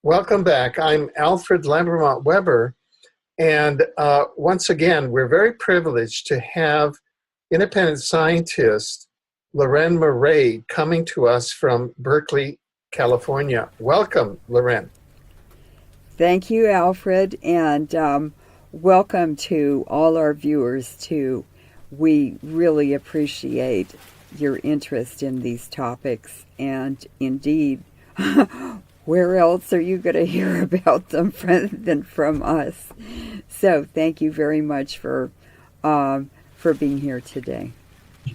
Welcome back. I'm Alfred Lambermont Weber, and once again, we're very privileged to have independent scientist Leuren Moret coming to us from Berkeley, California. Welcome, Leuren. Thank you, Alfred, and welcome to all our viewers, too. We really appreciate your interest in these topics, and indeed, where else are you going to hear about them than from us? So thank you very much for being here today.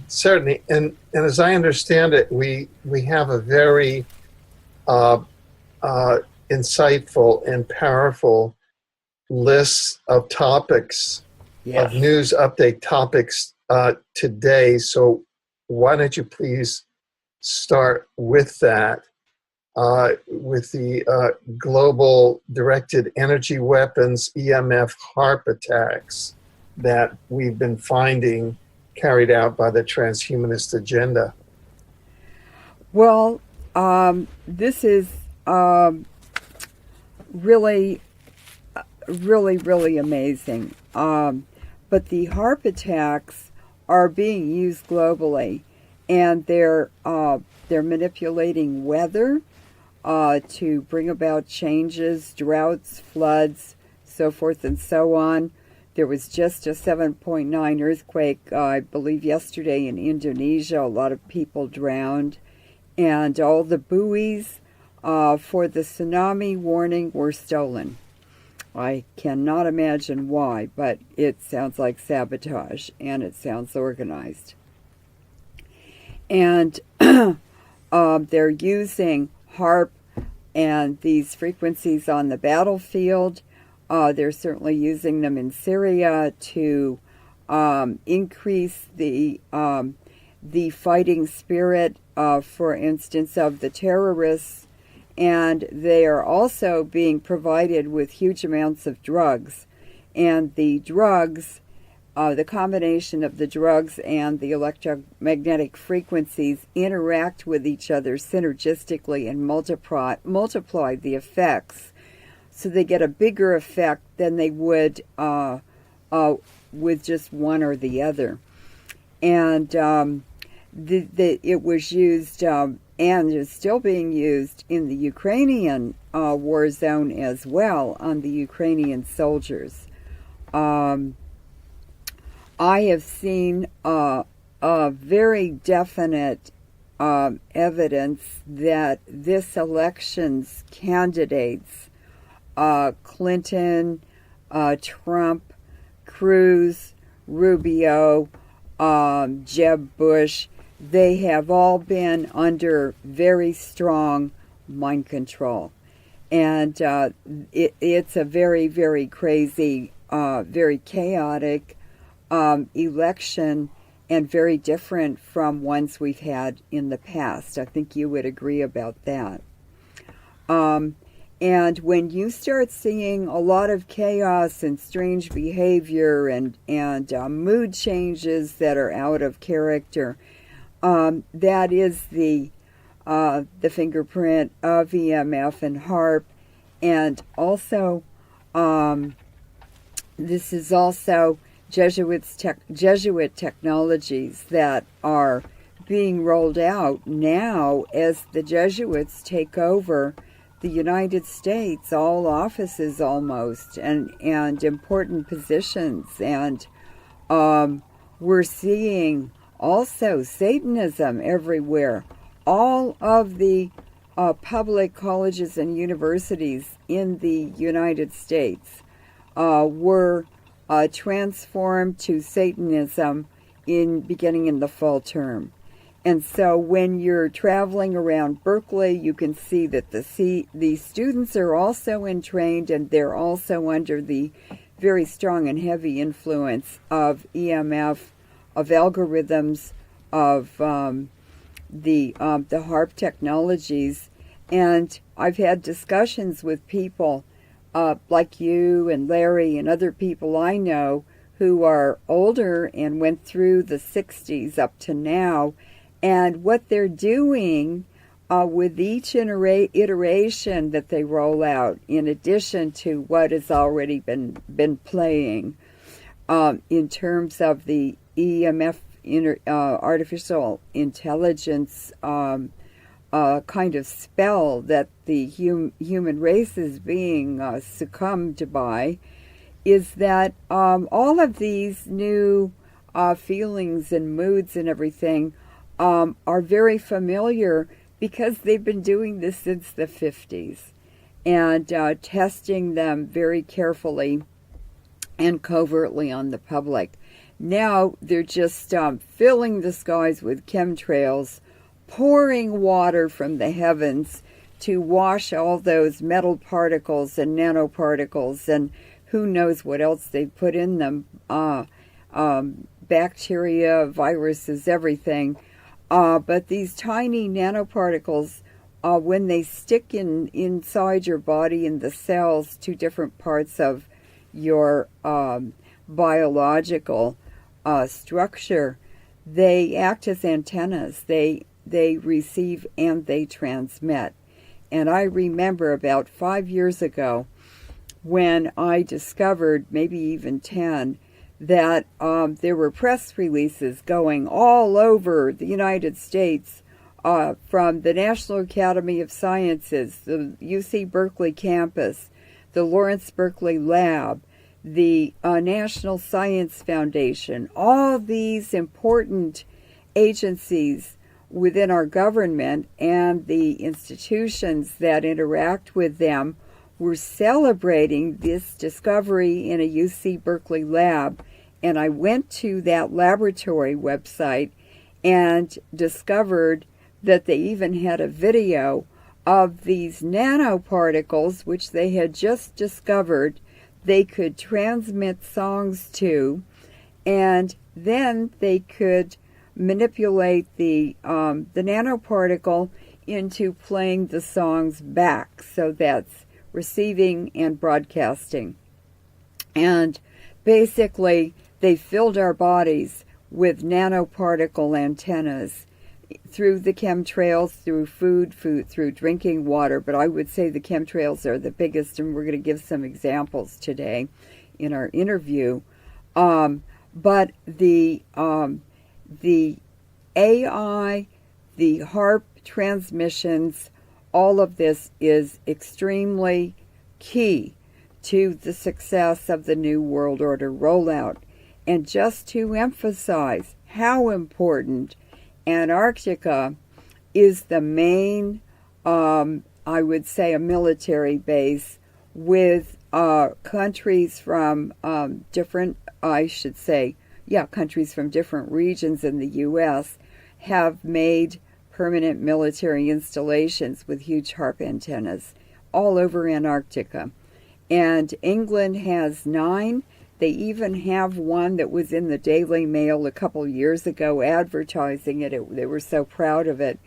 Certainly, and as I understand it, we have a very insightful and powerful list of topics, Yes. of news update topics today. So why don't you please start with that, with the global directed energy weapons, EMF HAARP attacks that we've been finding carried out by the transhumanist agenda. Well, this is really, really amazing. But the HAARP attacks are being used globally, and they're manipulating weather to bring about changes, droughts, floods, so forth and so on. There was just a 7.9 earthquake, I believe, yesterday in Indonesia. A lot of people drowned, and all the buoys for the tsunami warning were stolen. I cannot imagine why, but it sounds like sabotage, and it sounds organized. And they're using HAARP and these frequencies on the battlefield. They're certainly using them in Syria to increase the fighting spirit, for instance, of the terrorists. And they are also being provided with huge amounts of drugs. And the drugs, the combination of the drugs and the electromagnetic frequencies interact with each other synergistically and multiply the effects. So they get a bigger effect than they would with just one or the other. And it was used and is still being used in the Ukrainian war zone as well on the Ukrainian soldiers. I have seen very definite evidence that this election's candidates, Clinton, Trump, Cruz, Rubio, Jeb Bush, they have all been under very strong mind control. And it's a very, very crazy, very chaotic election, and very different from ones we've had in the past. I think you would agree about that. And when you start seeing a lot of chaos and strange behavior and mood changes that are out of character, that is the fingerprint of EMF and HAARP. And also, this is also Jesuit technologies that are being rolled out now as the Jesuits take over the United States, all offices almost, and important positions. And we're seeing also Satanism everywhere. All of the public colleges and universities in the United States were transformed to Satanism beginning in the fall term. And so when you're traveling around Berkeley, you can see that the students are also entrained, and they're also under the very strong and heavy influence of EMF, of algorithms, of the HAARP technologies. And I've had discussions with people like you and Larry and other people I know who are older and went through the 60s up to now. And what they're doing with each iteration that they roll out, in addition to what has already been playing, in terms of the EMF, artificial intelligence kind of spell that the human race is being succumbed by, is that all of these new feelings and moods and everything are very familiar, because they've been doing this since the 50s and testing them very carefully and covertly on the public. Now they're just filling the skies with chemtrails, pouring water from the heavens to wash all those metal particles and nanoparticles and who knows what else they put in them, bacteria, viruses, everything. But these tiny nanoparticles, when they stick inside your body, in the cells, to different parts of your biological structure, they act as antennas. They receive and they transmit. And I remember about 5 years ago when I discovered, maybe even 10, that there were press releases going all over the United States from the National Academy of Sciences, the UC Berkeley campus, the Lawrence Berkeley Lab, the National Science Foundation. All these important agencies within our government and the institutions that interact with them were celebrating this discovery in a UC Berkeley lab. And I went to that laboratory website and discovered that they even had a video of these nanoparticles, which they had just discovered they could transmit songs to, and then they could manipulate the nanoparticle into playing the songs back. So that's receiving and broadcasting. And basically, they filled our bodies with nanoparticle antennas through the chemtrails, through food, through drinking water. But I would say the chemtrails are the biggest, and we're going to give some examples today in our interview. But the AI, the HAARP transmissions, all of this is extremely key to the success of the New World Order rollout. And just to emphasize how important Antarctica is, the main, I would say, a military base with countries from different, countries from different regions in the U.S. have made permanent military installations with huge HAARP antennas all over Antarctica. And England has 9. They even have one that was in the Daily Mail a couple years ago advertising it. They were so proud of it.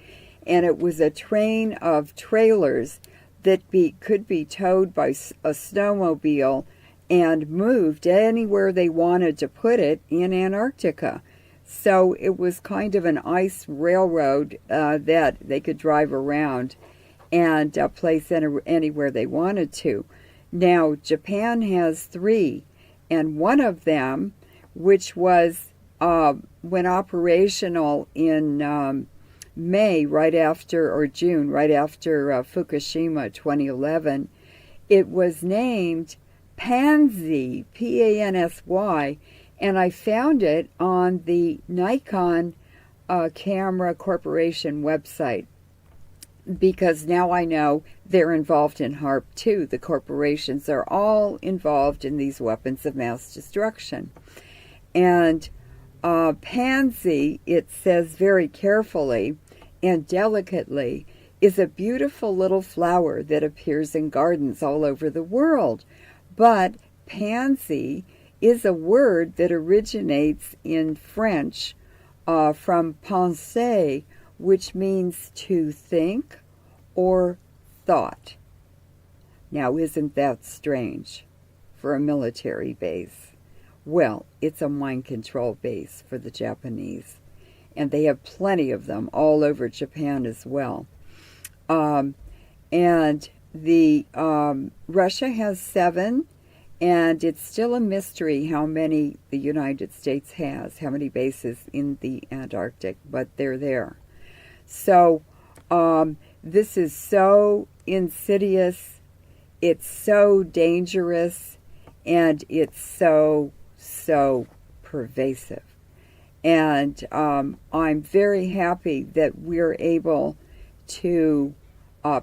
And it was a train of trailers that could be towed by a snowmobile and moved anywhere they wanted to put it in Antarctica. So it was kind of an ice railroad that they could drive around and place anywhere they wanted to. Now, Japan has 3, and one of them, which was went operational in May, June, right after Fukushima 2011, it was named Pansy, Pansy, and I found it on the Nikon Camera Corporation website, because now I know they're involved in HAARP too. The corporations are all involved in these weapons of mass destruction. And Pansy, it says very carefully and delicately, is a beautiful little flower that appears in gardens all over the world. But pansy is a word that originates in French from penser, which means to think or thought. Now, isn't that strange for a military base? Well, it's a mind control base for the Japanese, and they have plenty of them all over Japan as well. And the Russia has 7, and it's still a mystery how many the United States has, how many bases in the Antarctic, but they're there. So this is so insidious, it's so dangerous, and it's so pervasive. And I'm very happy that we're able to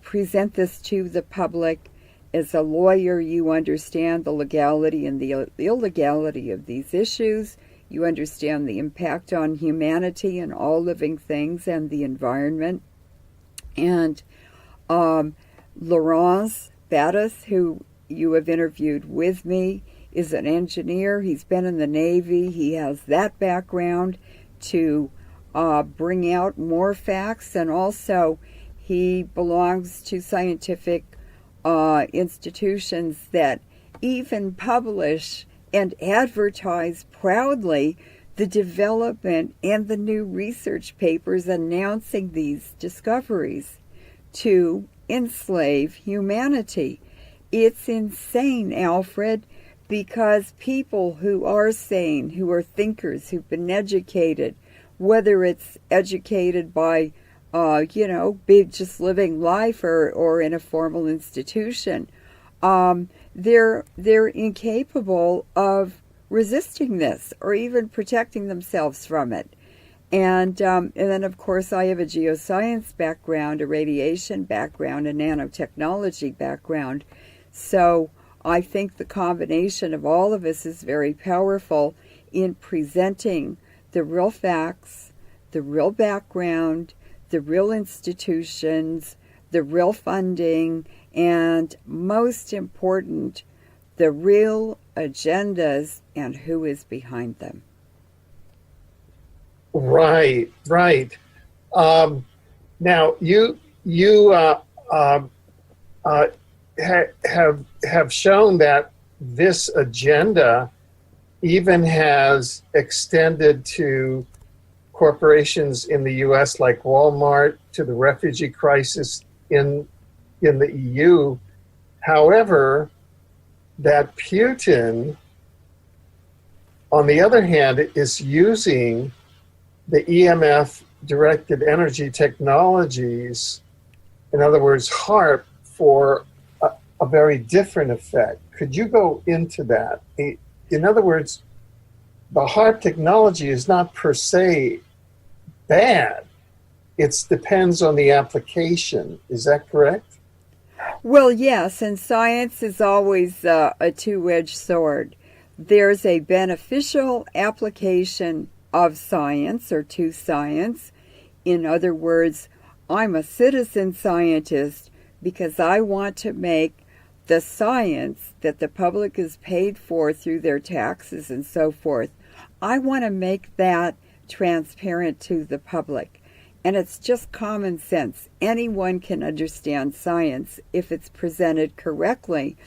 present this to the public. As a lawyer, you understand the legality and the illegality of these issues. You understand the impact on humanity and all living things and the environment. And Laurence Battis, who you have interviewed with me, is an engineer. He's been in the Navy. He has that background to bring out more facts, and also he belongs to scientific institutions that even publish and advertise proudly the development and the new research papers announcing these discoveries to enslave humanity. It's insane, Alfred, because people who are sane, who are thinkers, who've been educated, whether it's educated by be just living life or in a formal institution, they're incapable of resisting this or even protecting themselves from it. And then, of course, I have a geoscience background, a radiation background, a nanotechnology background. So I think the combination of all of us is very powerful in presenting the real facts, the real background, the real institutions, the real funding, and most important, the real agendas and who is behind them. Right. Now you have shown that this agenda even has extended to corporations in the U.S. like Walmart, to the refugee crisis in the EU. However, that Putin, on the other hand, is using the EMF-directed energy technologies, in other words, HAARP, for a very different effect. Could you go into that? In other words, the HAARP technology is not per se bad. It depends on the application. Is that correct? Well, yes, and science is always a two-edged sword. There's a beneficial application of science or to science. In other words, I'm a citizen scientist because I want to make the science that the public is paid for through their taxes and so forth, I want to make that transparent to the public. And it's just common sense. Anyone can understand science if it's presented correctly.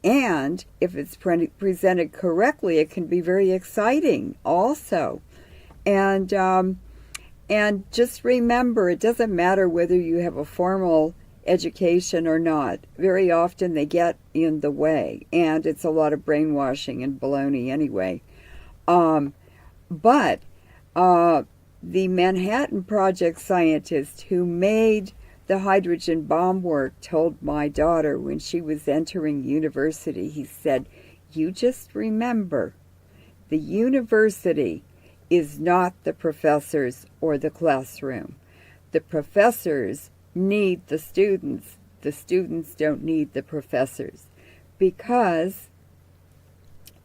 And if it's presented correctly, it can be very exciting also. And just remember, it doesn't matter whether you have a formal education or not. Very often they get in the way, and it's a lot of brainwashing and baloney anyway. But the Manhattan Project scientist who made the hydrogen bomb work told my daughter when she was entering university, he said, "You just remember, the university is not the professors or the classroom. The professors need the students don't need the professors, because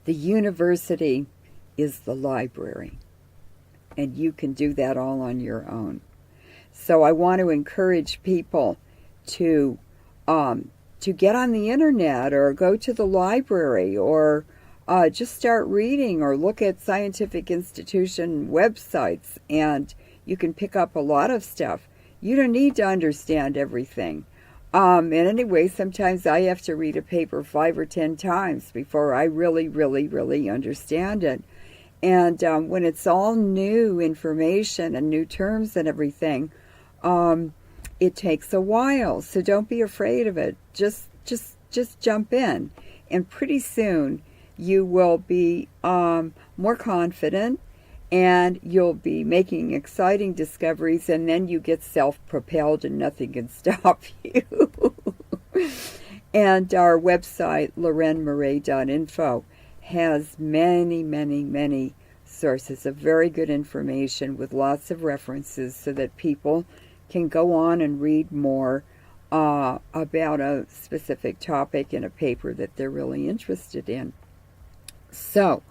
the university is the library, and you can do that all on your own." So I want to encourage people to get on the internet or go to the library or just start reading or look at scientific institution websites, and you can pick up a lot of stuff. You don't need to understand everything. And anyway, sometimes I have to read a paper 5 or 10 times before I really understand it. And when it's all new information and new terms and everything, it takes a while, so don't be afraid of it. Just jump in, and pretty soon you will be more confident, and you'll be making exciting discoveries, and then you get self-propelled and nothing can stop you. And our website, LeurenMoret.info, has many sources of very good information with lots of references so that people can go on and read more about a specific topic in a paper that they're really interested in. So,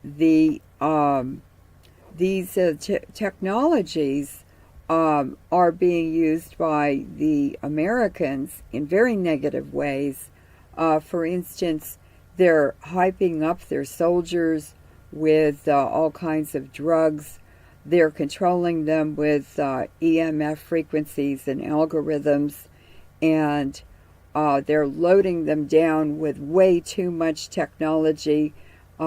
these technologies are being used by the Americans in very negative ways. For instance, they're hyping up their soldiers with all kinds of drugs. They're controlling them with EMF frequencies and algorithms, and they're loading them down with way too much technology.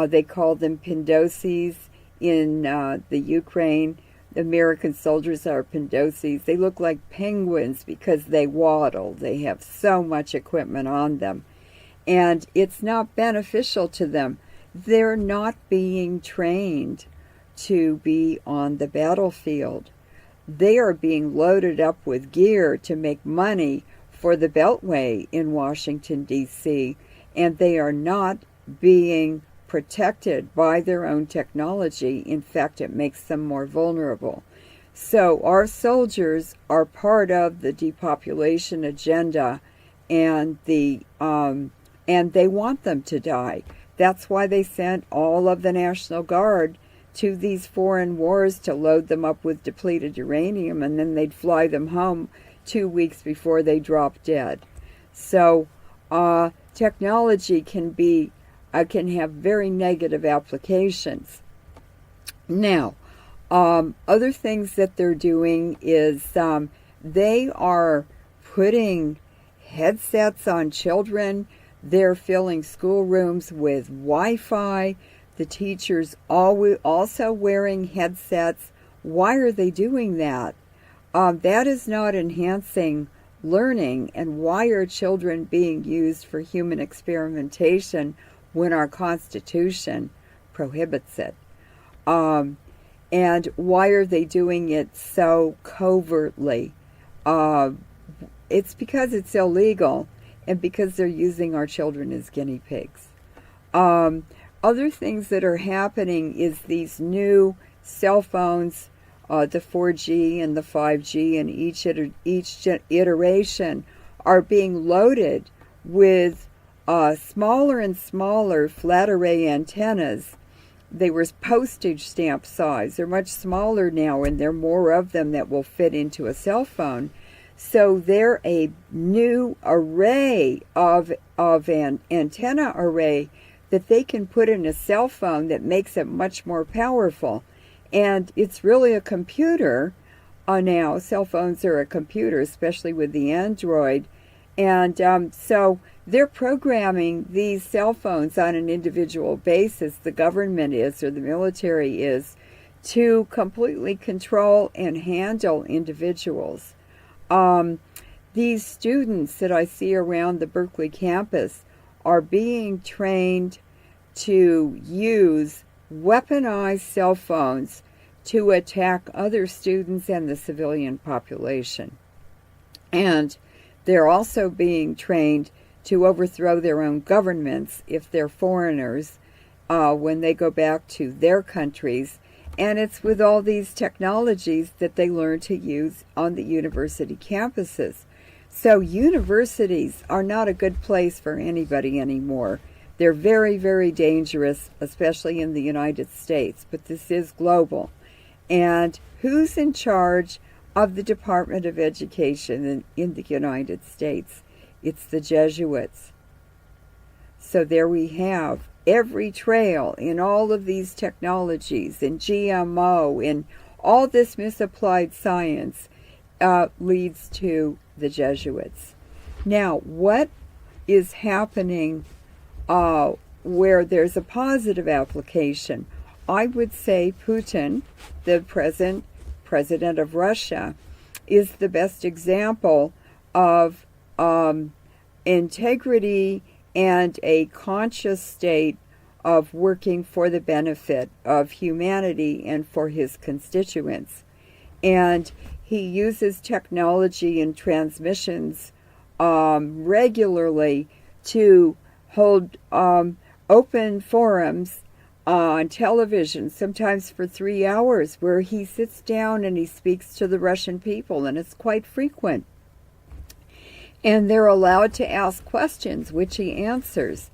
They call them Pindoses in the Ukraine. The American soldiers are Pindoses. They look like penguins because they waddle. They have so much equipment on them. And it's not beneficial to them. They're not being trained to be on the battlefield. They are being loaded up with gear to make money for the Beltway in Washington, D.C., and they are not being protected by their own technology. In fact, it makes them more vulnerable. So our soldiers are part of the depopulation agenda, and they want them to die. That's why they sent all of the National Guard to these foreign wars to load them up with depleted uranium, and then they'd fly them home 2 weeks before they drop dead. So technology can have very negative applications. Now, other things that they're doing is they are putting headsets on children. They're filling schoolrooms with Wi-Fi. The teachers also wearing headsets. Why are they doing that? That is not enhancing learning. And why are children being used for human experimentation when our Constitution prohibits it? And why are they doing it so covertly? It's because it's illegal, and because they're using our children as guinea pigs. Other things that are happening is these new cell phones, the 4G and the 5G, and each iteration are being loaded with smaller and smaller flat array antennas. They were postage stamp size. They're much smaller now, and there are more of them that will fit into a cell phone. So they're a new array of an antenna array that they can put in a cell phone that makes it much more powerful. And it's really a computer now. Cell phones are a computer, especially with the Android. And so they're programming these cell phones on an individual basis. The government is, or the military is, to completely control and handle individuals. These students that I see around the Berkeley campus are being trained to use weaponized cell phones to attack other students and the civilian population. And they're also being trained to overthrow their own governments if they're foreigners when they go back to their countries. And it's with all these technologies that they learn to use on the university campuses. So universities are not a good place for anybody anymore. They're very, very dangerous, especially in the United States, but this is global. And who's in charge of the Department of Education in the United States? It's the Jesuits. So there we have every trail in all of these technologies, in GMO, in all this misapplied science leads to the Jesuits. Now, what is happening where there's a positive application? I would say Putin, the present president of Russia, is the best example of integrity and a conscious state of working for the benefit of humanity and for his constituents. And he uses technology and transmissions regularly to hold open forums on television, sometimes for 3 hours, where he sits down and he speaks to the Russian people, and it's quite frequent. And they're allowed to ask questions, which he answers.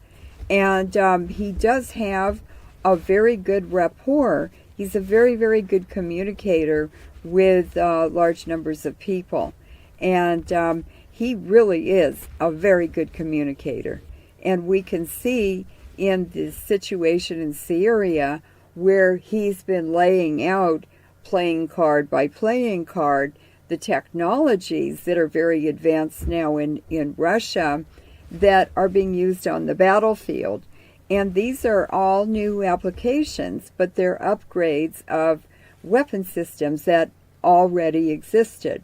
And he does have a very good rapport. He's a very, very good communicator with large numbers of people. And he really is a very good communicator. And we can see in this situation in Syria, where he's been laying out, playing card by playing card, the technologies that are very advanced now in Russia that are being used on the battlefield. And these are all new applications, but they're upgrades of weapon systems that already existed.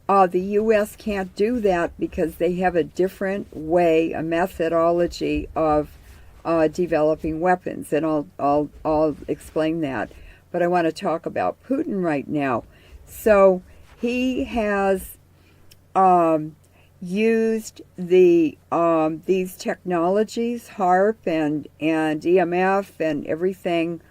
The U.S. can't do that because they have a different way, a methodology of developing weapons, and I'll explain that. But I want to talk about Putin right now. So he has used these technologies, HAARP and EMF and everything,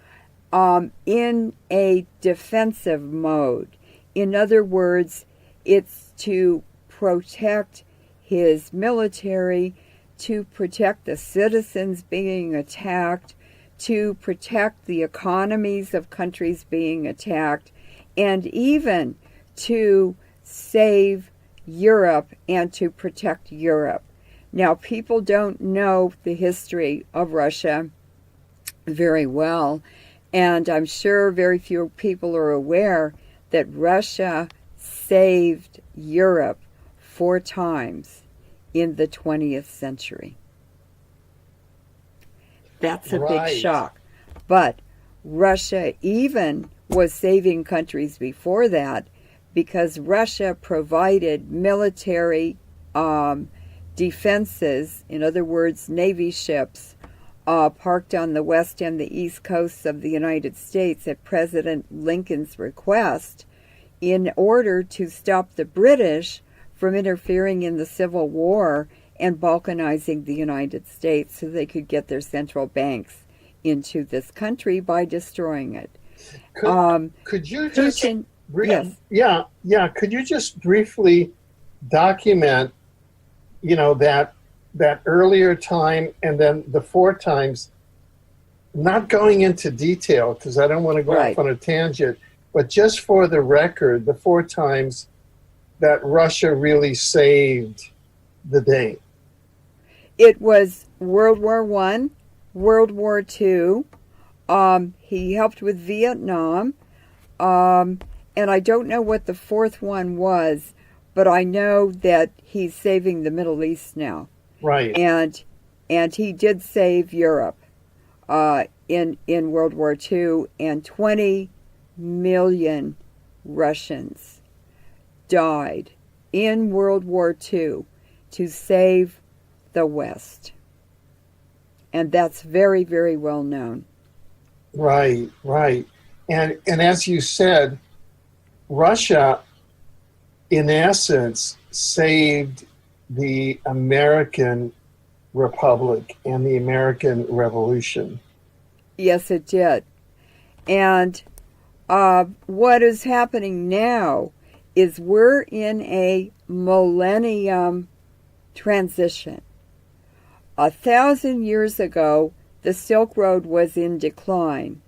in a defensive mode. In other words, it's to protect his military, to protect the citizens being attacked, to protect the economies of countries being attacked, and even to save Europe and to protect Europe. Now, people don't know the history of Russia very well, and I'm sure very few people are aware that Russia saved Europe 4 times in the 20th century. That's a big shock. But Russia even was saving countries before that, because Russia provided military defenses, in other words, Navy ships, parked on the west and the east coasts of the United States at President Lincoln's request, in order to stop the British from interfering in the Civil War and balkanizing the United States so they could get their central banks into this country by destroying it. Could you just yes. Could you just briefly document, that earlier time and then the 4 times, not going into detail because I don't want to go off on a tangent, but just for the record, the 4 times that Russia really saved the day? It was World War I, World War II. He helped with Vietnam. And I don't know what the 4th one was, but I know that he's saving the Middle East now. Right. And he did save Europe in World War II, and 20 million Russians died in World War II to save the West. And that's very, very well known. Right. And as you said, Russia, in essence, saved the American Republic and the American Revolution. Yes, it did. And what is happening now is we're in a millennium transition. 1,000 years ago, the Silk Road was in decline,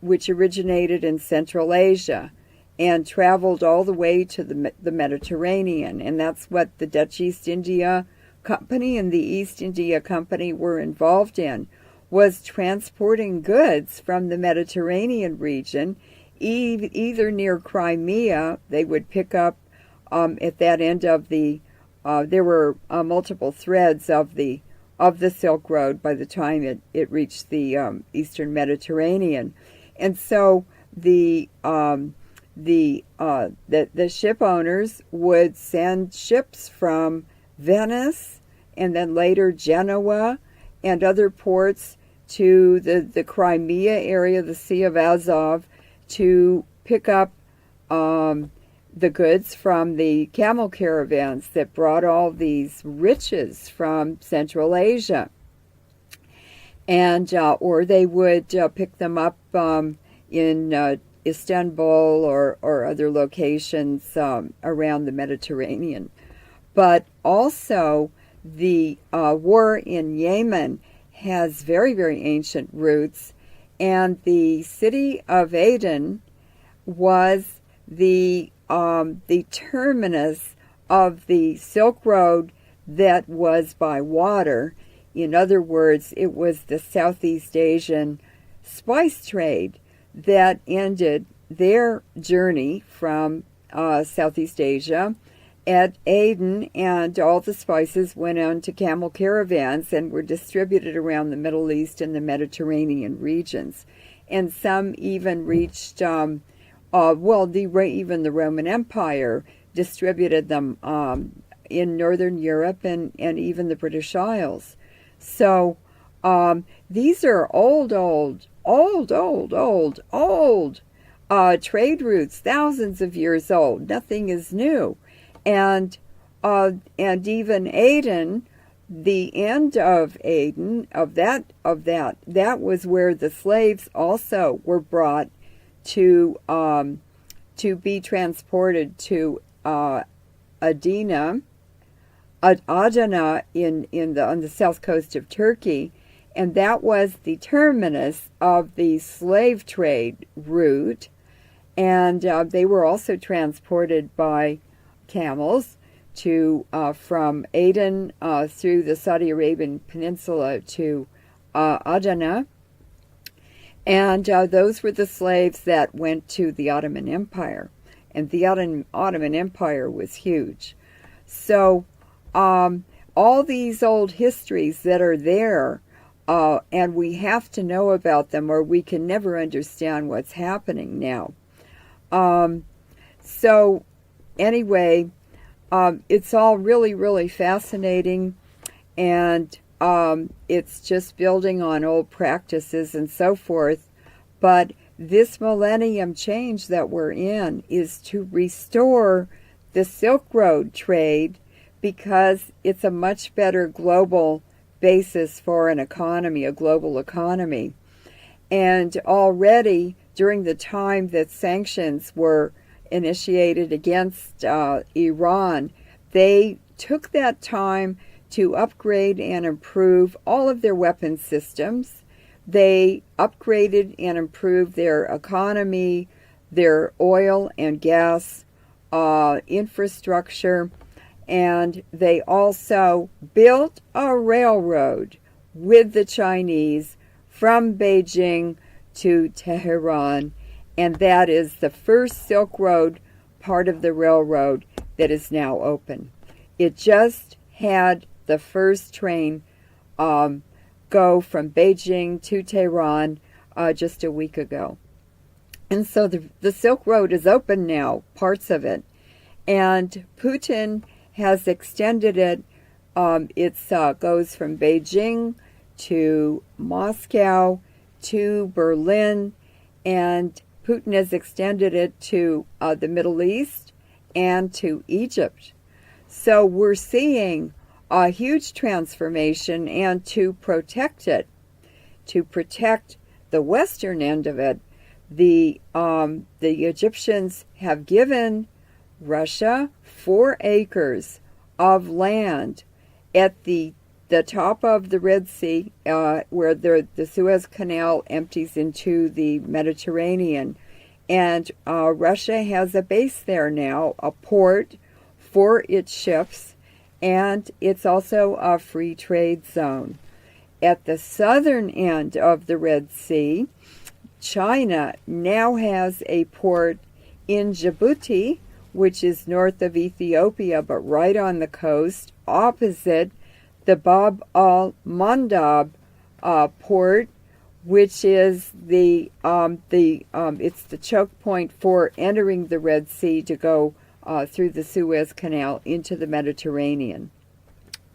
which originated in Central Asia and traveled all the way to the Mediterranean. And that's what the Dutch East India Company and the East India Company were involved in, was transporting goods from the Mediterranean region, either near Crimea. They would pick up at that end of the, there were multiple threads of the Silk Road by the time it reached the Eastern Mediterranean. And so the the ship owners would send ships from Venice and then later Genoa and other ports to the Crimea area, the Sea of Azov, to pick up the goods from the camel caravans that brought all these riches from Central Asia. And or they would pick them up in Istanbul or other locations around the Mediterranean. But also the war in Yemen has very, very ancient roots, and the city of Aden was the terminus of the Silk Road that was by water. In other words, it was the Southeast Asian spice trade that ended their journey from Southeast Asia at Aden, and all the spices went on to camel caravans and were distributed around the Middle East and the Mediterranean regions. And some even reached, even the Roman Empire distributed them in Northern Europe and even the British Isles. So these are old trade routes, thousands of years old. Nothing is new. And even Aden, the end of Aden, that was where the slaves also were brought to be transported to Adana on the south coast of Turkey, and that was the terminus of the slave trade route. And they were also transported by camels to from Aden through the Saudi Arabian Peninsula to Adana, and those were the slaves that went to the Ottoman Empire, and the Ottoman Empire was huge. So all these old histories that are there, and we have to know about them, or we can never understand what's happening now. So anyway, it's all really, really fascinating, and it's just building on old practices and so forth. But this millennium change that we're in is to restore the Silk Road trade, because it's a much better global basis for an economy, a global economy. And already during the time that sanctions were initiated against Iran, they took that time to upgrade and improve all of their weapon systems. They upgraded and improved their economy, their oil and gas infrastructure, and they also built a railroad with the Chinese from Beijing to Tehran, and that is the first Silk Road part of the railroad that is now open. It just had the first train go from Beijing to Tehran just a week ago. And so the Silk Road is open now, parts of it. And Putin has extended it. It goes from Beijing to Moscow to Berlin, and Putin has extended it to the Middle East and to Egypt. So we're seeing a huge transformation, and to protect it, to protect the western end of it, the Egyptians have given Russia 4 acres of land at the top of the Red Sea, where the Suez Canal empties into the Mediterranean. And Russia has a base there now, a port for its ships, and it's also a free trade zone. At the southern end of the Red Sea, China now has a port in Djibouti, which is north of Ethiopia, but right on the coast, opposite the Bab al-Mandab port, which is it's the choke point for entering the Red Sea to go through the Suez Canal into the Mediterranean.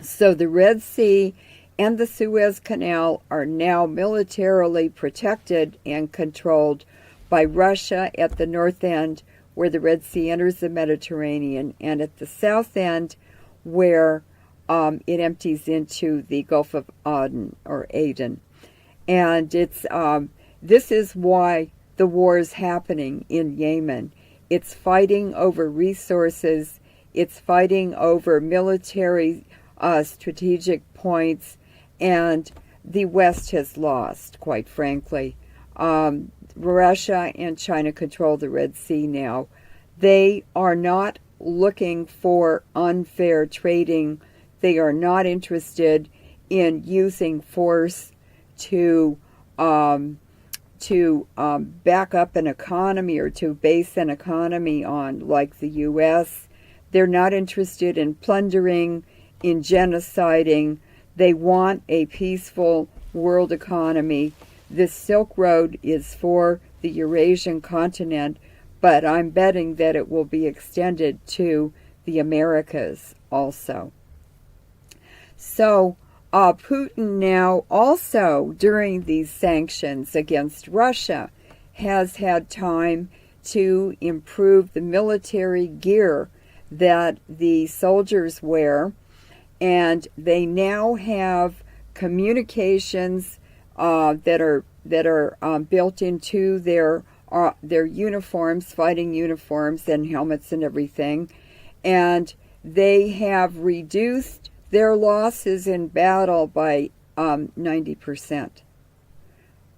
So the Red Sea and the Suez Canal are now militarily protected and controlled by Russia at the north end, where the Red Sea enters the Mediterranean, and at the south end, where it empties into the Gulf of Aden or Aden. And it's this is why the war is happening in Yemen. It's fighting over resources. It's fighting over military strategic points, and the West has lost, quite frankly. Russia and China control the Red Sea now. They are not looking for unfair trading. They are not interested in using force to back up an economy or to base an economy on, like the U.S. They're not interested in plundering, in genociding. They want a peaceful world economy. This Silk Road is for the Eurasian continent, but I'm betting that it will be extended to the Americas also. So Putin now also, during these sanctions against Russia, has had time to improve the military gear that the soldiers wear, and they now have communications that are built into their uniforms, fighting uniforms and helmets and everything, and they have reduced their losses in battle by 90%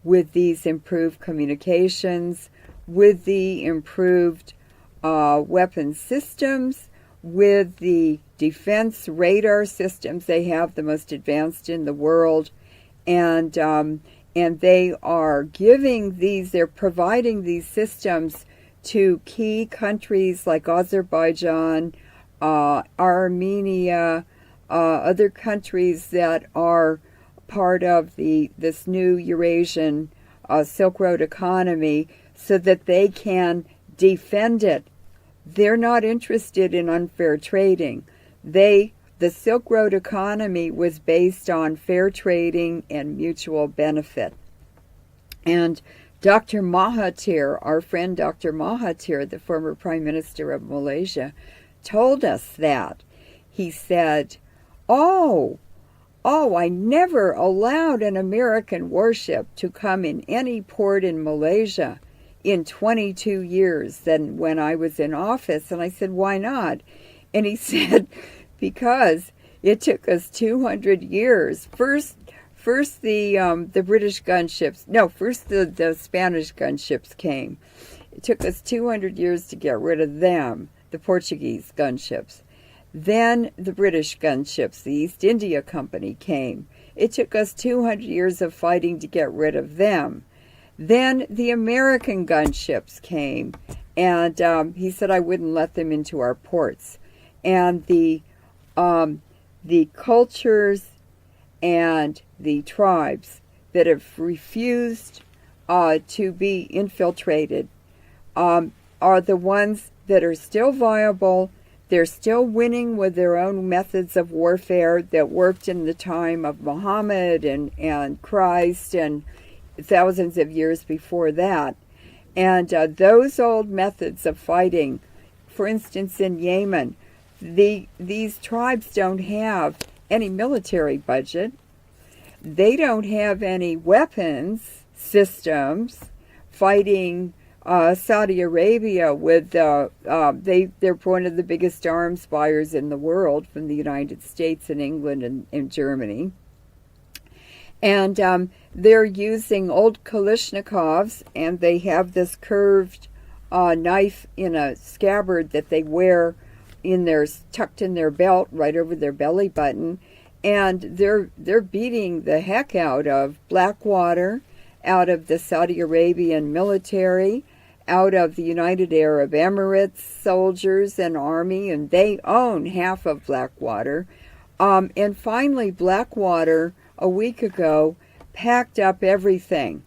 with these improved communications, with the improved weapon systems, with the defense radar systems. They have the most advanced in the world, and they are they're providing these systems to key countries like Azerbaijan, Armenia, other countries that are part of this new Eurasian Silk Road economy, so that they can defend it. They're not interested in unfair trading. The Silk Road economy was based on fair trading and mutual benefit. And Dr. Mahathir, our friend Dr. Mahathir, the former Prime Minister of Malaysia, told us that. He said, Oh, I never allowed an American warship to come in any port in Malaysia in 22 years than when I was in office. And I said, why not? And he said, because it took us 200 years. First the British gunships, first the Spanish gunships came. It took us 200 years to get rid of them, the Portuguese gunships. Then the British gunships, the East India Company, came. It took us 200 years of fighting to get rid of them. Then the American gunships came, and he said I wouldn't let them into our ports. And the cultures and the tribes that have refused to be infiltrated are the ones that are still viable. They're still winning with their own methods of warfare that worked in the time of Muhammad and Christ and thousands of years before that. And those old methods of fighting, for instance, in Yemen, these tribes don't have any military budget. They don't have any weapons systems fighting Saudi Arabia with they're one of the biggest arms buyers in the world from the United States and England and Germany. And they're using old Kalashnikovs, and they have this curved knife in a scabbard that they wear tucked in their belt right over their belly button, and they're beating the heck out of Blackwater, out of the Saudi Arabian military, out of the United Arab Emirates soldiers and army, and they own half of Blackwater. And finally, Blackwater, a week ago, packed up everything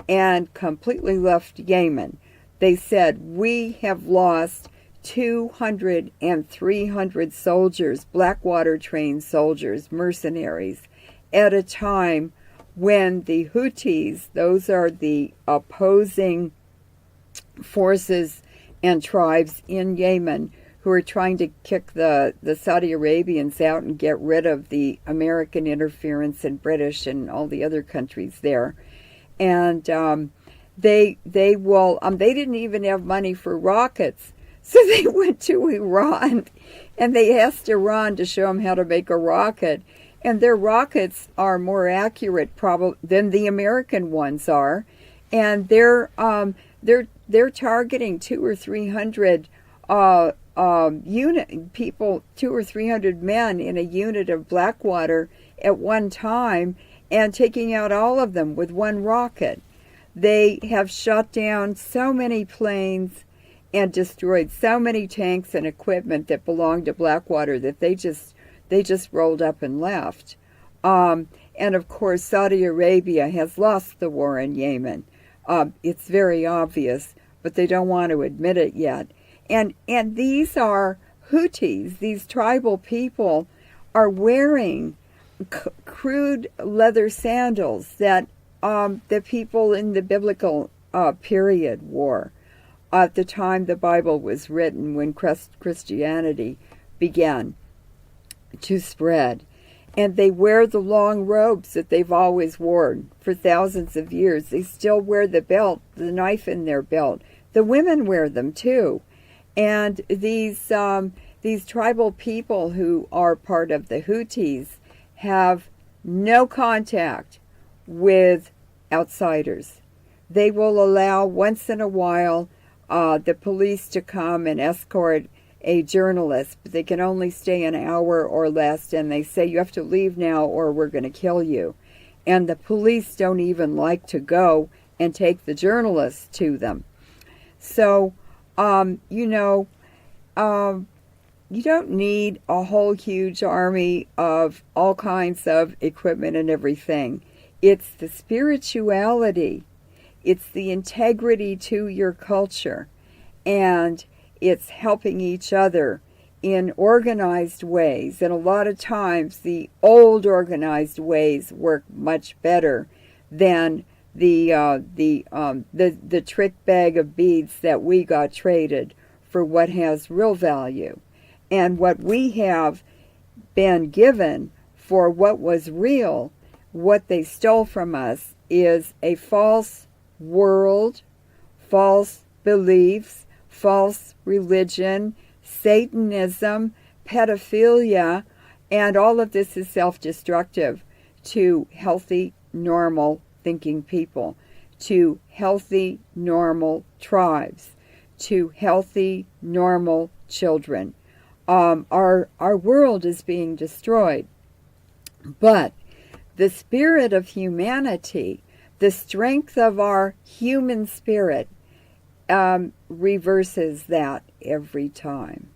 and completely left Yemen. They said, we have lost 200 and 300 soldiers, Blackwater trained soldiers, mercenaries, at a time when the Houthis, those are the opposing forces and tribes in Yemen who are trying to kick the Saudi Arabians out and get rid of the American interference and British and all the other countries there. And they didn't even have money for rockets, so they went to Iran and they asked Iran to show them how to make a rocket. And their rockets are more accurate probably than the American ones are, and they're targeting 200 or 300 people, 200 or 300 men in a unit of Blackwater at one time, and taking out all of them with one rocket. They have shot down so many planes and destroyed so many tanks and equipment that belonged to Blackwater that they just rolled up and left. And of course, Saudi Arabia has lost the war in Yemen. It's very obvious, but they don't want to admit it yet. And these are Houthis, these tribal people, are wearing crude leather sandals that the people in the biblical period wore at the time the Bible was written, when Christianity began to spread. And they wear the long robes that they've always worn for thousands of years. They still wear the belt, the knife in their belt. The women wear them too. And these tribal people who are part of the Houthis have no contact with outsiders. They will allow once in a while the police to come and escort a journalist, but they can only stay an hour or less, and they say, you have to leave now or we're going to kill you. And the police don't even like to go and take the journalists to them. So, you don't need a whole huge army of all kinds of equipment and everything. It's the spirituality, it's the integrity to your culture, and it's helping each other in organized ways. And a lot of times the old organized ways work much better than the trick bag of beads that we got traded for what has real value. And what we have been given for what was real, what they stole from us, is a false world, false beliefs, false religion, Satanism, pedophilia, and all of this is self-destructive to healthy, normal thinking people, to healthy, normal tribes, to healthy, normal children. Our world is being destroyed. But the spirit of humanity, the strength of our human spirit, reverses that every time.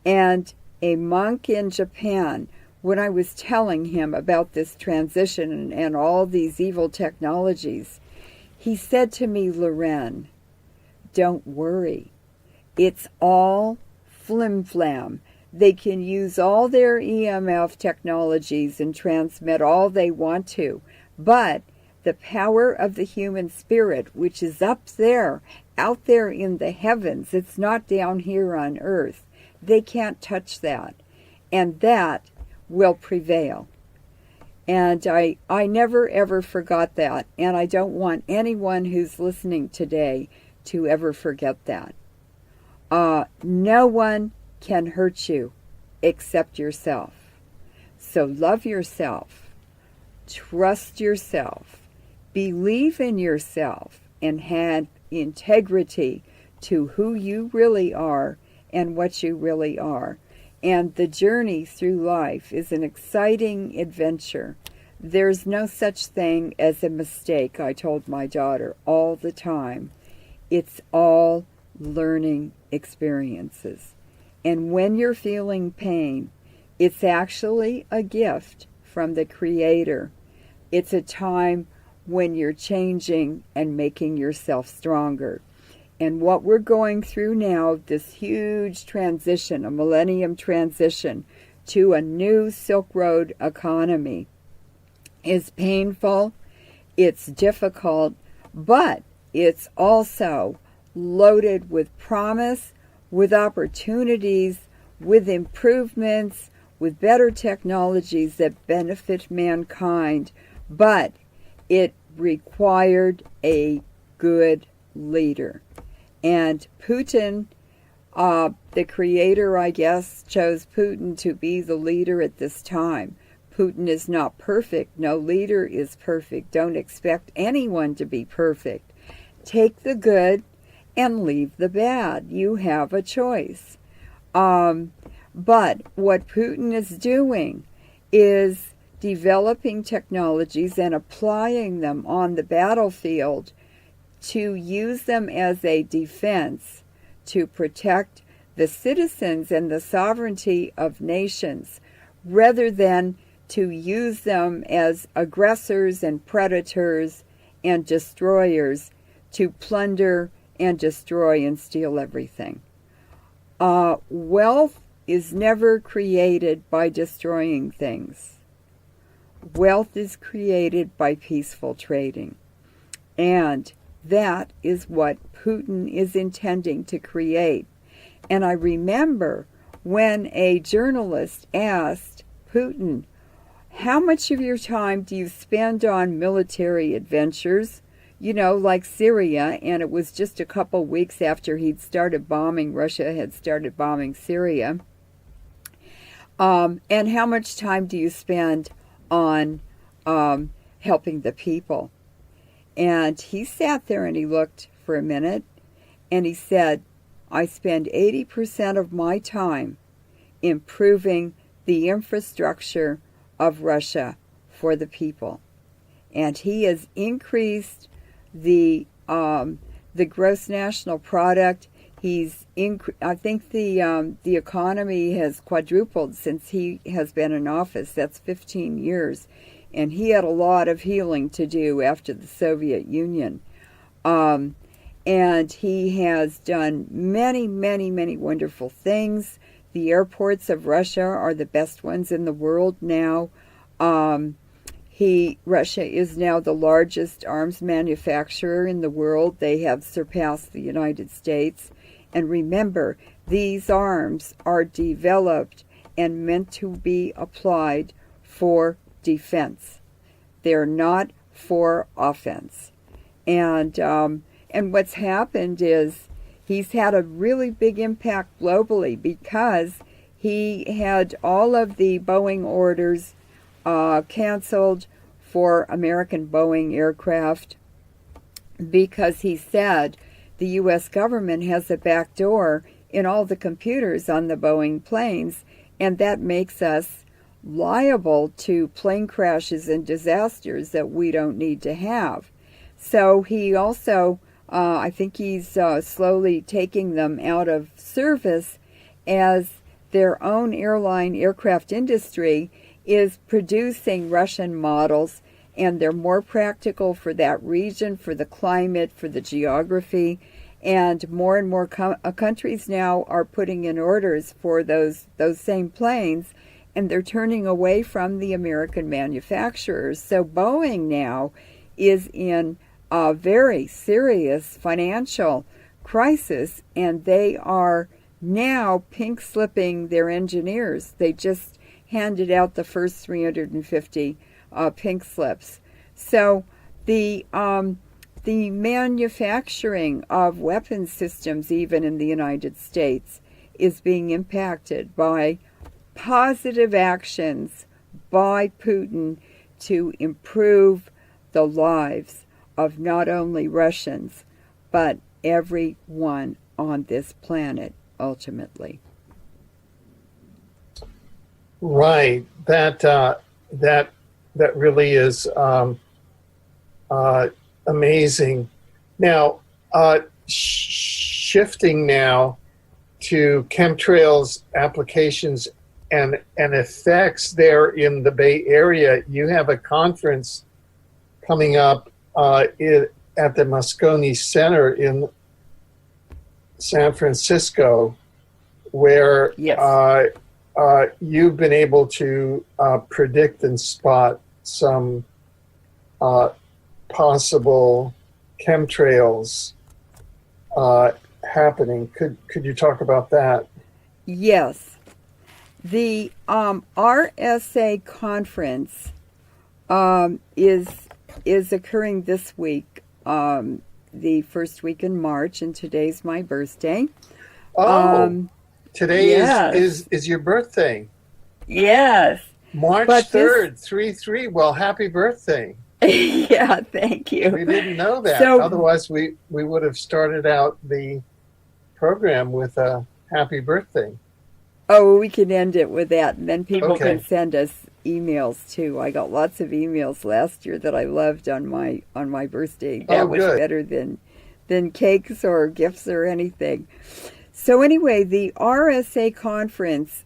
And a monk in Japan, when I was telling him about this transition and all these evil technologies, he said to me, Leuren, don't worry. It's all flim-flam. They can use all their EMF technologies and transmit all they want to, but the power of the human spirit, which is up there, out there in the heavens, it's not down here on earth. They can't touch that. And that will prevail. And I never ever forgot that. And I don't want anyone who's listening today to ever forget that. No one can hurt you except yourself. So love yourself. Trust yourself. Believe in yourself and have integrity to who you really are and what you really are. And the journey through life is an exciting adventure. There's no such thing as a mistake, I told my daughter all the time. It's all learning experiences. And when you're feeling pain, it's actually a gift from the Creator It's a time when you're changing and making yourself stronger. And what we're going through now, this huge transition, a millennium transition to a new Silk Road economy, is painful, it's difficult, but it's also loaded with promise, with opportunities, with improvements, with better technologies that benefit mankind. But it required a good leader. And Putin, the creator, I guess, chose Putin to be the leader at this time. Putin is not perfect. No leader is perfect. Don't expect anyone to be perfect. Take the good and leave the bad. You have a choice. But what Putin is doing is developing technologies and applying them on the battlefield to use them as a defense to protect the citizens and the sovereignty of nations, rather than to use them as aggressors and predators and destroyers to plunder and destroy and steal everything. Wealth is never created by destroying things. Wealth is created by peaceful trading. And that is what Putin is intending to create. And I remember when a journalist asked Putin, how much of your time do you spend on military adventures? You know, like Syria, and it was just a couple weeks after he'd started bombing, Russia had started bombing Syria. And how much time do you spend on helping the people? And he sat there and he looked for a minute and he said, I spend 80% of my time improving the infrastructure of Russia for the people. And he has increased the gross national product. I think the economy has quadrupled since he has been in office. That's 15 years. And he had a lot of healing to do after the Soviet Union. And he has done many, many, many wonderful things. The airports of Russia are the best ones in the world now. Russia is now the largest arms manufacturer in the world. They have surpassed the United States. And remember, these arms are developed and meant to be applied for defense. They're not for offense. And what's happened is he's had a really big impact globally because he had all of the Boeing orders canceled for American Boeing aircraft because he said the U.S. government has a back door in all the computers on the Boeing planes, and that makes us liable to plane crashes and disasters that we don't need to have. So he also, I think he's slowly taking them out of service as their own aircraft industry is producing Russian models, and they're more practical for that region, for the climate, for the geography, and more countries now are putting in orders for those same planes, and they're turning away from the American manufacturers. So Boeing now is in a very serious financial crisis, and they are now pink slipping their engineers. They just handed out the first 350 pink slips. So the manufacturing of weapons systems, even in the United States, is being impacted by positive actions by Putin to improve the lives of not only Russians, but everyone on this planet ultimately. Right. That really is amazing. Now, shifting now to chemtrails applications and effects there in the Bay Area, you have a conference coming up at the Moscone Center in San Francisco, where Yes. you've been able to predict and spot some possible chemtrails happening. Could you talk about that? Yes. The RSA conference is occurring this week, the first week in March, and today's my birthday. Oh, today Yes. is your birthday. Yes. March But this 3rd, 3/3. Well, happy birthday. yeah, thank you. We didn't know that. So, Otherwise, we would have started out the program with a happy birthday. oh, we can end it with that, and then people can Okay. send us emails too. I got lots of emails last year that I loved on my birthday. Oh, That was good. better than cakes or gifts or anything. So anyway, the RSA conference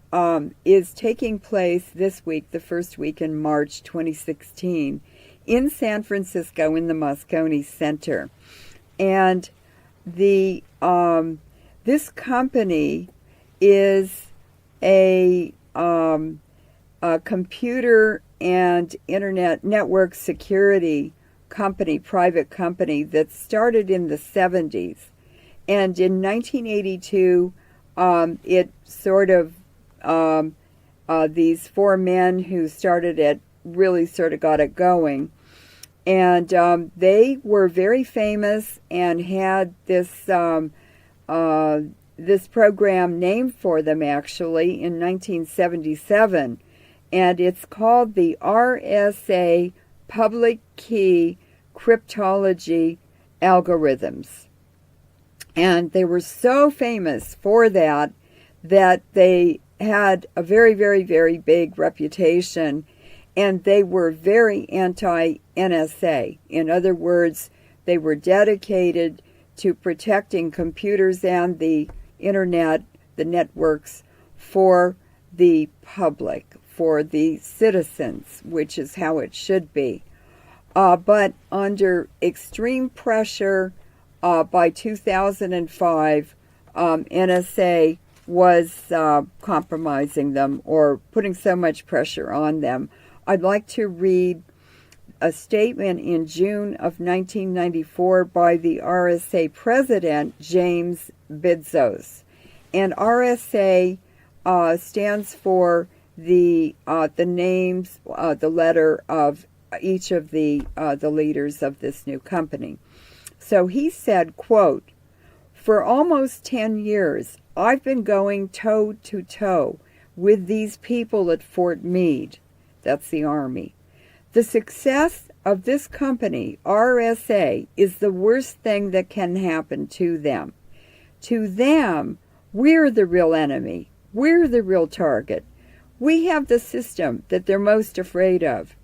is taking place this week, the first week in March 2016, in San Francisco in the Moscone Center, and the this company is a computer and internet network security company, private company that started in the 70s. And in 1982, it sort of, these four men who started it really sort of got it going. And they were very famous and had this program named for them actually in 1977. And it's called the RSA Public Key Cryptology Algorithms. And they were so famous for that they had a very, very, very big reputation, and they were very anti-NSA. In other words, they were dedicated to protecting computers and the internet, the networks, for the public, for the citizens, which is how it should be. But under extreme pressure, by 2005, NSA was compromising them or putting so much pressure on them. I'd like to read a statement in June of 1994 by the RSA president, James Bidzos. And RSA stands for the names, the letter of each of the leaders of this new company. So he said, quote, "For almost 10 years, I've been going toe to toe with these people at Fort Meade." That's the Army. "The success of this company, RSA, is the worst thing that can happen to them. To them, we're the real enemy. We're the real target. We have the system that they're most afraid of.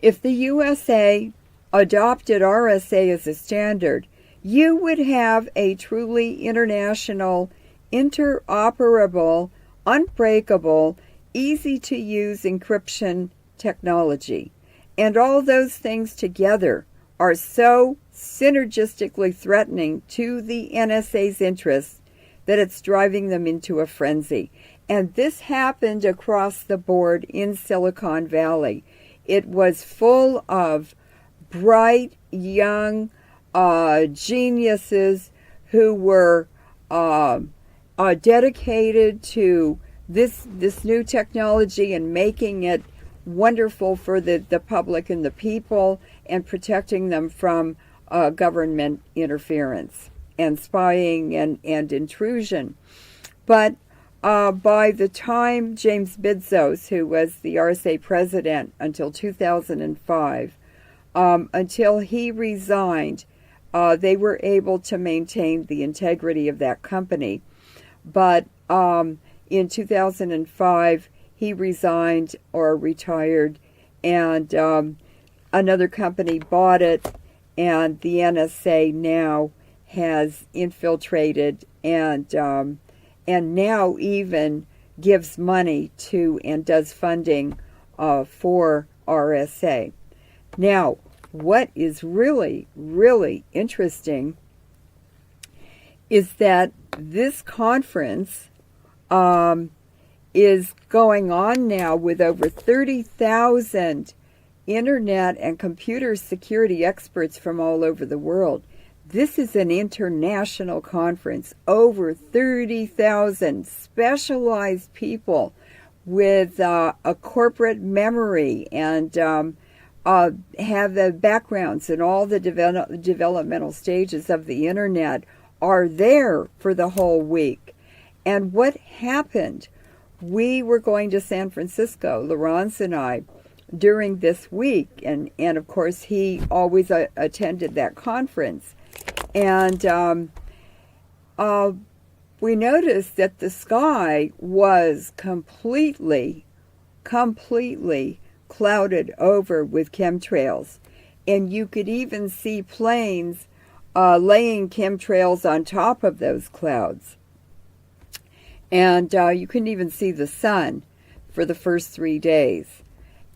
If the USA adopted RSA as a standard, you would have a truly international, interoperable, unbreakable, easy-to-use encryption technology. And all those things together are so synergistically threatening to the NSA's interests that it's driving them into a frenzy." And this happened across the board in Silicon Valley. It was full of bright, young geniuses who were dedicated to this new technology and making it wonderful for the public and the people and protecting them from government interference and spying and intrusion. But by the time James Bidzos, who was the RSA president until 2005, until he resigned, they were able to maintain the integrity of that company. But in 2005, he resigned or retired, and another company bought it, and the NSA now has infiltrated and now even gives money to and does funding for RSA. Now, what is really, really interesting is that this conference is going on now with over 30,000 internet and computer security experts from all over the world. This is an international conference. Over 30,000 specialized people with a corporate memory and have the backgrounds in all the developmental stages of the internet are there for the whole week. And what happened? We were going to San Francisco, Laurence and I, during this week, and of course he always attended that conference. And we noticed that the sky was completely clouded over with chemtrails. And you could even see planes laying chemtrails on top of those clouds. And you couldn't even see the sun for the first 3 days.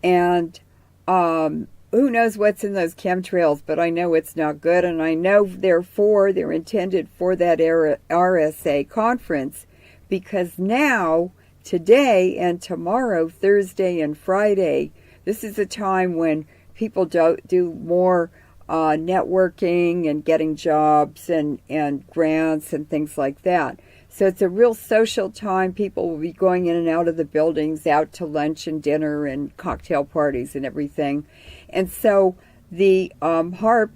And who knows what's in those chemtrails, but I know it's not good. And I know, therefore, they're intended for that RSA conference, because now, today and tomorrow, Thursday and Friday, this is a time when people do more networking and getting jobs and grants and things like that. So it's a real social time. People will be going in and out of the buildings, out to lunch and dinner and cocktail parties and everything. And so the HAARP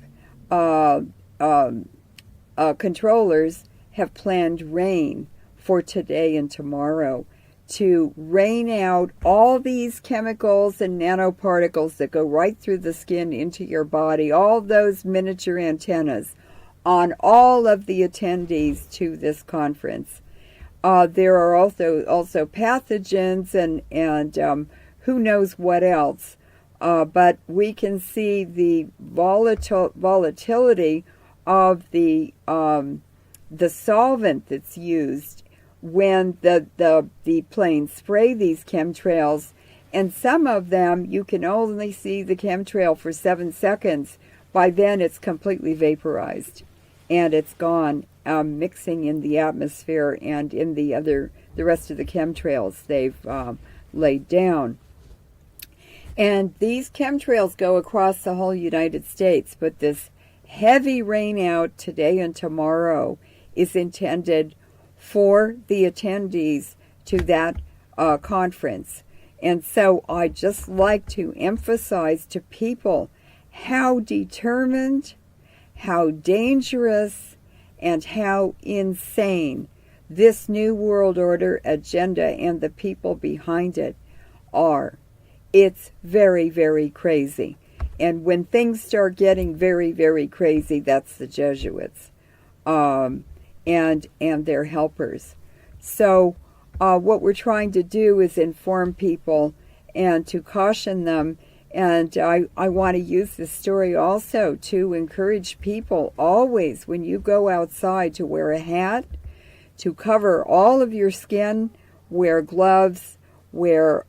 controllers have planned rain for today and tomorrow to rain out all these chemicals and nanoparticles that go right through the skin into your body, all those miniature antennas on all of the attendees to this conference. There are also pathogens and who knows what else. But we can see the volatility of the solvent that's used when the planes spray these chemtrails. And some of them, you can only see the chemtrail for 7 seconds. By then, it's completely vaporized, and it's gone, mixing in the atmosphere and in the rest of the chemtrails they've laid down. And these chemtrails go across the whole United States, but this heavy rain out today and tomorrow is intended for the attendees to that conference. And so I just like to emphasize to people how determined, how dangerous, and how insane this New World Order agenda and the people behind it are. It's very, very crazy. And when things start getting very, very crazy, that's the Jesuits and their helpers. So what we're trying to do is inform people and to caution them. And I want to use this story also to encourage people always, when you go outside, to wear a hat, to cover all of your skin, wear gloves, wear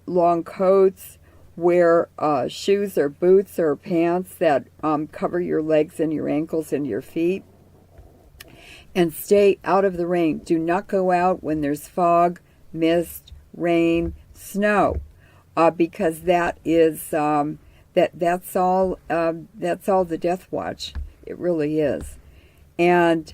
long coats, wear shoes or boots or pants that cover your legs and your ankles and your feet, and stay out of the rain. Do not go out when there's fog, mist, rain, snow, because that is that's all the death watch. It really is. And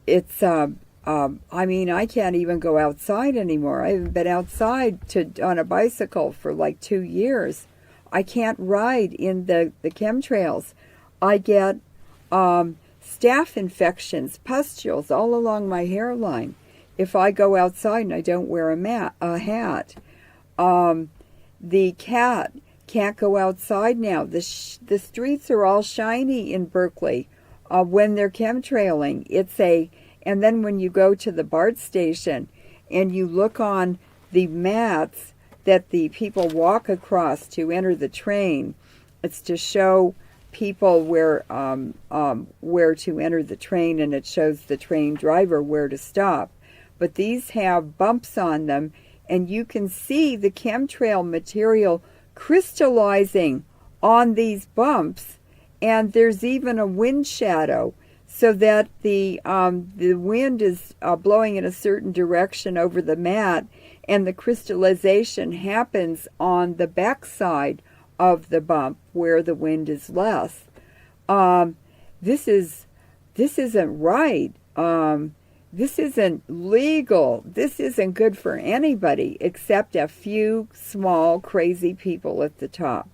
it's I mean, I can't even go outside anymore. I haven't been outside on a bicycle for like 2 years. I can't ride in the chemtrails. I get staph infections, pustules all along my hairline if I go outside and I don't wear a hat. The cat can't go outside now. The streets are all shiny in Berkeley when they're chemtrailing. And then when you go to the BART station and you look on the mats that the people walk across to enter the train, it's to show people where to enter the train, and it shows the train driver where to stop. But these have bumps on them, and you can see the chemtrail material crystallizing on these bumps, and there's even a wind shadow, so that the wind is blowing in a certain direction over the mat, and the crystallization happens on the backside of the bump where the wind is less. This isn't right. This isn't legal. This isn't good for anybody except a few small crazy people at the top.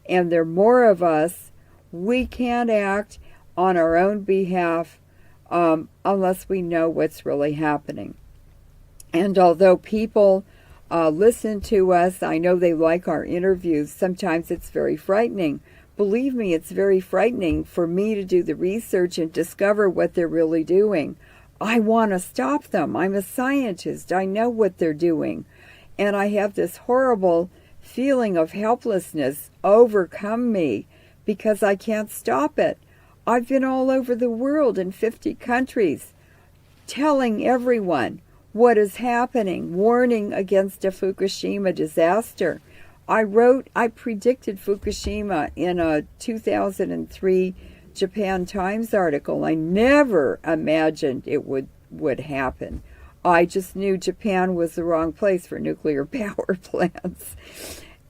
And there are more of us. We can't act on our own behalf unless we know what's really happening. And although people listen to us, I know they like our interviews, sometimes it's very frightening. Believe me, it's very frightening for me to do the research and discover what they're really doing. I want to stop them. I'm a scientist. I know what they're doing. And I have this horrible feeling of helplessness overcome me because I can't stop it. I've been all over the world in 50 countries telling everyone what is happening, warning against a Fukushima disaster. I predicted Fukushima in a 2003 Japan Times article. I never imagined it would happen. I just knew Japan was the wrong place for nuclear power plants.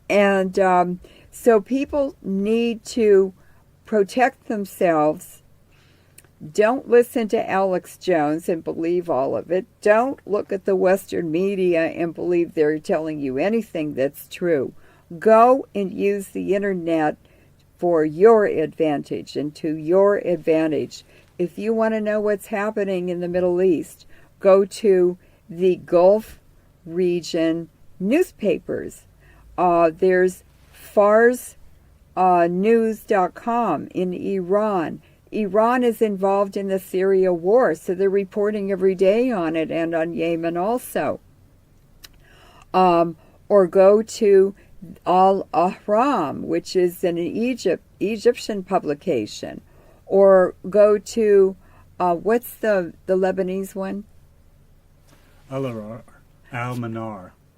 And so people need to protect themselves. Don't listen to Alex Jones and believe all of it. Don't look at the Western media and believe they're telling you anything that's true. Go and use the internet for your advantage and to your advantage. If you want to know what's happening in the Middle East, go to the Gulf region newspapers. There's farsnews.com in Iran. Iran is involved in the Syria war, so they're reporting every day on it, and on Yemen also. Or go to Al-Ahram, which is an Egyptian publication. Or go to, what's the Lebanese one? Al-Manar.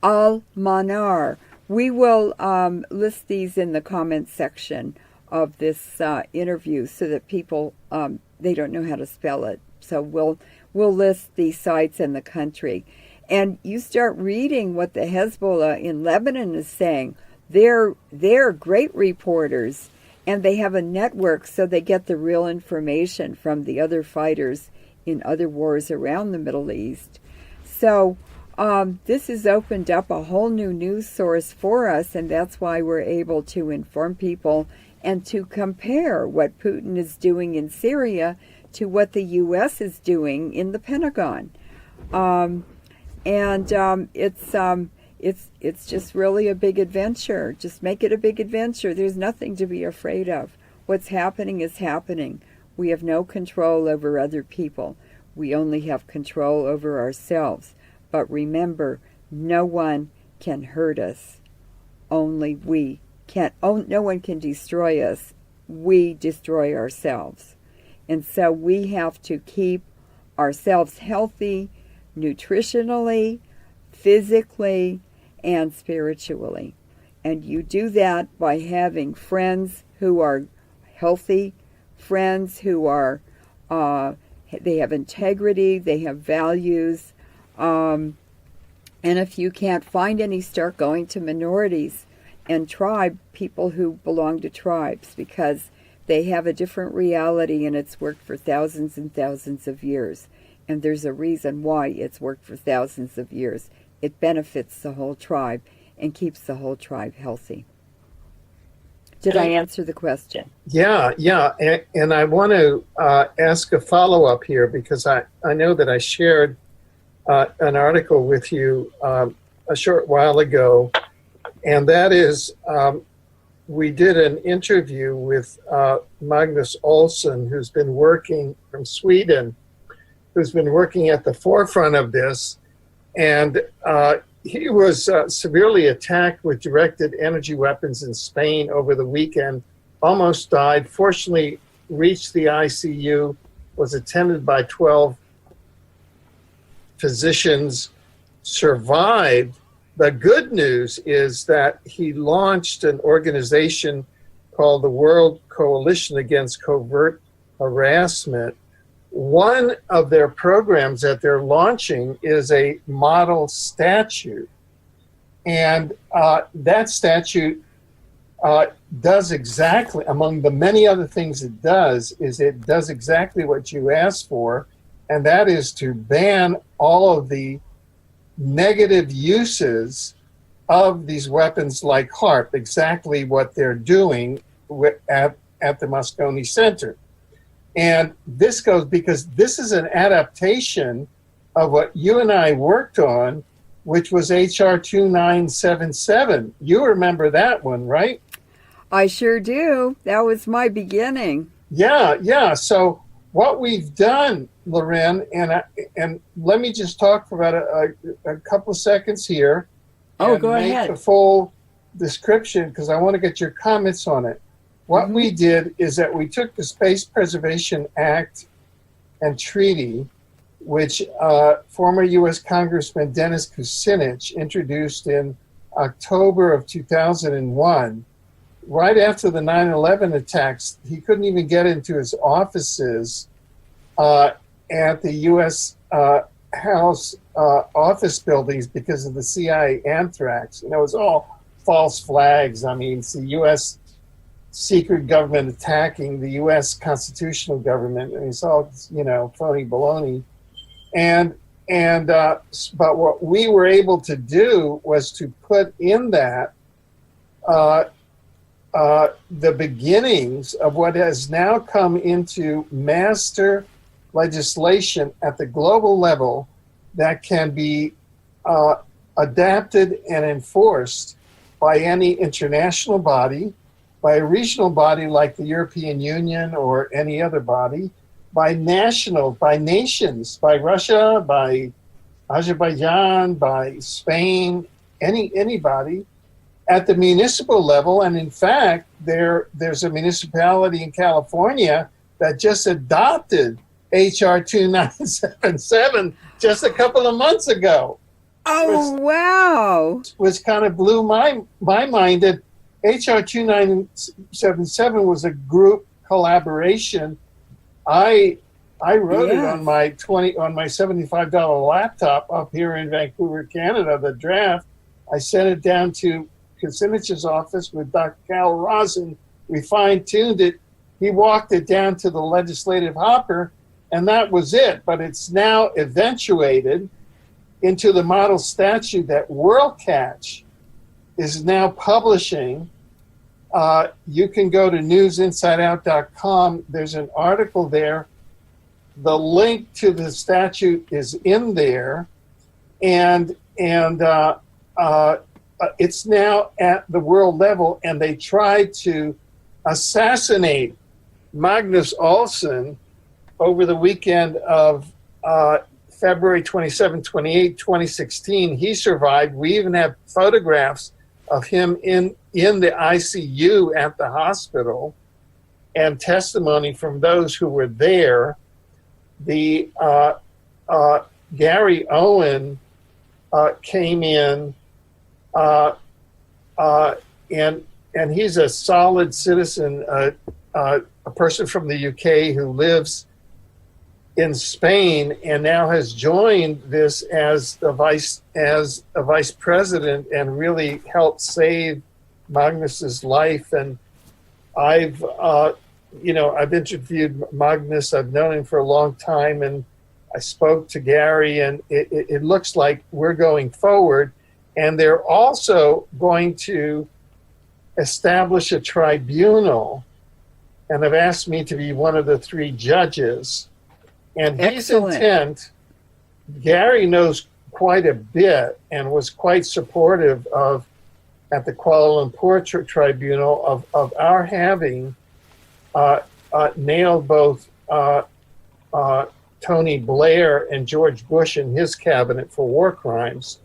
Al-Manar. We will list these in the comments section of this interview so that people, they don't know how to spell it. So we'll list the sites and the country. And you start reading what the Hezbollah in Lebanon is saying. They're great reporters, and they have a network, so they get the real information from the other fighters in other wars around the Middle East. So this has opened up a whole new news source for us, and that's why we're able to inform people and to compare what Putin is doing in Syria to what the U.S. is doing in the Pentagon. It's just really a big adventure. Just make it a big adventure. There's nothing to be afraid of. What's happening is happening. We have no control over other people. We only have control over ourselves. But remember, no one can hurt us. Only we can. No one can destroy us. We destroy ourselves. And so we have to keep ourselves healthy, nutritionally, physically, and spiritually. And you do that by having friends who are healthy, friends who are, they have integrity, they have values. And if you can't find any, start going to minorities and people who belong to tribes, because they have a different reality and it's worked for thousands and thousands of years. And there's a reason why it's worked for thousands of years. It benefits the whole tribe and keeps the whole tribe healthy. Did I answer the question? Yeah. And I want to ask a follow-up here, because I know that I shared an article with you a short while ago, and that is we did an interview with Magnus Olsson, who's been working from Sweden, who's been working at the forefront of this, and he was severely attacked with directed energy weapons in Spain over the weekend, almost died, fortunately reached the ICU, was attended by 12 physicians, survived, the good news is that he launched an organization called the World Coalition Against Covert Harassment. One of their programs that they're launching is a model statute. And that statute does exactly, among the many other things it does exactly what you asked for, and that is to ban all of the negative uses of these weapons like HAARP, exactly what they're doing at the Moscone Center. And this goes because this is an adaptation of what you and I worked on, which was HR 2977. You remember that one, right? I sure do. That was my beginning. Yeah. So what we've done, Leuren, and let me just talk for about a couple of seconds here. Oh, go ahead. Make the full description because I want to get your comments on it. What we did is that we took the Space Preservation Act and Treaty, which former U.S. Congressman Dennis Kucinich introduced in October of 2001. Right after the 9/11 attacks, he couldn't even get into his offices at the U.S. House office buildings because of the CIA anthrax. You know, it was all false flags. I mean, it's the U.S. secret government attacking the U.S. constitutional government. And it's all, you know, phony baloney. But what we were able to do was to put in that the beginnings of what has now come into master legislation at the global level that can be adapted and enforced by any international body, by a regional body like the European Union or any other body, by nations, by Russia, by Azerbaijan, by Spain, anybody at the municipal level. And in fact, there's a municipality in California that just adopted HR 2977 just a couple of months ago. Oh, wow. Which kind of blew my mind. That HR 2977 was a group collaboration. I wrote it on my $75 laptop up here in Vancouver, Canada, the draft. I sent it down to Kucinich's office with Dr. Cal Rosin. We fine-tuned it. He walked it down to the legislative hopper, and that was it. But it's now eventuated into the model statute that WorldCatch is now publishing. You can go to newsinsideout.com. There's an article there. The link to the statute is in there, and it's now at the world level. And they tried to assassinate Magnus Olsson over the weekend of February 27, 28, 2016. He survived. We even have photographs of him in the ICU at the hospital and testimony from those who were there. The Gary Owen came in, and he's a solid citizen, a person from the UK who lives in Spain and now has joined this as a vice president and really helped save Magnus's life. And I've interviewed Magnus. I've known him for a long time, and I spoke to Gary, and it looks like we're going forward. And they're also going to establish a tribunal, and have asked me to be one of the 3 judges. And his intent, Gary knows quite a bit and was quite supportive of, at the Kuala Lumpur Tribunal, of our having nailed both Tony Blair and George Bush in his cabinet for war crimes.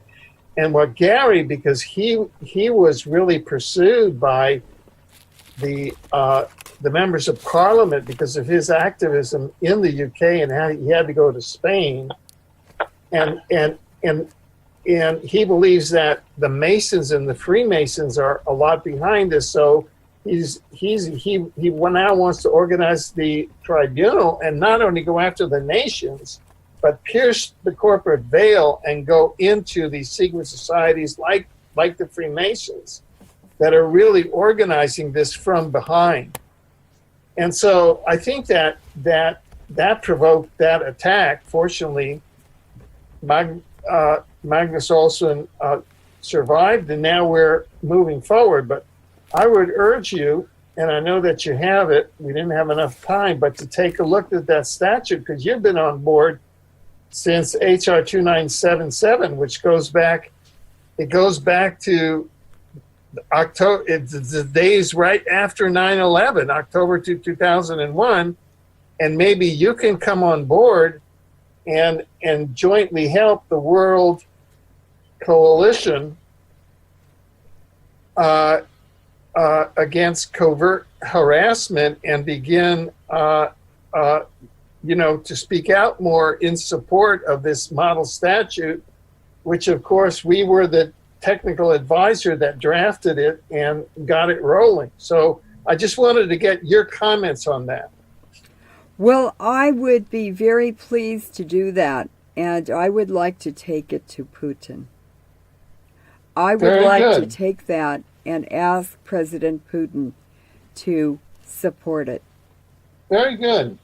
And what Gary, because he was really pursued by the members of Parliament because of his activism in the UK and how he had to go to Spain, and and he believes that the Masons and the Freemasons are a lot behind this. So he now wants to organize the tribunal and not only go after the nations, but pierce the corporate veil and go into these secret societies like the Freemasons that are really organizing this from behind. And so I think that provoked that attack. Fortunately, Magnus Olsson survived, and now we're moving forward. But I would urge you, and I know that you have it, we didn't have enough time, but to take a look at that statute, because you've been on board since HR 2977, which goes back to October, it's the days right after 9/11, October 2001, and maybe you can come on board and jointly help the World Coalition against covert harassment and begin, to speak out more in support of this model statute, which of course we were the technical advisor that drafted it and got it rolling. So I just wanted to get your comments on that. Well, I would be very pleased to do that, and I would like to take it to Putin. I would like to take that and ask President Putin to support it. Very good.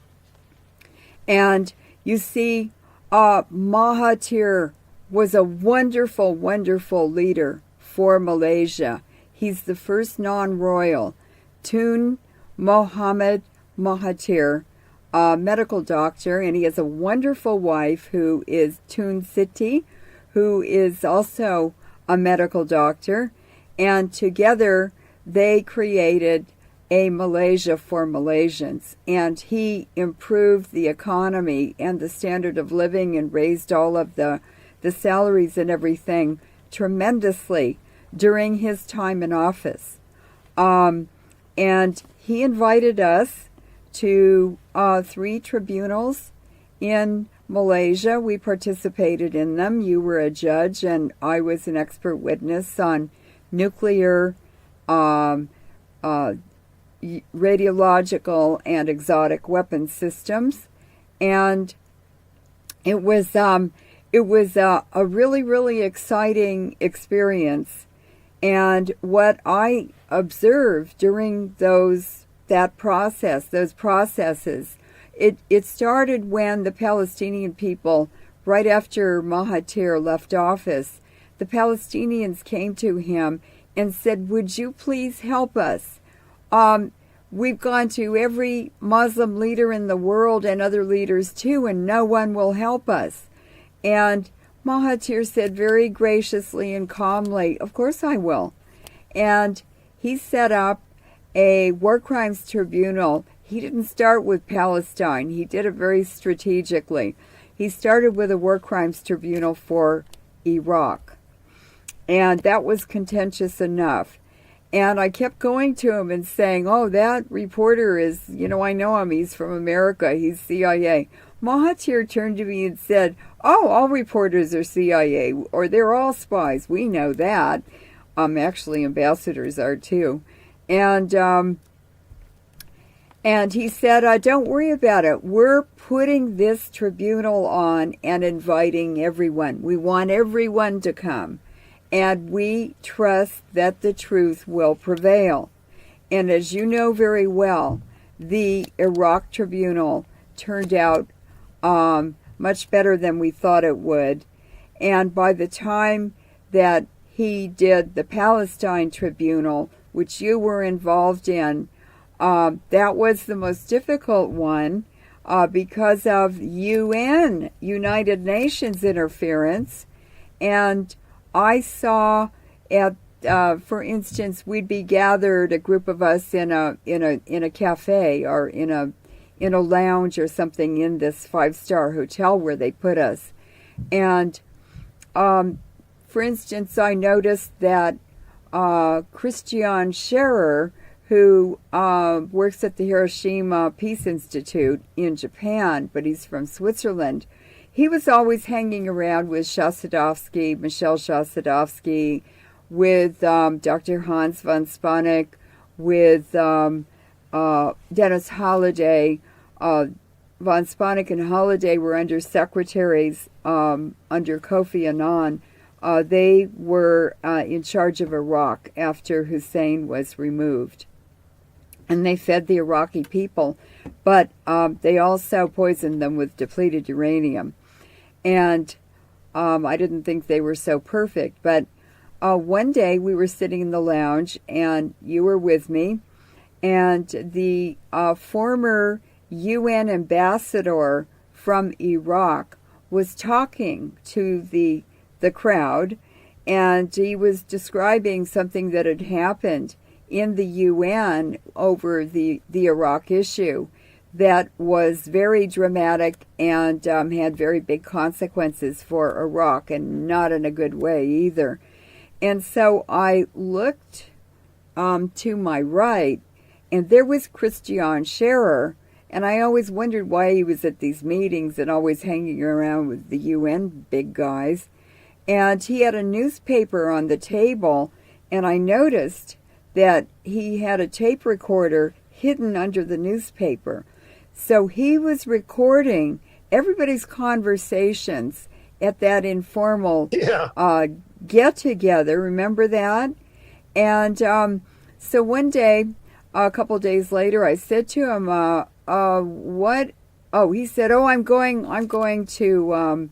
And you see, Mahathir was a wonderful, wonderful leader for Malaysia. He's the first non-royal. Tun Muhammad Mahathir, a medical doctor, and he has a wonderful wife who is Tun Siti, who is also a medical doctor. And together they created a Malaysia for Malaysians. And he improved the economy and the standard of living and raised all of the salaries and everything tremendously during his time in office. And he invited us to 3 tribunals in Malaysia. We participated in them. You were a judge, and I was an expert witness on nuclear, radiological, and exotic weapons systems. And it was a really, really exciting experience. And what I observed during those processes, it started when the Palestinian people, right after Mahathir left office, the Palestinians came to him and said, "Would you please help us? We've gone to every Muslim leader in the world and other leaders too, and no one will help us." And Mahathir said very graciously and calmly, "Of course I will." And he set up a war crimes tribunal. He didn't start with Palestine. He did it very strategically. He started with a war crimes tribunal for Iraq. And that was contentious enough. And I kept going to him and saying, "Oh, that reporter is, I know him. He's from America. He's CIA." Mahathir turned to me and said, "Oh, all reporters are CIA, or they're all spies. We know that." Actually, ambassadors are too. And he said, "Don't worry about it. We're putting this tribunal on and inviting everyone. We want everyone to come. And we trust that the truth will prevail." And as you know very well, the Iraq tribunal turned out much better than we thought it would. And by the time that he did the Palestine tribunal, which you were involved in, that was the most difficult one because of United Nations interference. And I saw for instance, we'd be gathered, a group of us, in a cafe or in a lounge or something in this 5-star hotel where they put us. And for instance, I noticed that Christian Scherer, who works at the Hiroshima Peace Institute in Japan, but he's from Switzerland, he was always hanging around with Michelle Shasadovsky, with Dr. Hans von Spanek, with Dennis Holliday. Von Spanek and Holliday were under secretaries under Kofi Annan. They were in charge of Iraq after Hussein was removed. And they fed the Iraqi people, but they also poisoned them with depleted uranium. And I didn't think they were so perfect. But one day we were sitting in the lounge, and you were with me, and the former UN ambassador from Iraq was talking to the crowd, and he was describing something that had happened in the UN over the Iraq issue that was very dramatic and had very big consequences for Iraq, and not in a good way either. And so I looked to my right, and there was Christian Scherer, and I always wondered why he was at these meetings and always hanging around with the UN big guys. And he had a newspaper on the table, and I noticed that he had a tape recorder hidden under the newspaper. So he was recording everybody's conversations at that informal get-together. Remember that? And so one day, a couple days later, I said to him, what? Oh, he said, I'm going to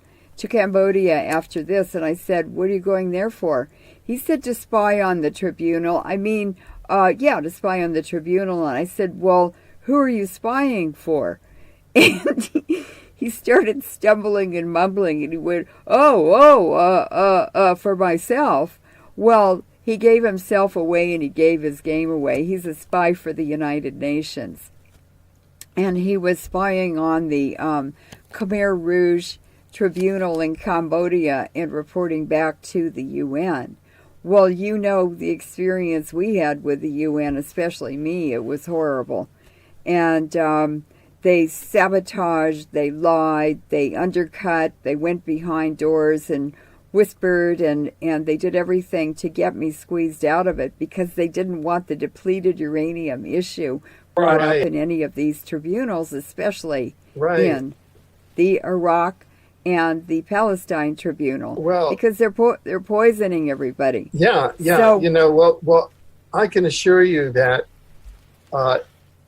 Cambodia after this. And I said, what are you going there for? He said, to spy on the tribunal. To spy on the tribunal. And I said, well, who are you spying for? And he started stumbling and mumbling, and he went, for myself. Well, he gave himself away, and he gave his game away. He's a spy for the United Nations. And he was spying on the Khmer Rouge tribunal in Cambodia and reporting back to the UN. Well, you know the experience we had with the UN, especially me. It was horrible. And they sabotaged, they lied, they undercut, they went behind doors and whispered, and they did everything to get me squeezed out of it because they didn't want the depleted uranium issue brought up in any of these tribunals, especially in the Iraq and the Palestine tribunal, because they're poisoning everybody. Yeah. So, well, I can assure you that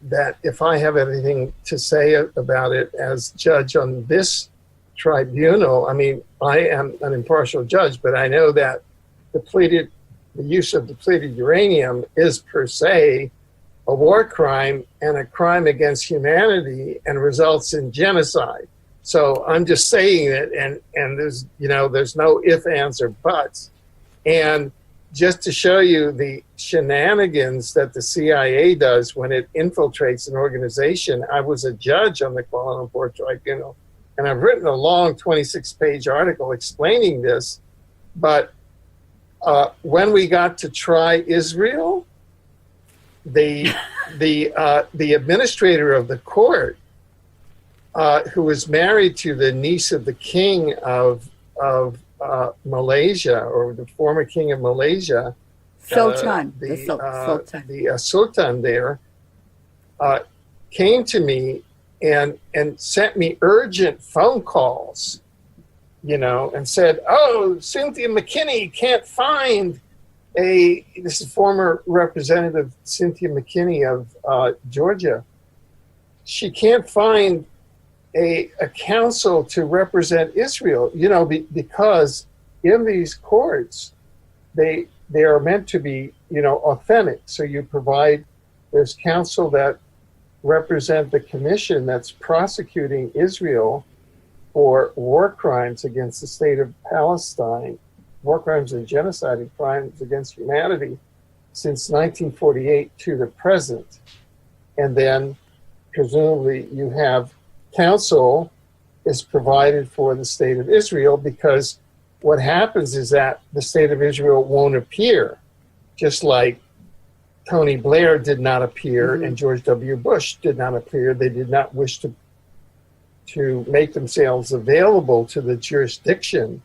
that if I have anything to say about it as judge on this tribunal, I mean, I am an impartial judge, but I know that the use of depleted uranium is per se a war crime and a crime against humanity and results in genocide. So I'm just saying it, and there's no ifs, ands, or buts. And just to show you the shenanigans that the CIA does when it infiltrates an organization, I was a judge on the Kuala Lumpur Tribunal, and I've written a long 26-page article explaining this. But when we got to try Israel, the administrator of the court, who was married to the niece of the king of Malaysia, or the former king of Malaysia, Sultan, the Sultan there, came to me and sent me urgent phone calls, and said, Cynthia McKinney can't find this is former Representative Cynthia McKinney of Georgia. She can't find a counsel to represent Israel, because in these courts, they are meant to be, authentic. So there's counsel that represent the commission that's prosecuting Israel for war crimes against the state of Palestine, war crimes and genocide and crimes against humanity since 1948 to the present. And then presumably you have counsel is provided for the state of Israel, because what happens is that the state of Israel won't appear, just like Tony Blair did not appear and George W. Bush did not appear. They did not wish make themselves available to the jurisdiction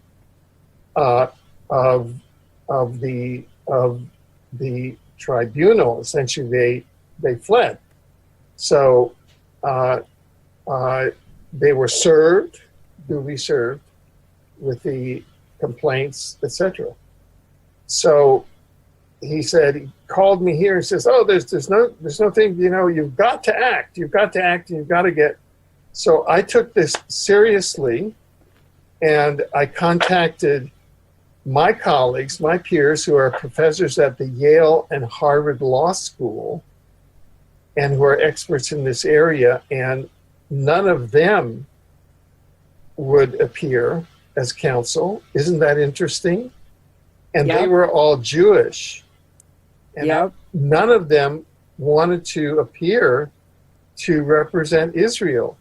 of the tribunal. Essentially, they fled. So they were duly served with the complaints, etc. So he called me here and says, "Oh, there's no thing. You've got to act. You've got to act. And you've got to get." So I took this seriously, and I contacted my colleagues, my peers, who are professors at the Yale and Harvard Law School, and who are experts in this area, and none of them would appear as counsel. Isn't that interesting? And Yep. They were all Jewish. And Yep. none of them wanted to appear to represent Israel.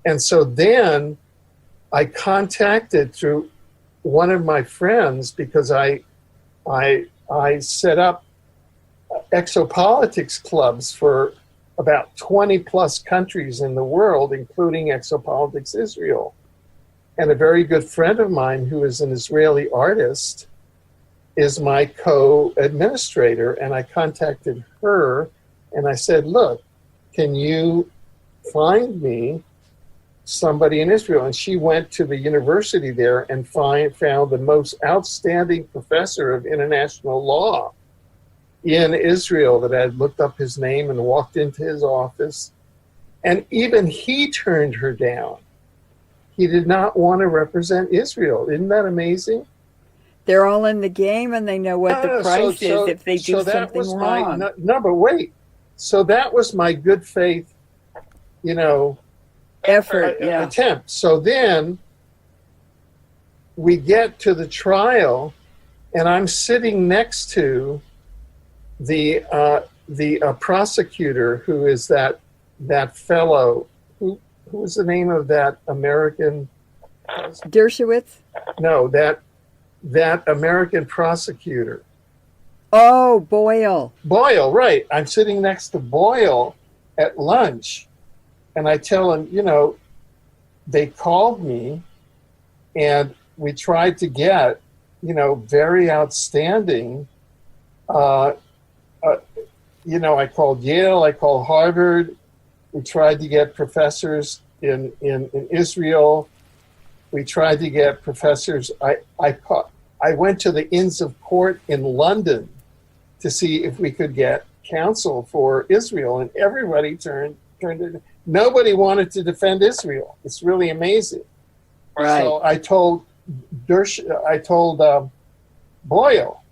And so then I contacted through one of my friends, because I set up exopolitics clubs for about 20 plus countries in the world, including Exopolitics Israel. And a very good friend of mine, who is an Israeli artist, is my co-administrator. And I contacted her and I said, "Look, can you find me somebody in Israel?" And she went to the university there and found the most outstanding professor of international law in Israel that had looked up his name and walked into his office. And even he turned her down. He did not want to represent Israel. Isn't that amazing? They're all in the game, and they know what the price is if they do that something was wrong. No, but wait. So that was my good faith, Effort, yeah. attempt. So then we get to the trial, and I'm sitting next to the prosecutor, who is that fellow. Who was the name of that American? Dershowitz? No, that American prosecutor. Oh, Boyle. Boyle, right. I'm sitting next to Boyle at lunch, and I tell him, they called me, and we tried to get, very outstanding. I called Yale, I called Harvard. We tried to get professors in Israel. We tried to get professors. I went to the Inns of Court in London to see if we could get counsel for Israel, and everybody turned it. Nobody wanted to defend Israel. It's really amazing. Right. So I told Boyle,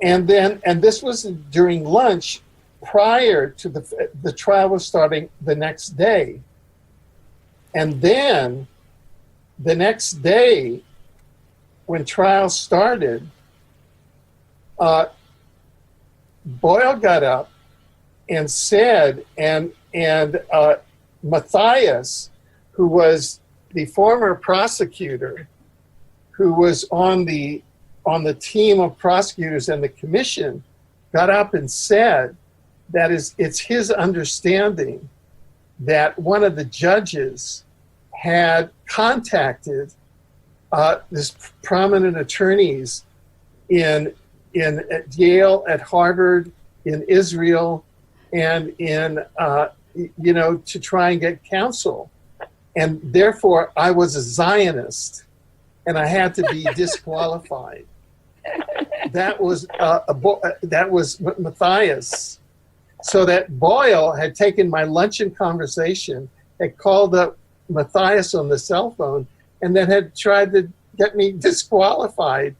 and this was during lunch, prior to the trial was starting the next day, and then the next day, when trial started, Boyle got up and said, and Matthias, who was the former prosecutor, who was on the team of prosecutors and the commission, got up and said that it's his understanding that one of the judges had contacted this prominent attorneys at Yale, at Harvard, in Israel, and to try and get counsel. And therefore, I was a Zionist, and I had to be disqualified. That was Matthias. So that Boyle had taken my luncheon conversation, had called up Matthias on the cell phone, and then had tried to get me disqualified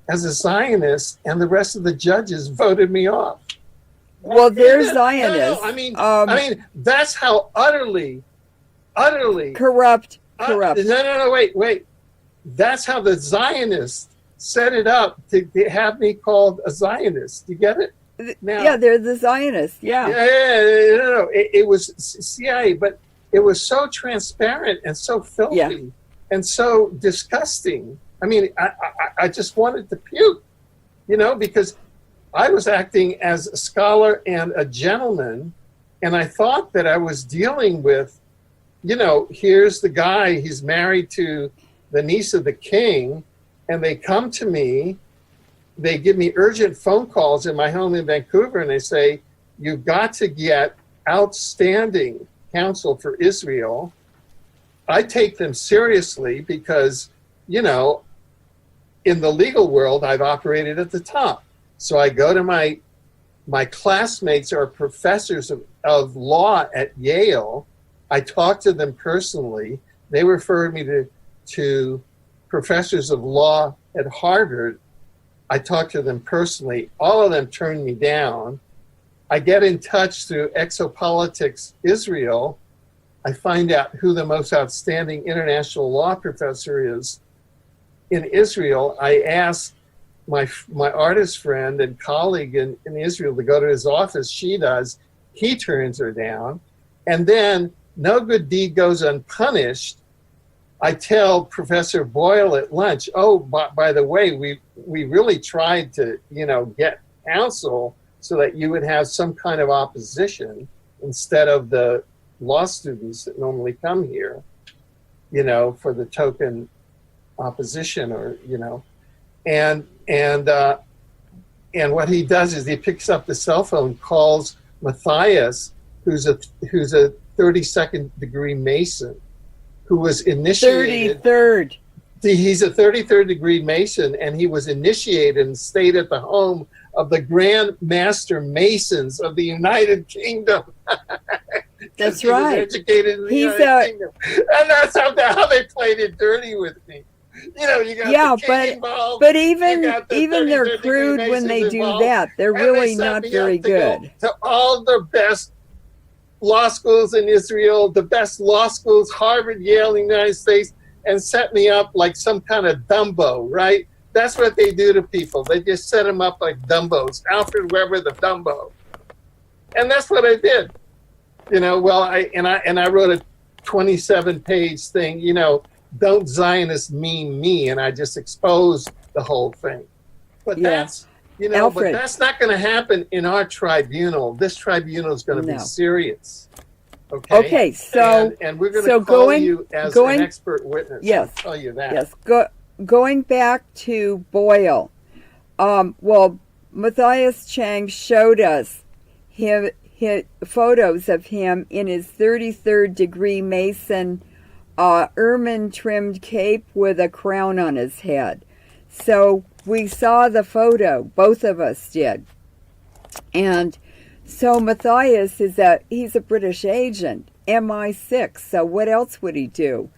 as a Zionist, and the rest of the judges voted me off. Well, they're Zionists. No, I mean, that's how utterly corrupt. No, wait. That's how the Zionists set it up to have me called a Zionist. You get it? Now, yeah, they're the Zionists. Yeah. No. It was CIA, but it was so transparent and so filthy and so disgusting. I mean, I just wanted to puke, because I was acting as a scholar and a gentleman, and I thought that I was dealing with here's the guy, he's married to the niece of the king, and they come to me, they give me urgent phone calls in my home in Vancouver, and they say, you've got to get outstanding counsel for Israel. I take them seriously because, in the legal world, I've operated at the top. So I go to my classmates are professors of law at Yale. I talk to them personally. They refer me to professors of law at Harvard. I talk to them personally. All of them turn me down. I get in touch through Exopolitics Israel. I find out who the most outstanding international law professor is in Israel. I ask my artist friend and colleague in Israel to go to his office. She does. He turns her down. And then no good deed goes unpunished. I tell Professor Boyle at lunch, oh, by the way, we really tried to, get counsel so that you would have some kind of opposition instead of the law students that normally come here, for the token opposition and what he does is he picks up the cell phone, calls Matthias, who's a 32nd degree Mason, who was initiated. 33rd. He's a 33rd degree Mason, and he was initiated and stayed at the home of the Grand Master Masons of the United Kingdom. That's he right. Was educated in the United Kingdom. And that's how they played it dirty with me. You got the king involved, but even they're crude when they do that. They're really not very good. To all the best law schools in Israel, the best law schools, Harvard, Yale, in the United States, and set me up like some kind of Dumbo, right? That's what they do to people. They just set them up like Dumbos. Alfred Weber, the Dumbo. And that's what I did. I wrote a 27-page thing, don't Zionists mean me? And I just exposed the whole thing. But that's, Alfred, but that's not going to happen in our tribunal. This tribunal is going to be serious. Okay, so and we're going to call you as an expert witness. Yes, I'll tell you that. Yes, going back to Boyle. Matthias Chang showed us his photos of him in his 33rd degree Mason ermine-trimmed cape with a crown on his head. So we saw the photo, both of us did. And so Matthias he's a British agent, MI6, so what else would he do?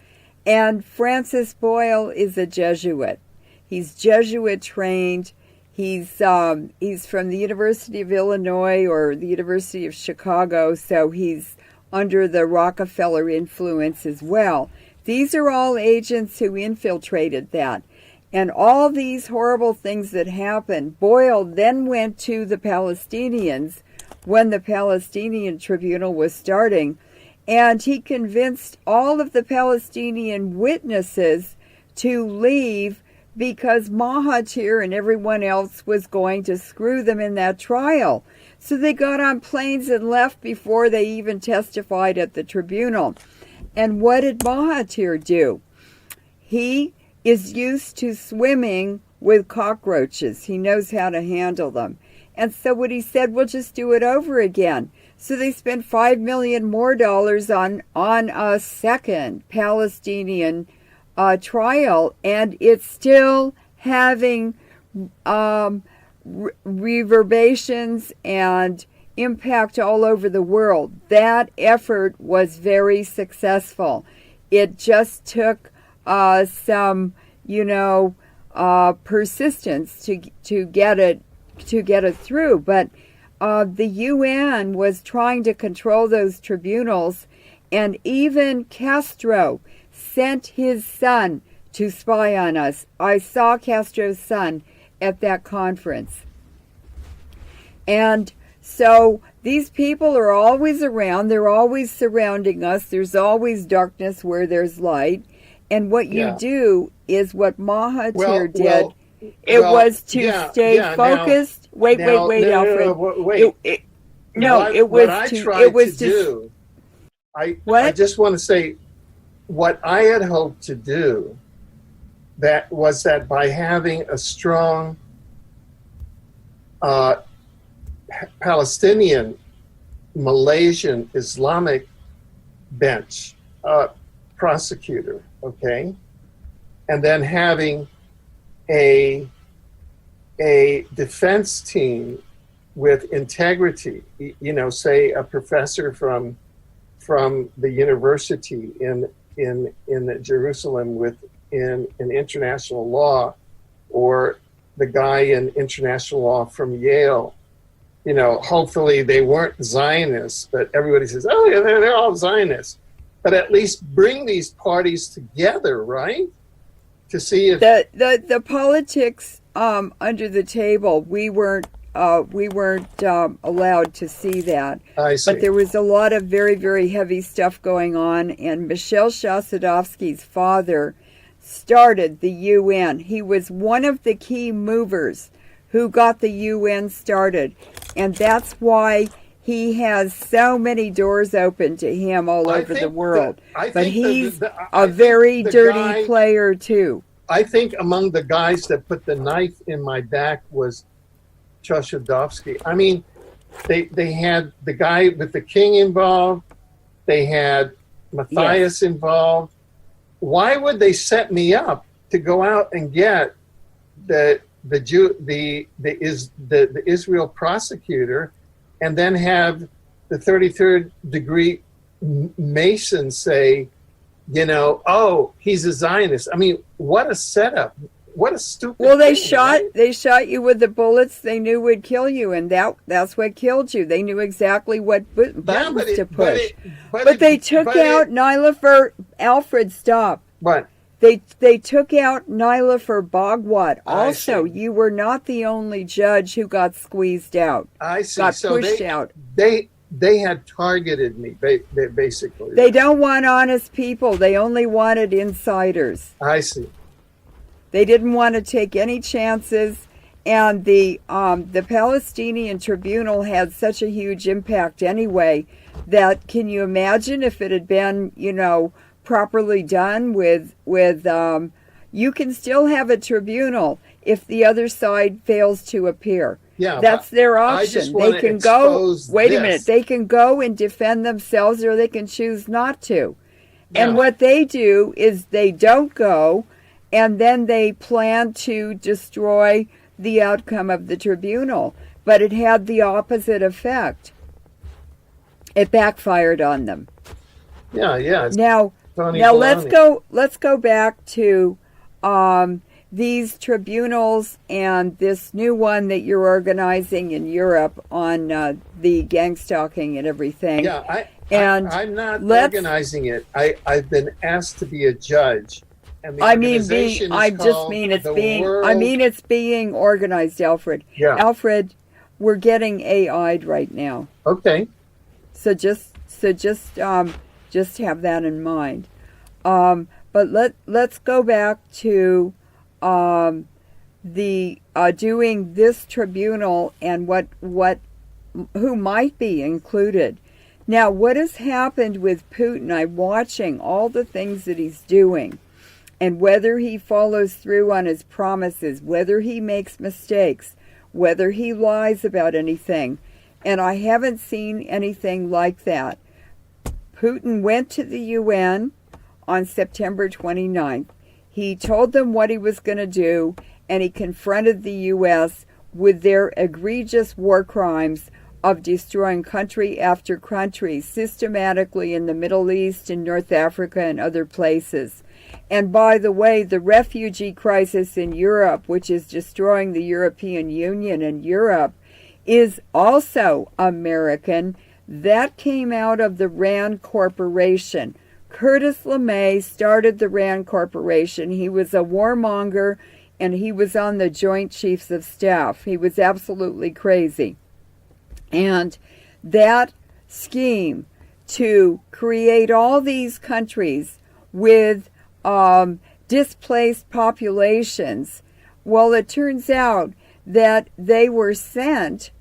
And Francis Boyle is a Jesuit. He's Jesuit trained. He's from the University of Illinois or the University of Chicago, so he's under the Rockefeller influence as well. These are all agents who infiltrated that. And all these horrible things that happened, Boyle then went to the Palestinians when the Palestinian Tribunal was starting, and he convinced all of the Palestinian witnesses to leave because Mahathir and everyone else was going to screw them in that trial. So they got on planes and left before they even testified at the tribunal. And what did Mahathir do? He is used to swimming with cockroaches. He knows how to handle them. And so what he said, we'll just do it over again. So they spent $5 million more on a second Palestinian trial, and it's still having reverberations and impact all over the world. That effort was very successful. It just took some, persistence to get it through. But the UN was trying to control those tribunals, and even Castro sent his son to spy on us. I saw Castro's son at that conference. And so these people are always around. They're always surrounding us. There's always darkness where there's light. And what you do is what Mahathir did. It was to stay focused. Wait, Alfred. It was to I What? just want to say what I had hoped to do that was that by having a strong Palestinian, Malaysian, Islamic bench prosecutor, okay, and then having a defense team with integrity, you know, say a professor from the university in Jerusalem in international law, or the guy in international law from Yale. You know, hopefully they weren't Zionists, but everybody says, oh yeah, they're all Zionists. But at least bring these parties together, right? To see if The politics under the table, we weren't allowed to see that. I see. But there was a lot of very, very heavy stuff going on, and Michel Chossudovsky's father started the UN. He was one of the key movers who got the UN started, and that's why he has so many doors open to him all over the world. But he's a very dirty player too. I think among the guys that put the knife in my back was Chossudovsky. I mean, they had the guy with the king involved. They had Matthias involved. Why would they set me up to go out and get the Israel prosecutor, and then have the 33rd degree Mason say, you know, oh, he's a Zionist. I mean, what a setup! What a stupid. Well, they shot you with the bullets they knew would kill you, and that's what killed you. They knew exactly what buttons to push. But they took out Nilofer. Alfred, stop. What? They took out Nilofer Bhagwat. Also, you were not the only judge who got squeezed out. I see. Got pushed out. They had targeted me, basically. They don't want honest people. They only wanted insiders. I see. They didn't want to take any chances, and the Palestinian tribunal had such a huge impact anyway that, can you imagine if it had been, you know, properly done with you can still have a tribunal if the other side fails to appear. Yeah, that's their option. They can go. Wait a minute. They can go and defend themselves, or they can choose not to. Yeah. And what they do is they don't go, and then they plan to destroy the outcome of the tribunal. But it had the opposite effect. It backfired on them. Yeah. Now let's go back to these tribunals and this new one that you're organizing in Europe on the gang stalking and everything. Yeah, I'm not organizing it. I've been asked to be a judge. And it's being organized, Alfred. Yeah. Alfred, we're getting AI'd right now. Okay. So just have that in mind. But let's go back to the doing this tribunal and who might be included. Now, what has happened with Putin? I'm watching all the things that he's doing, and whether he follows through on his promises, whether he makes mistakes, whether he lies about anything, and I haven't seen anything like that. Putin went to the UN on September 29th. He told them what he was going to do, and he confronted the U.S. with their egregious war crimes of destroying country after country systematically in the Middle East and North Africa and other places. And by the way, the refugee crisis in Europe, which is destroying the European Union and Europe, is also American. That came out of the RAND Corporation. Curtis LeMay started the RAND Corporation. He was a warmonger, and he was on the Joint Chiefs of Staff. He was absolutely crazy. And that scheme to create all these countries with displaced populations, well, it turns out that they were sent,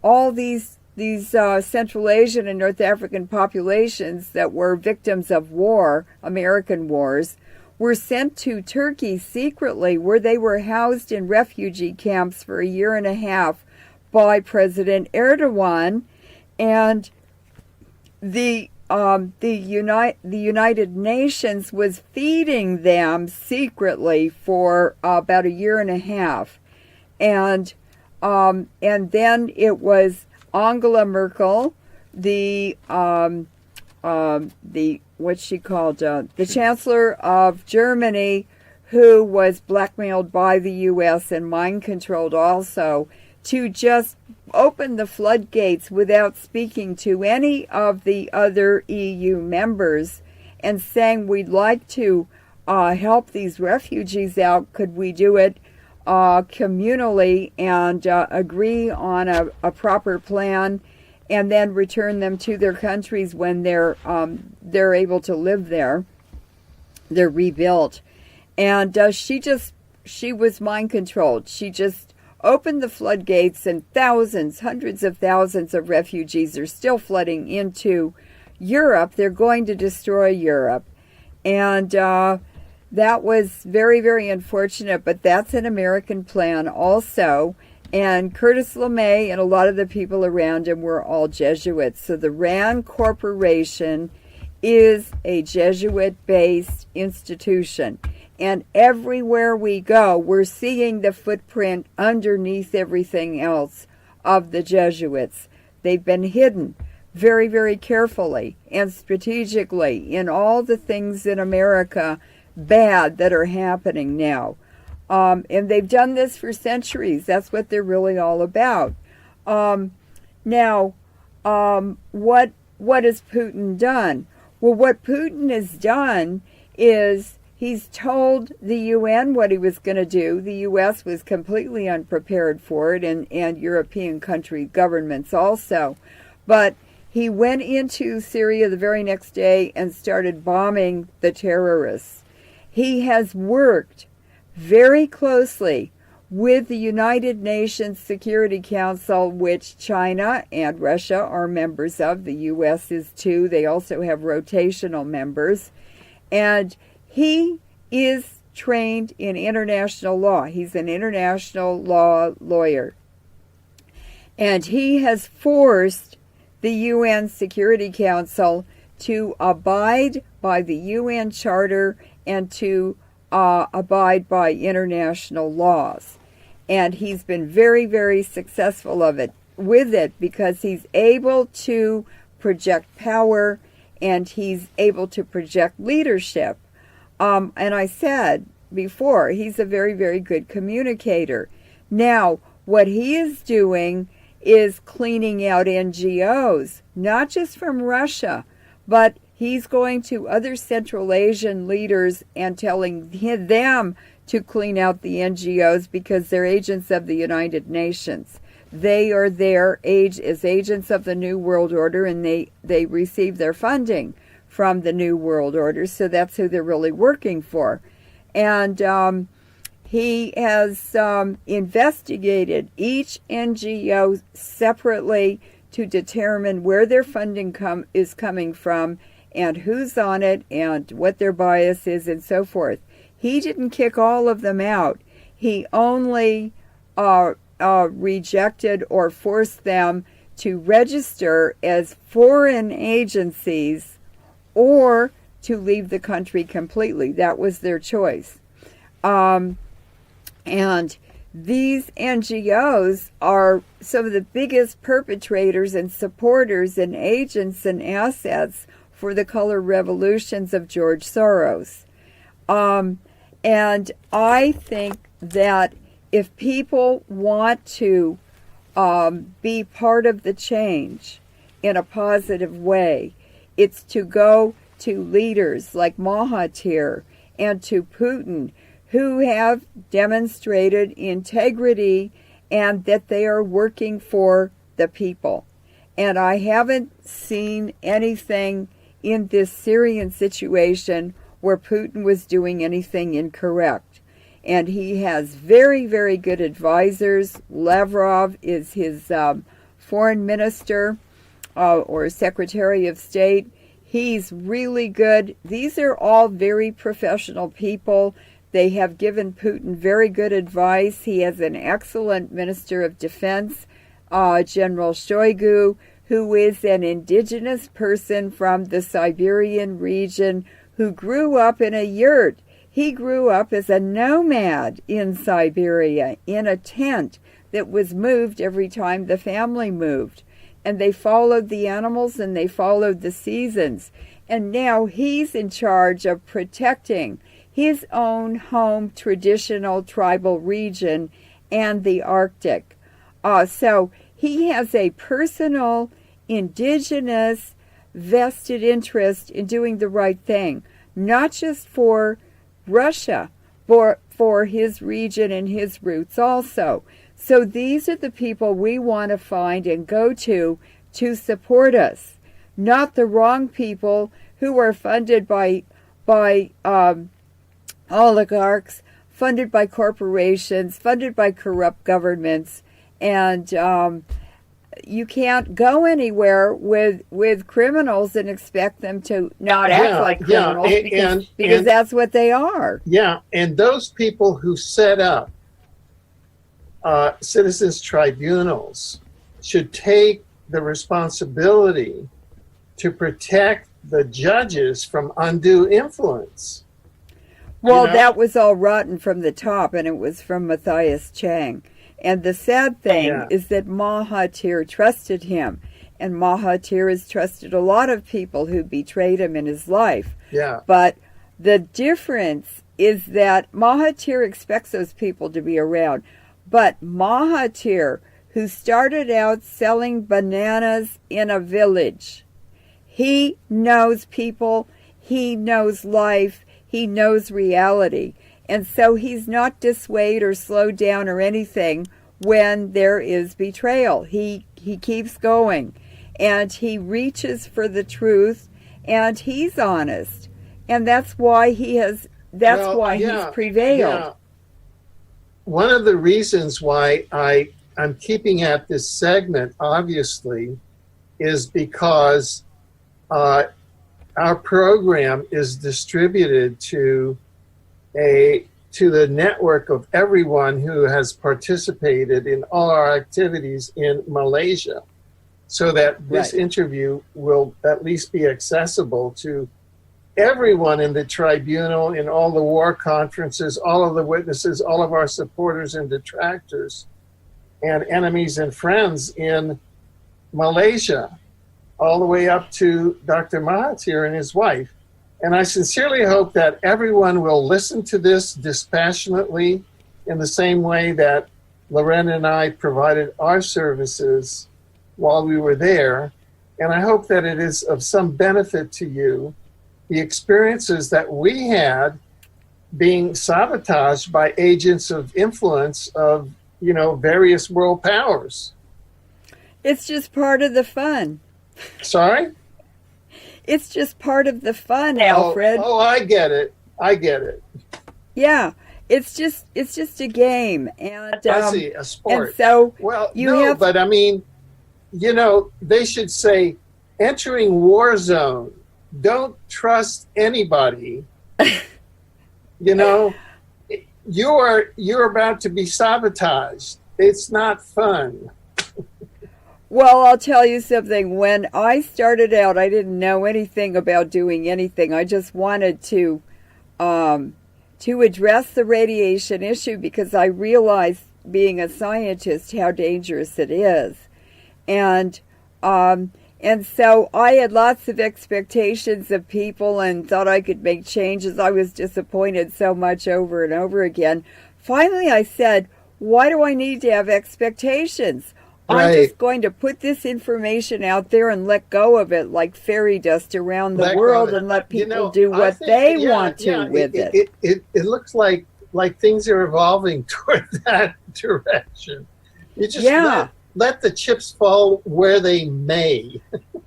all these Central Asian and North African populations that were victims of war, American wars, were sent to Turkey secretly, where they were housed in refugee camps for a year and a half by President Erdogan, and the United Nations was feeding them secretly for about a year and a half, and then it was Angela Merkel, the Chancellor of Germany, who was blackmailed by the U.S. and mind controlled also, to just open the floodgates without speaking to any of the other EU members and saying, we'd like to help these refugees out. Could we do it communally and agree on a proper plan, and then return them to their countries when they're able to live there? They're rebuilt. And she was mind controlled. She just opened the floodgates, and thousands, hundreds of thousands of refugees are still flooding into Europe. They're going to destroy Europe. And that was very, very unfortunate, but that's an American plan also. And Curtis LeMay and a lot of the people around him were all Jesuits. So the RAND Corporation is a Jesuit-based institution. And everywhere we go, we're seeing the footprint underneath everything else of the Jesuits. They've been hidden very, very carefully and strategically in all the things in America bad that are happening now. And they've done this for centuries. That's what they're really all about. Now, what has Putin done? Well, what Putin has done is he's told the UN what he was going to do. The U.S. was completely unprepared for it, and European country governments also. But he went into Syria the very next day and started bombing the terrorists. He has worked very closely with the United Nations Security Council, which China and Russia are members of. The U.S. is too. They also have rotational members. And he is trained in international law. He's an international law lawyer. And he has forced the UN Security Council to abide by the UN Charter and to abide by international laws. And he's been very, very successful with it because he's able to project power and he's able to project leadership. And I said before, he's a very, very good communicator. Now, what he is doing is cleaning out NGOs, not just from Russia, but he's going to other Central Asian leaders and telling them to clean out the NGOs because they're agents of the United Nations. They are there as agents of the New World Order, and they receive their funding from the New World Order, so that's who they're really working for. And he has investigated each NGO separately to determine where their funding is coming from and who's on it and what their bias is and so forth. He didn't kick all of them out. He only rejected or forced them to register as foreign agencies or to leave the country completely. That was their choice. And these NGOs are some of the biggest perpetrators and supporters and agents and assets for the color revolutions of George Soros. And I think that if people want to be part of the change in a positive way, it's to go to leaders like Mahathir and to Putin, who have demonstrated integrity and that they are working for the people. And I haven't seen anything in this Syrian situation where Putin was doing anything incorrect. And he has very, very good advisors. Lavrov is his foreign minister or secretary of state. He's really good. These are all very professional people. They have given Putin very good advice. He has an excellent Minister of Defense, General Shoigu, who is an indigenous person from the Siberian region who grew up in a yurt. He grew up as a nomad in Siberia in a tent that was moved every time the family moved. And they followed the animals and they followed the seasons. And now he's in charge of protecting his own home traditional tribal region and the Arctic. So he has a personal, indigenous, vested interest in doing the right thing, not just for Russia, for his region and his roots also. So these are the people we want to find and go to support us, not the wrong people who are funded by oligarchs, funded by corporations, funded by corrupt governments, and you can't go anywhere with criminals and expect them to not act like criminals because that's what they are. Yeah, and those people who set up citizens tribunals should take the responsibility to protect the judges from undue influence. Well, that was all rotten from the top, and it was from Matthias Chang. And the sad thing is that Mahathir trusted him, and Mahathir has trusted a lot of people who betrayed him in his life. Yeah. But the difference is that Mahathir expects those people to be around. But Mahathir, who started out selling bananas in a village, he knows people, he knows life, he knows reality. And so he's not dissuaded or slowed down or anything when there is betrayal. He keeps going, and he reaches for the truth, and he's honest. And that's why he's prevailed. Yeah. One of the reasons why I'm keeping at this segment, obviously, is because our program is distributed to the network of everyone who has participated in all our activities in Malaysia, so that this interview will at least be accessible to everyone in the tribunal, in all the war conferences, all of the witnesses, all of our supporters and detractors, and enemies and friends in Malaysia, all the way up to Dr. Mahathir and his wife. And I sincerely hope that everyone will listen to this dispassionately in the same way that Leuren and I provided our services while we were there. And I hope that it is of some benefit to you, the experiences that we had being sabotaged by agents of influence of, various world powers. It's just part of the fun. Sorry? It's just part of the fun, Alfred. Oh, I get it. Yeah, it's just a game, and I see, a sport. And so, but I mean, they should say, entering war zone. Don't trust anybody. You're about to be sabotaged. It's not fun. Well, I'll tell you something. When I started out, I didn't know anything about doing anything. I just wanted to address the radiation issue because I realized, being a scientist, how dangerous it is. And so I had lots of expectations of people and thought I could make changes. I was disappointed so much over and over again. Finally, I said, why do I need to have expectations? I'm just going to put this information out there and let go of it like fairy dust around the world and let people do what they want to with it. It looks like things are evolving toward that direction. You just let the chips fall where they may.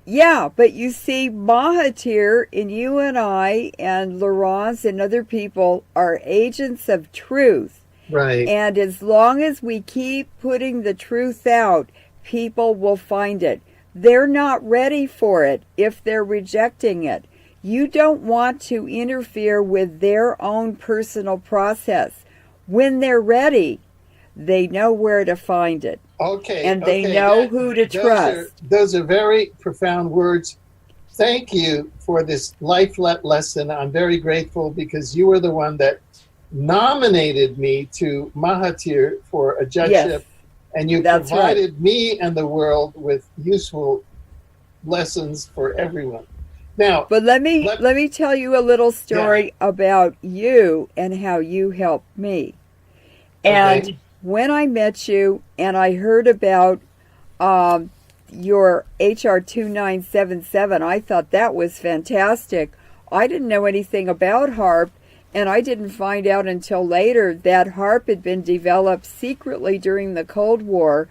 Yeah, but you see, Mahathir and you and I and Laurence and other people are agents of truth. Right. And as long as we keep putting the truth out, people will find it. They're not ready for it if they're rejecting it. You don't want to interfere with their own personal process. When they're ready, they know where to find it. Okay. And they know who to trust. Those are very profound words. Thank you for this life lesson. I'm very grateful because you were the one that nominated me to Mahathir for a judgeship. Yes, and you provided me and the world with useful lessons for everyone. Now, but let me tell you a little story about you and how you helped me. And when I met you and I heard about your HR 2977, I thought that was fantastic. I didn't know anything about HAARP, and I didn't find out until later that HAARP had been developed secretly during the Cold War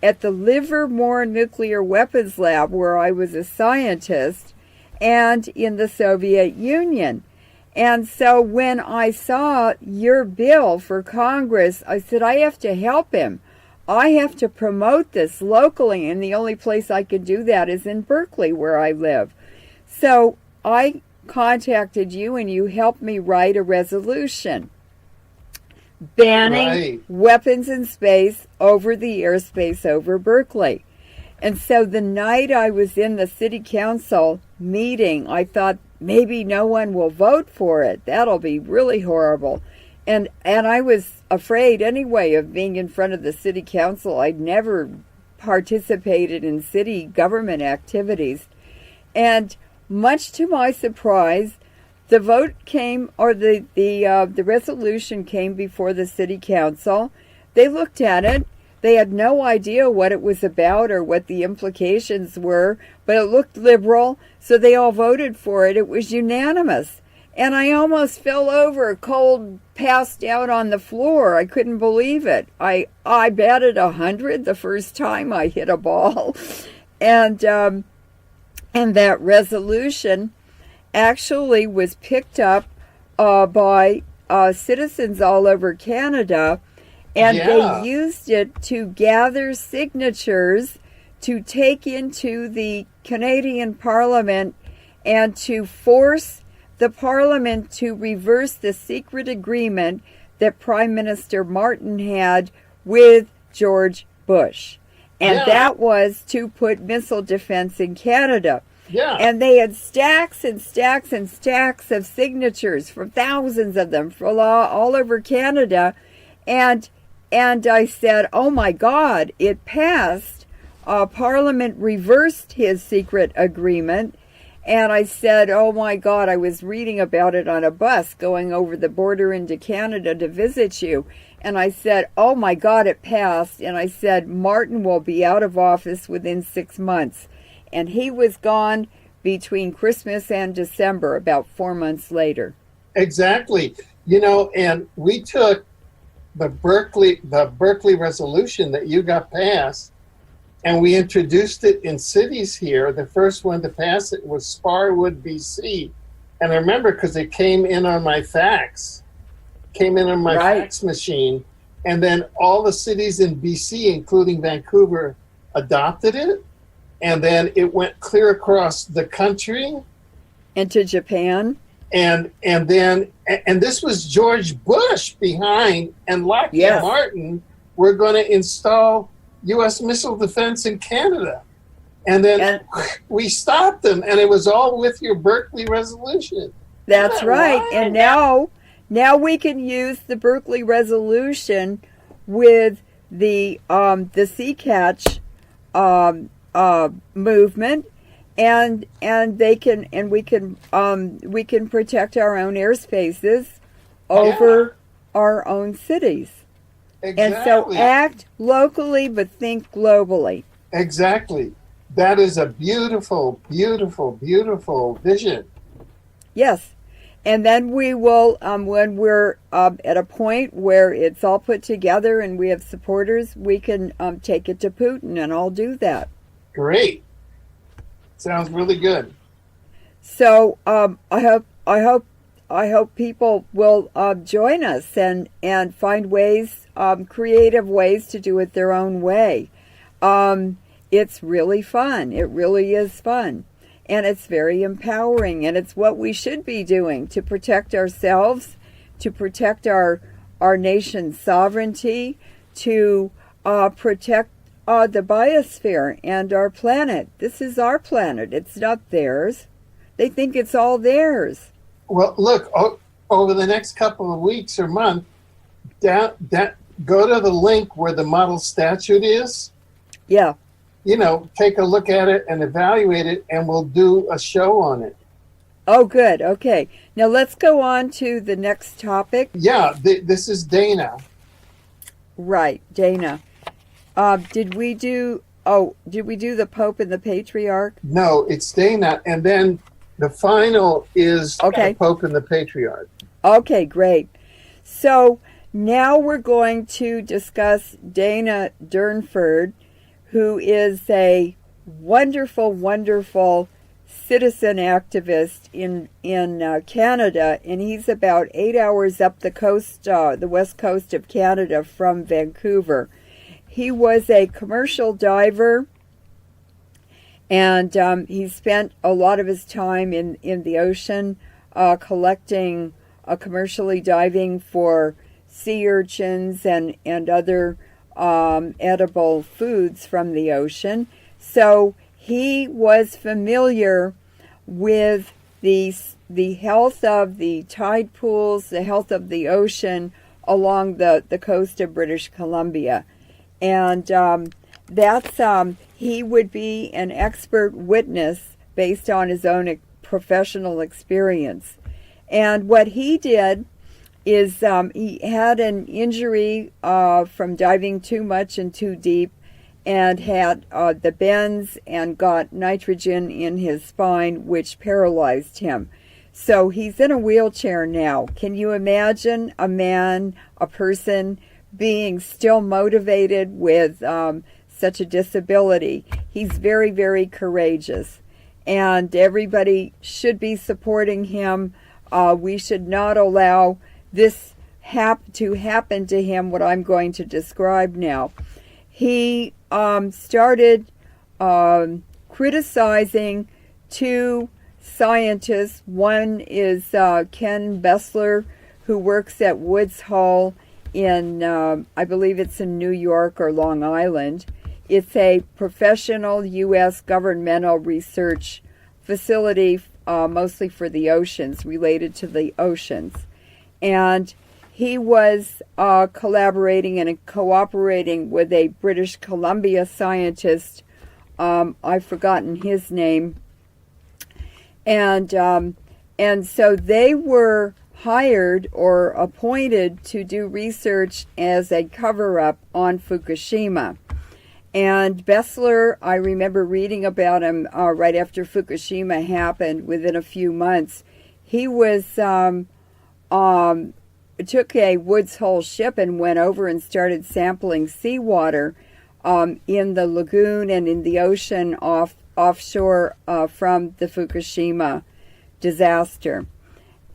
at the Livermore Nuclear Weapons Lab, where I was a scientist, and in the Soviet Union. And so when I saw your bill for Congress, I said, I have to help him. I have to promote this locally, and the only place I could do that is in Berkeley, where I live. So I contacted you, and you helped me write a resolution banning weapons in space over the airspace over Berkeley. And so the night I was in the city council meeting, I thought maybe no one will vote for it. That'll be really horrible. And I was afraid anyway of being in front of the city council. I'd never participated in city government activities. And much to my surprise, the vote came, or the resolution came before the city council. They looked at it. They had no idea what it was about or what the implications were, but it looked liberal, so they all voted for it. It was unanimous. And I almost fell over, cold, passed out on the floor. I couldn't believe it. I batted 100 the first time I hit a ball. And that resolution actually was picked up by citizens all over Canada, and they used it to gather signatures to take into the Canadian Parliament and to force the Parliament to reverse the secret agreement that Prime Minister Martin had with George Bush. And that was to put missile defense in Canada. And they had stacks and stacks and stacks of signatures, from thousands of them, from all over Canada. And I said, oh my God, it passed. Parliament reversed his secret agreement. And I said, oh my God, I was reading about it on a bus going over the border into Canada to visit you. And I said, oh my God, it passed. And I said, Martin will be out of office within 6 months. And he was gone between Christmas and December, about 4 months later. Exactly. You know, and we took the Berkeley resolution that you got passed, and we introduced it in cities here. The first one to pass it was Sparwood, BC. And I remember because it came in on my fax machine. And then all the cities in BC, including Vancouver, adopted it. And then it went clear across the country. Into Japan. And this was George Bush behind, and Lockheed Martin were going to install U.S. missile defense in Canada. And then we stopped them, and it was all with your Berkeley resolution. That's right. And now we can use the Berkeley resolution with the Sea Catch movement, and we can protect our own airspaces over our own cities. Exactly. And so act locally, but think globally. Exactly. That is a beautiful, beautiful, beautiful vision. Yes. And then we will, when we're at a point where it's all put together and we have supporters, we can take it to Putin, and I'll do that. Great. Sounds really good. So I hope people will join us and find ways, creative ways to do it their own way. It's really fun. It really is fun. And it's very empowering, and it's what we should be doing to protect ourselves, to protect our nation's sovereignty, to protect the biosphere and our planet. This is our planet. It's not theirs. They think it's all theirs. Well, look, over the next couple of weeks or month, go to the link where the model statute is. Yeah. Take a look at it and evaluate it, and we'll do a show on it. Oh, good. Okay. Now let's go on to the next topic. Yeah, this is Dana. Right, Dana. Did we do the Pope and the Patriarch? No, it's Dana, and then the final is the Pope and the Patriarch. Okay, great. So now we're going to discuss Dana Durnford, who is a wonderful, wonderful citizen activist in Canada, and he's about 8 hours up the coast, the west coast of Canada from Vancouver. He was a commercial diver, and he spent a lot of his time in the ocean collecting, commercially diving for sea urchins and other edible foods from the ocean. So he was familiar with the health of the tide pools, the health of the ocean along the coast of British Columbia. And he would be an expert witness based on his own professional experience. And what he did is he had an injury from diving too much and too deep, and had the bends and got nitrogen in his spine, which paralyzed him. So he's in a wheelchair now. Can you imagine a person being still motivated with such a disability? He's very, very courageous, and everybody should be supporting him. We should not allow this to happen to him, what I'm going to describe now. He started criticizing two scientists. One is Ken Bessler, who works at Woods Hole in, I believe it's in New York or Long Island. It's a professional U.S. governmental research facility, mostly for the oceans, related to the oceans. And he was collaborating and cooperating with a British Columbia scientist. I've forgotten his name. And so they were hired or appointed to do research as a cover-up on Fukushima. And Bessler, I remember reading about him right after Fukushima happened. Within a few months, he was took a Woods Hole ship and went over and started sampling seawater in the lagoon and in the ocean offshore from the Fukushima disaster.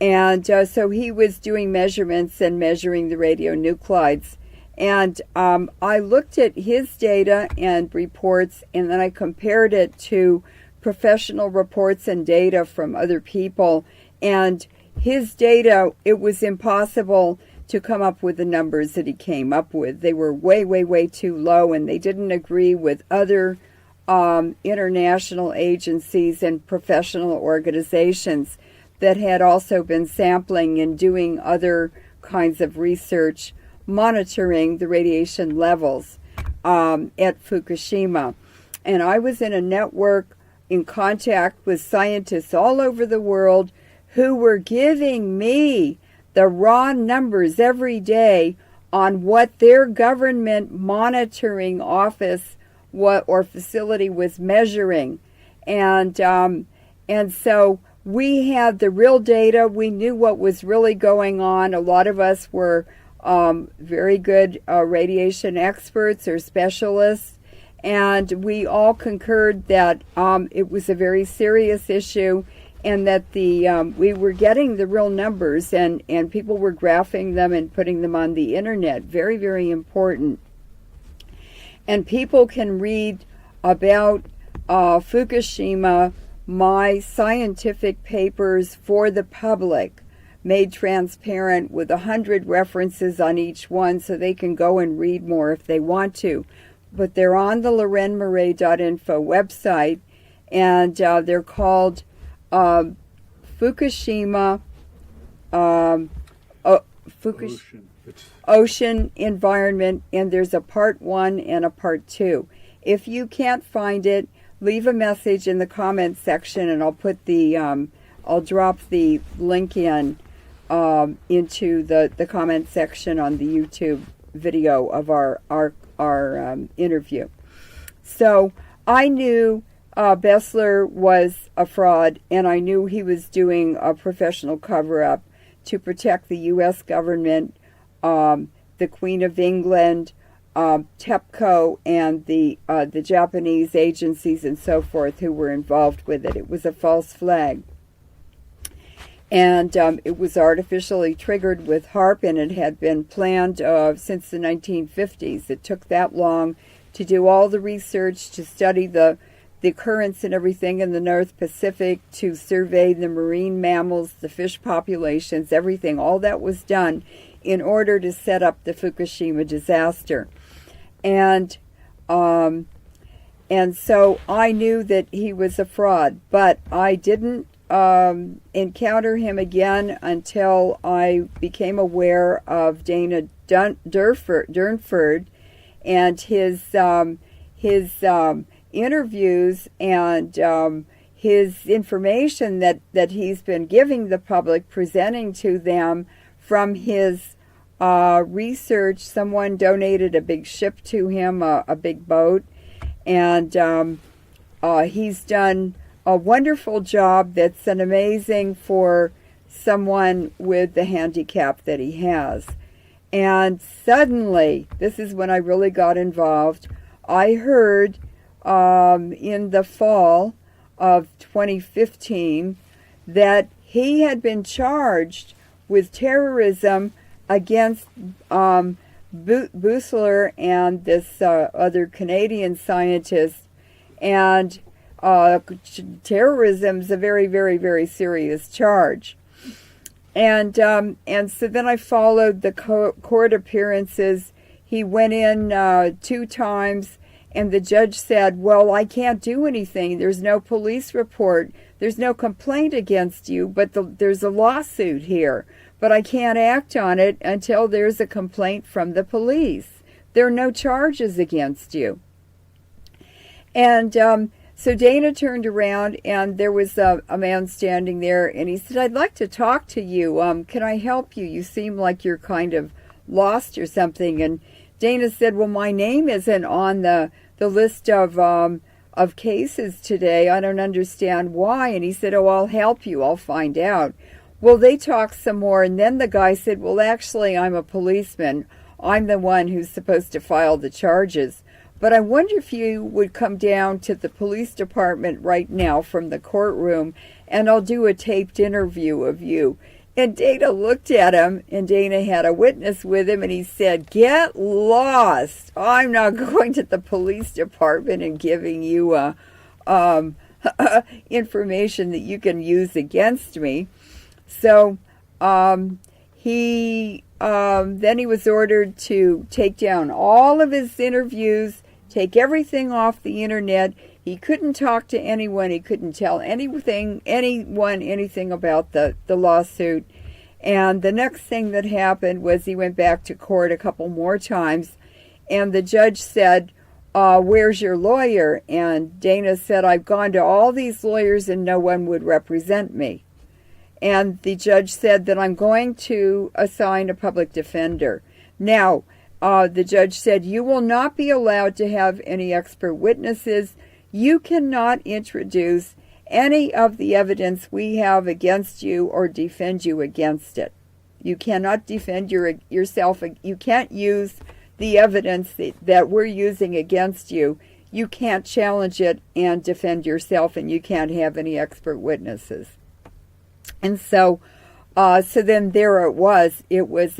And so he was doing measurements and measuring the radionuclides. And I looked at his data and reports, and then I compared it to professional reports and data from other people. And his data, it was impossible to come up with the numbers that he came up with. They were way, way, way too low, and they didn't agree with other international agencies and professional organizations that had also been sampling and doing other kinds of research, monitoring the radiation levels at Fukushima. And I was in a network in contact with scientists all over the world who were giving me the raw numbers every day on what their government monitoring office or facility was measuring. And so we had the real data. We knew what was really going on. A lot of us were very good radiation experts or specialists, and we all concurred that it was a very serious issue, and that we were getting the real numbers, and people were graphing them and putting them on the internet. Very, very important. And people can read about Fukushima, my scientific papers for the public, made transparent with 100 references on each one, so they can go and read more if they want to. But they're on the LeurenMoret.info website, and they're called Fukushima Ocean Environment, and there's a part 1 and a part 2. If you can't find it, leave a message in the comments section, and I'll put the I'll drop the link in into the comment section on the YouTube video of our interview. So I knew Bessler was a fraud, and I knew he was doing a professional cover-up to protect the U.S. government, the Queen of England, TEPCO, and the Japanese agencies and so forth who were involved with it. It was a false flag. And it was artificially triggered with HAARP, and it had been planned since the 1950s. It took that long to do all the research, to study the currents and everything in the North Pacific, to survey the marine mammals, the fish populations, everything. All that was done in order to set up the Fukushima disaster. And so I knew that he was a fraud, but I didn't encounter him again until I became aware of Dana Durnford and his interviews and his information that he's been giving the public, presenting to them from his research. Someone donated a big ship to him, a big boat, and he's done a wonderful job that's an amazing for someone with the handicap that he has. And suddenly, this is when I really got involved, I heard in the fall of 2015 that he had been charged with terrorism against Bussler and this other Canadian scientist, and terrorism is a very, very, very serious charge. And so then I followed the court appearances. He went in 2 times, and the judge said, well, I can't do anything. There's no police report. There's no complaint against you, but there's a lawsuit here. But I can't act on it until there's a complaint from the police. There are no charges against you. And so Dana turned around, and there was a man standing there, and he said, I'd like to talk to you. Can I help you? You seem like you're kind of lost or something. And Dana said, well, my name isn't on the list of cases today. I don't understand why. And he said, oh, I'll help you. I'll find out. Well, they talked some more, and then the guy said, well, actually, I'm a policeman. I'm the one who's supposed to file the charges. But I wonder if you would come down to the police department right now from the courtroom, and I'll do a taped interview of you. And Dana looked at him, and Dana had a witness with him, and he said, get lost. I'm not going to the police department and giving you information that you can use against me. So then he was ordered to take down all of his interviews, take everything off the internet. He couldn't talk to anyone. He couldn't tell anyone anything about the lawsuit. And the next thing that happened was he went back to court a couple more times, and the judge said, where's your lawyer? And Dana said, I've gone to all these lawyers and no one would represent me. And the judge said that I'm going to assign a public defender. Now, the judge said, you will not be allowed to have any expert witnesses. You cannot introduce any of the evidence we have against you or defend you against it. You cannot defend yourself. You can't use the evidence that we're using against you. You can't challenge it and defend yourself, and you can't have any expert witnesses. And so then there it was. It was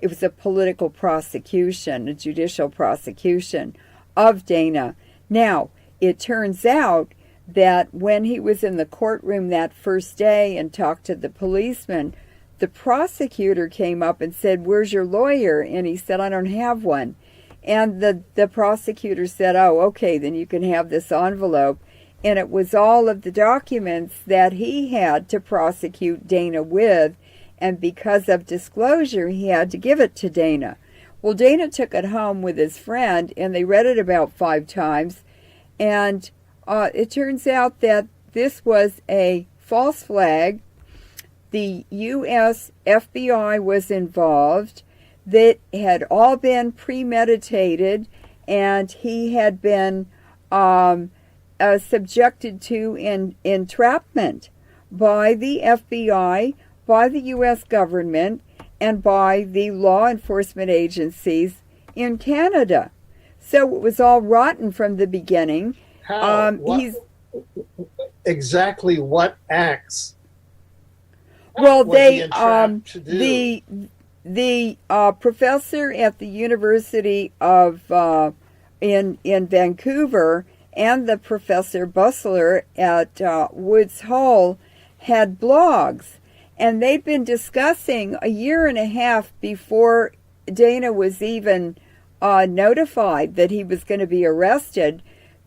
It was a political prosecution, a judicial prosecution of Dana. Now, it turns out that when he was in the courtroom that first day and talked to the policeman, the prosecutor came up and said, "Where's your lawyer?" And he said, "I don't have one." And the prosecutor said, "Oh, okay, then you can have this envelope." And it was all of the documents that he had to prosecute Dana with, and because of disclosure, he had to give it to Dana. Well, Dana took it home with his friend, and they read it about 5 times, and it turns out that this was a false flag. The U.S. FBI was involved. That had all been premeditated, and he had been subjected to entrapment by the FBI, by the U.S. government, and by the law enforcement agencies in Canada. So it was all rotten from the beginning. How? Exactly what acts? Well, was he entrapped to do? The professor at the University of in Vancouver and the Professor Bustler at Woods Hole had blogs, and they'd been discussing a year and a half before Dana was even notified that he was going to be arrested.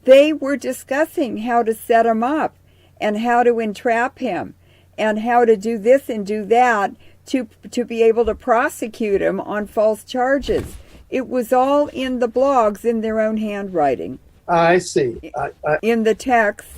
They were discussing how to set him up and how to entrap him and how to do this and do that to be able to prosecute him on false charges. It was all in the blogs in their own handwriting. I see. In the text.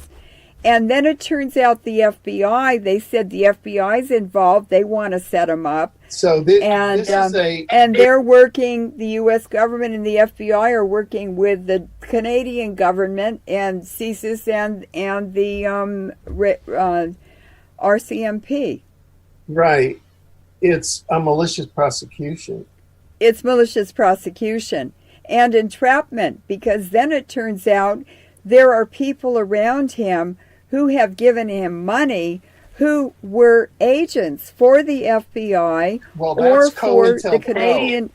And then it turns out the FBI, they said the FBI's involved. They want to set him up. So this is and they're working, the U.S. government and the FBI are working with the Canadian government and CSIS and the RCMP. Right. It's a malicious prosecution. It's malicious prosecution and entrapment, because then it turns out there are people around him who have given him money who were agents for the FBI or for the Canadian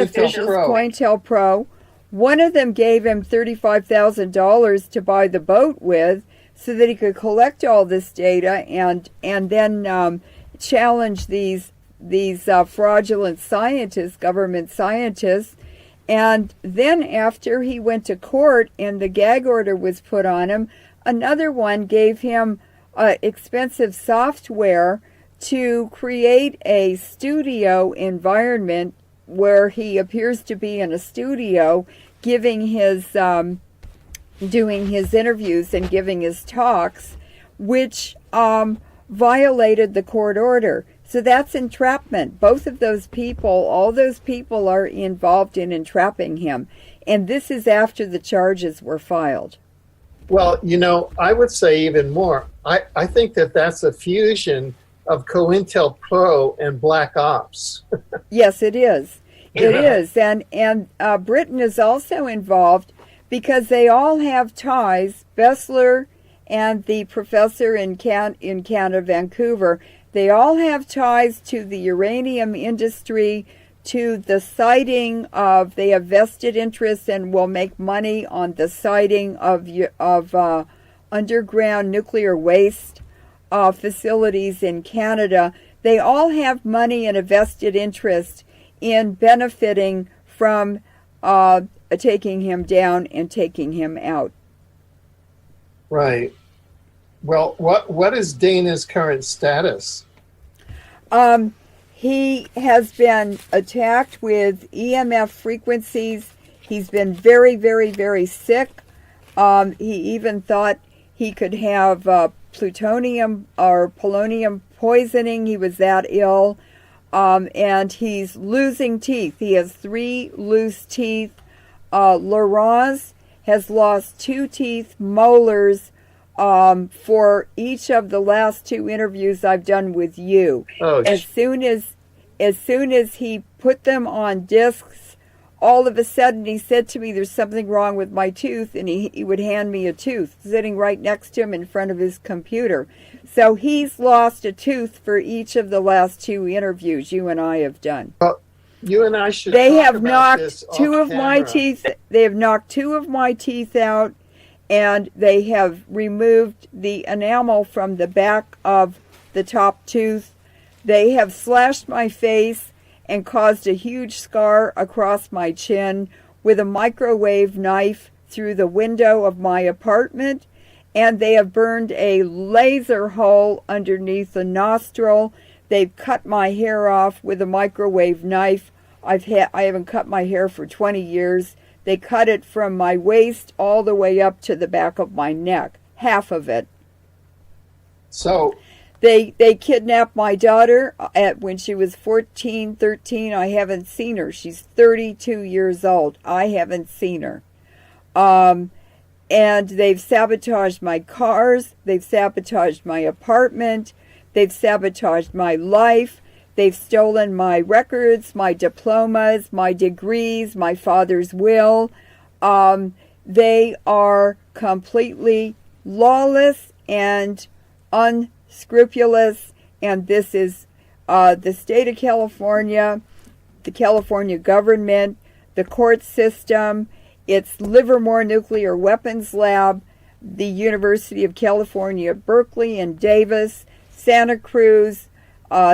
officials, COINTELPRO. One of them gave him $35,000 to buy the boat with so that he could collect all this data and then challenge these fraudulent scientists, government scientists. And then after he went to court and the gag order was put on him, another one gave him expensive software to create a studio environment where he appears to be in a studio giving his doing his interviews and giving his talks, which violated the court order. So that's entrapment. Both of those people, all those people are involved in entrapping him. And this is after the charges were filed. Well, I would say even more. I think that's a fusion of COINTELPRO and Black Ops. Yes, it is. It is. And Britain is also involved because they all have ties. Bessler and the professor in Canada, Vancouver, they all have ties to the uranium industry, to the siting of, they have vested interests and will make money on the siting of underground nuclear waste facilities in Canada. They all have money and a vested interest in benefiting from taking him down and taking him out. Right. Well, what is Dana's current status? He has been attacked with EMF frequencies. He's been very, very, very sick. He even thought he could have plutonium or polonium poisoning. He was that ill. And he's losing teeth. He has 3 loose teeth. Leuren has lost 2 teeth, molars, for each of the last 2 interviews I've done with you. As soon as he put them on discs, all of a sudden he said to me, there's something wrong with my tooth, and he would hand me a tooth sitting right next to him in front of his computer. So he's lost a tooth for each of the last 2 interviews you and I have done. Well, you and I should They talk have about knocked this 2 off of my camera. teeth. They have knocked 2 of my teeth out, and they have removed the enamel from the back of the top tooth. They have slashed my face and caused a huge scar across my chin with a microwave knife through the window of my apartment, and they have burned a laser hole underneath the nostril. They've cut my hair off with a microwave knife. I haven't cut my hair for 20 years. They cut it from my waist all the way up to the back of my neck, half of it. So They kidnapped my daughter when she was 14, 13. I haven't seen her. She's 32 years old. I haven't seen her. And they've sabotaged my cars. They've sabotaged my apartment. They've sabotaged my life. They've stolen my records, my diplomas, my degrees, my father's will. They are completely lawless and unscrupulous, and this is the state of California, the California government, the court system, it's Livermore Nuclear Weapons Lab, the University of California, Berkeley and Davis, Santa Cruz,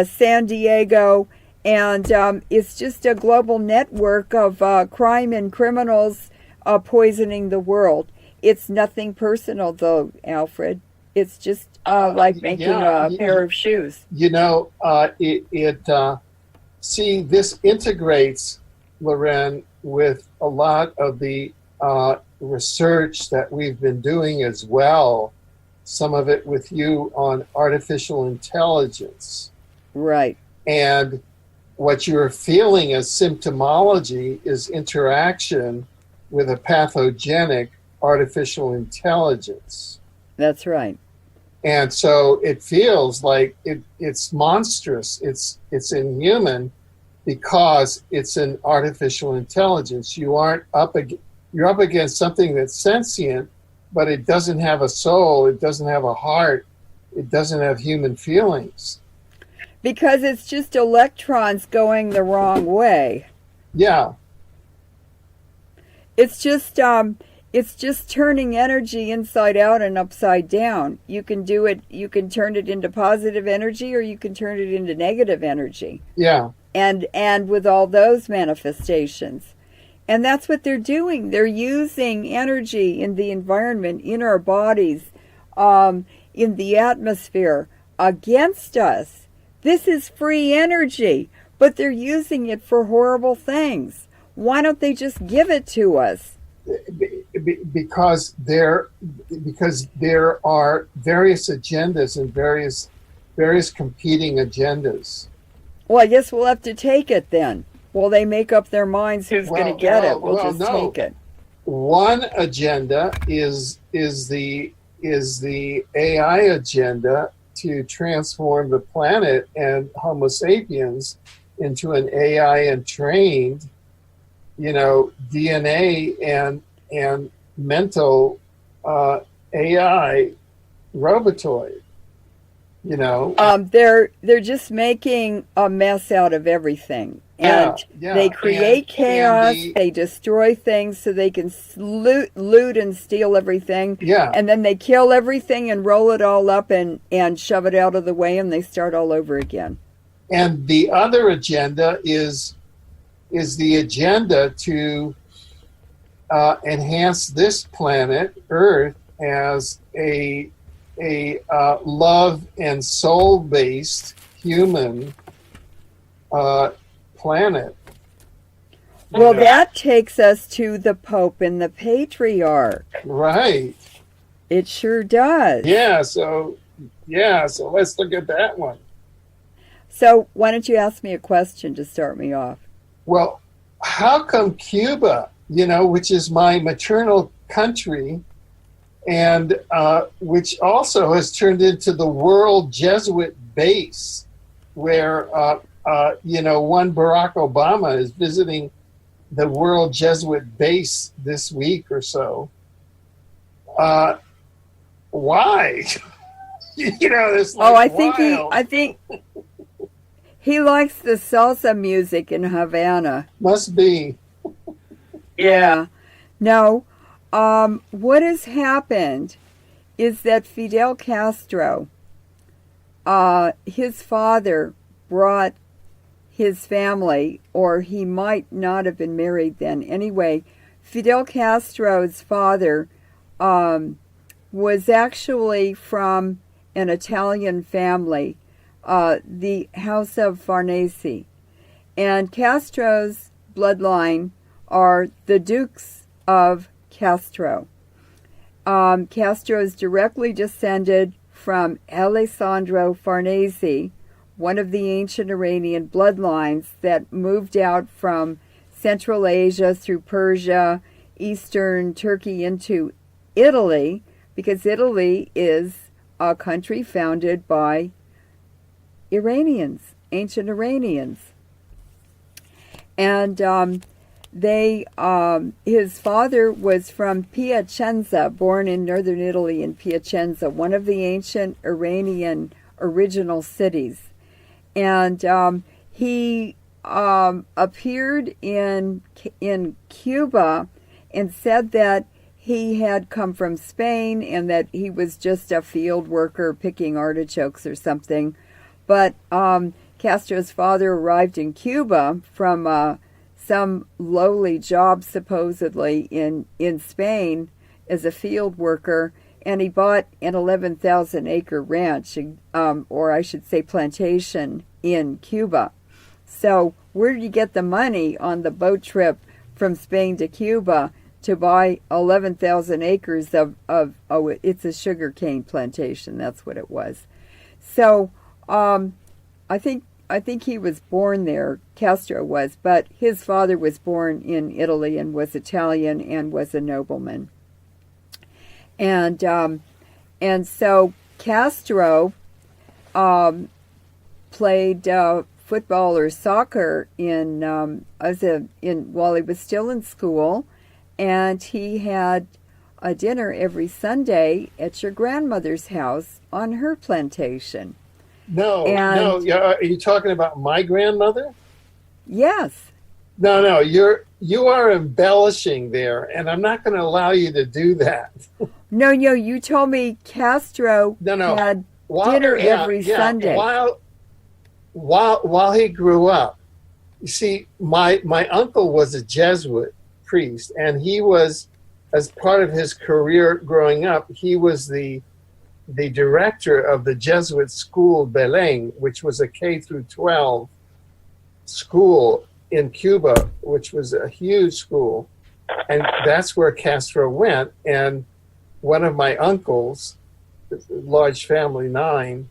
San Diego, and it's just a global network of crime and criminals poisoning the world. It's nothing personal, though, Alfred. It's just like making a pair of shoes. You know, see, this integrates, Leuren, with a lot of the research that we've been doing as well, some of it with you on artificial intelligence. Right. And what you're feeling as symptomology is interaction with a pathogenic artificial intelligence. That's right. And so it feels like it's monstrous. It's inhuman because it's an artificial intelligence. You're up against something that's sentient, but it doesn't have a soul. It doesn't have a heart. It doesn't have human feelings. Because it's just electrons going the wrong way. Yeah. It's just turning energy inside out and upside down. You can do it, you can turn it into positive energy or you can turn it into negative energy. Yeah. And with all those manifestations. And that's what they're doing. They're using energy in the environment, in our bodies, in the atmosphere, against us. This is free energy, but they're using it for horrible things. Why don't they just give it to us? Because there are various agendas and various competing agendas. Well, I guess we'll have to take it then. Well, they make up their minds who's going to get it. We'll just take it. One agenda is the AI agenda to transform the planet and Homo sapiens into an AI and trained, DNA and mental AI robotoid. They're just making a mess out of everything. And they create chaos, they destroy things so they can loot and steal everything. Yeah. And then they kill everything and roll it all up and shove it out of the way and they start all over again. And the other agenda is the agenda to enhance this planet, Earth, as a love and soul-based human planet. Well, that takes us to the Pope and the Patriarch. Right. It sure does. So let's look at that one. So why don't you ask me a question to start me off? Well, how come Cuba, which is my maternal country, and which also has turned into the world Jesuit base, where one Barack Obama is visiting the World Jesuit Base this week or so. Why? It's like, I think he likes the salsa music in Havana. Must be. Yeah. No. What has happened is that Fidel Castro, his father brought his family, or he might not have been married then. Anyway, Fidel Castro's father was actually from an Italian family, the House of Farnese. And Castro's bloodline are the Dukes of Castro. Castro is directly descended from Alessandro Farnese, one of the ancient Iranian bloodlines that moved out from Central Asia through Persia, Eastern Turkey into Italy, because Italy is a country founded by Iranians, ancient Iranians. And his father was from Piacenza, born in northern Italy in Piacenza, one of the ancient Iranian original cities. And he appeared in Cuba and said that he had come from Spain and that he was just a field worker picking artichokes or something. But Castro's father arrived in Cuba from some lowly job, supposedly, in Spain as a field worker, and he bought an 11,000-acre ranch, or I should say plantation, in Cuba. So where did he get the money on the boat trip from Spain to Cuba to buy 11,000 acres of it's a sugarcane plantation, that's what it was. So I think he was born there, Castro was, but his father was born in Italy and was Italian and was a nobleman. And so Castro played football or soccer while he was still in school, and he had a dinner every Sunday at your grandmother's house on her plantation. No. Are you talking about my grandmother? Yes. No. You are embellishing there, and I'm not going to allow you to do that. No. You told me Castro had dinner every Sunday. While he grew up, you see, my uncle was a Jesuit priest, and he was, as part of his career growing up, he was the director of the Jesuit school Belém, which was a K through 12 school in Cuba, which was a huge school. And that's where Castro went. And one of my uncles, large family, 9,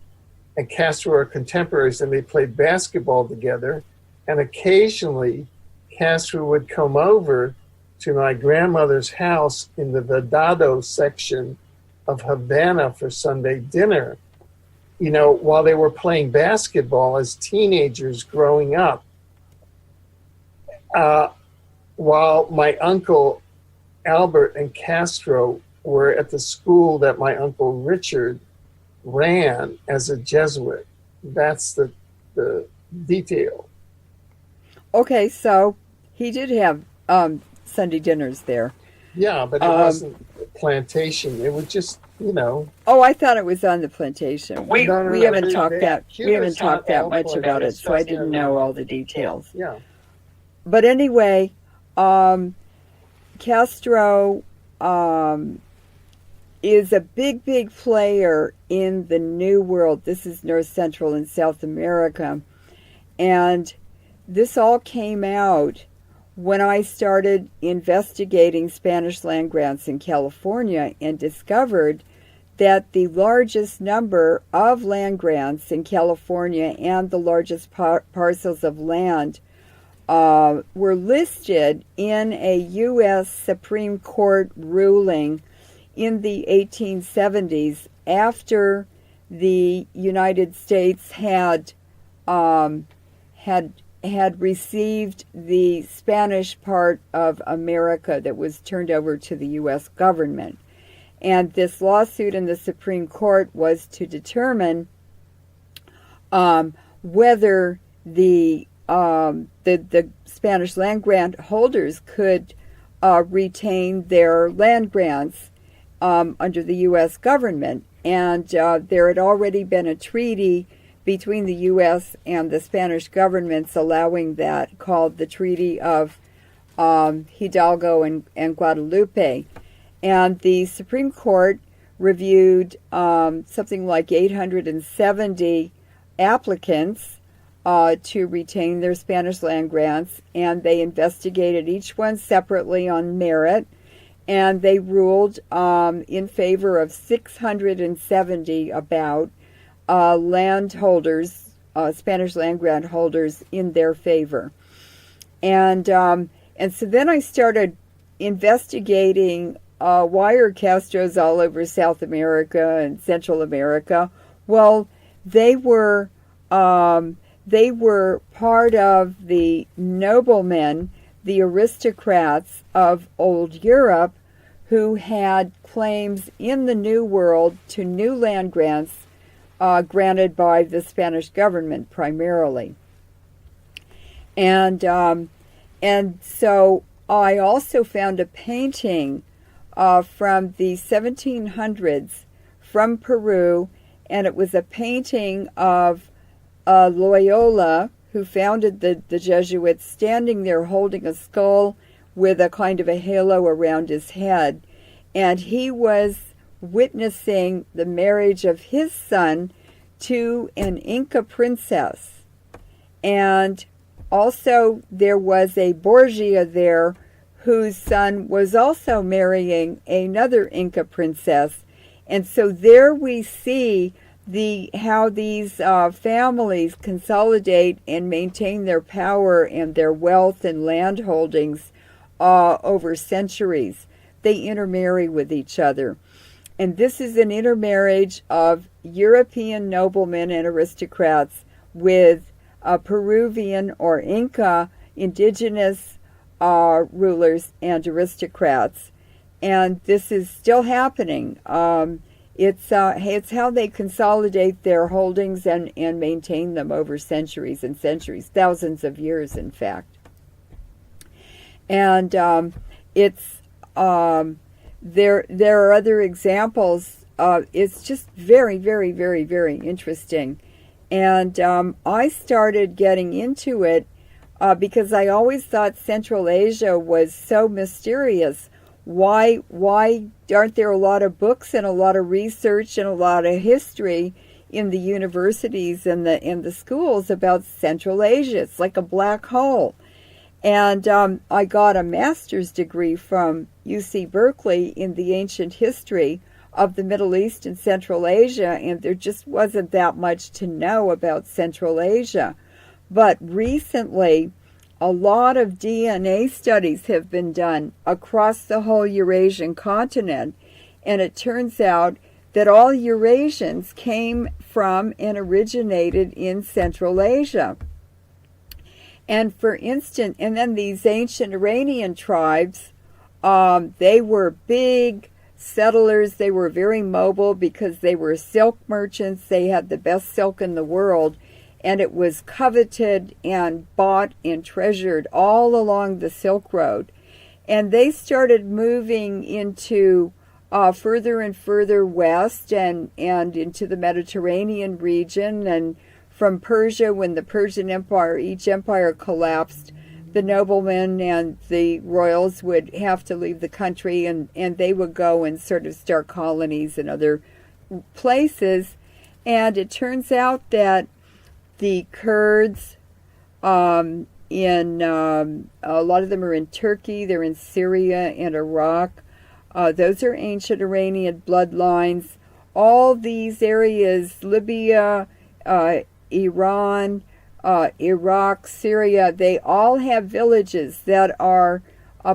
and Castro are contemporaries, and they played basketball together. And occasionally, Castro would come over to my grandmother's house in the Vedado section of Havana for Sunday dinner, while they were playing basketball as teenagers growing up. While my uncle Albert and Castro were at the school that my uncle Richard ran as a Jesuit. That's the detail. Okay, so he did have Sunday dinners there. Yeah, but it wasn't a plantation. It was just, Oh, I thought it was on the plantation. We haven't talked that much about it, so I didn't know all the details. Yeah. But anyway, Castro is a big player in the New World. This is North, Central, and South America. And this all came out when I started investigating Spanish land grants in California and discovered that the largest number of land grants in California and the largest parcels of land were listed in a U.S. Supreme Court ruling in the 1870s after the United States had had received the Spanish part of America that was turned over to the U.S. government. And this lawsuit in the Supreme Court was to determine whether the Spanish land grant holders could retain their land grants under the U.S. government. And there had already been a treaty between the U.S. and the Spanish governments allowing that, called the Treaty of Hidalgo and Guadalupe. And the Supreme Court reviewed something like 870 applicants to retain their Spanish land grants, and they investigated each one separately on merit, and they ruled in favor of 670 about landholders, Spanish land grant holders, in their favor. And so then I started investigating why are Castros all over South America and Central America. Well, they were part of the noblemen, the aristocrats of old Europe, who had claims in the New World to new land grants granted by the Spanish government primarily. And so I also found a painting from the 1700s from Peru, and it was a painting of Loyola, who founded the Jesuits, standing there holding a skull with a kind of a halo around his head. And he was witnessing the marriage of his son to an Inca princess. And also there was a Borgia there whose son was also marrying another Inca princess. And so there we see how these families consolidate and maintain their power and their wealth and land holdings over centuries. They intermarry with each other. And this is an intermarriage of European noblemen and aristocrats with Peruvian or Inca indigenous rulers and aristocrats. And this is still happening. It's how they consolidate their holdings and maintain them over centuries and centuries, thousands of years, in fact. And there are other examples. It's just very, very, very, very interesting. And I started getting into it because I always thought Central Asia was so mysterious. Why aren't there a lot of books and a lot of research and a lot of history in the universities and the schools about Central Asia? It's like a black hole. And I got a master's degree from UC Berkeley in the ancient history of the Middle East and Central Asia, and there just wasn't that much to know about Central Asia. But recently, a lot of DNA studies have been done across the whole Eurasian continent, and it turns out that all Eurasians came from and originated in Central Asia. And for instance, and then these ancient Iranian tribes, they were big settlers. They were very mobile because they were silk merchants. They had the best silk in the world, and it was coveted and bought and treasured all along the Silk Road. And they started moving into further and further west and into the Mediterranean region. And from Persia, when the Persian Empire, each empire collapsed, the noblemen and the royals would have to leave the country, and they would go and sort of start colonies in other places. And it turns out that the Kurds, a lot of them are in Turkey, they're in Syria and Iraq. Those are ancient Iranian bloodlines. All these areas, Libya, Iran, Iraq, Syria, they all have villages that are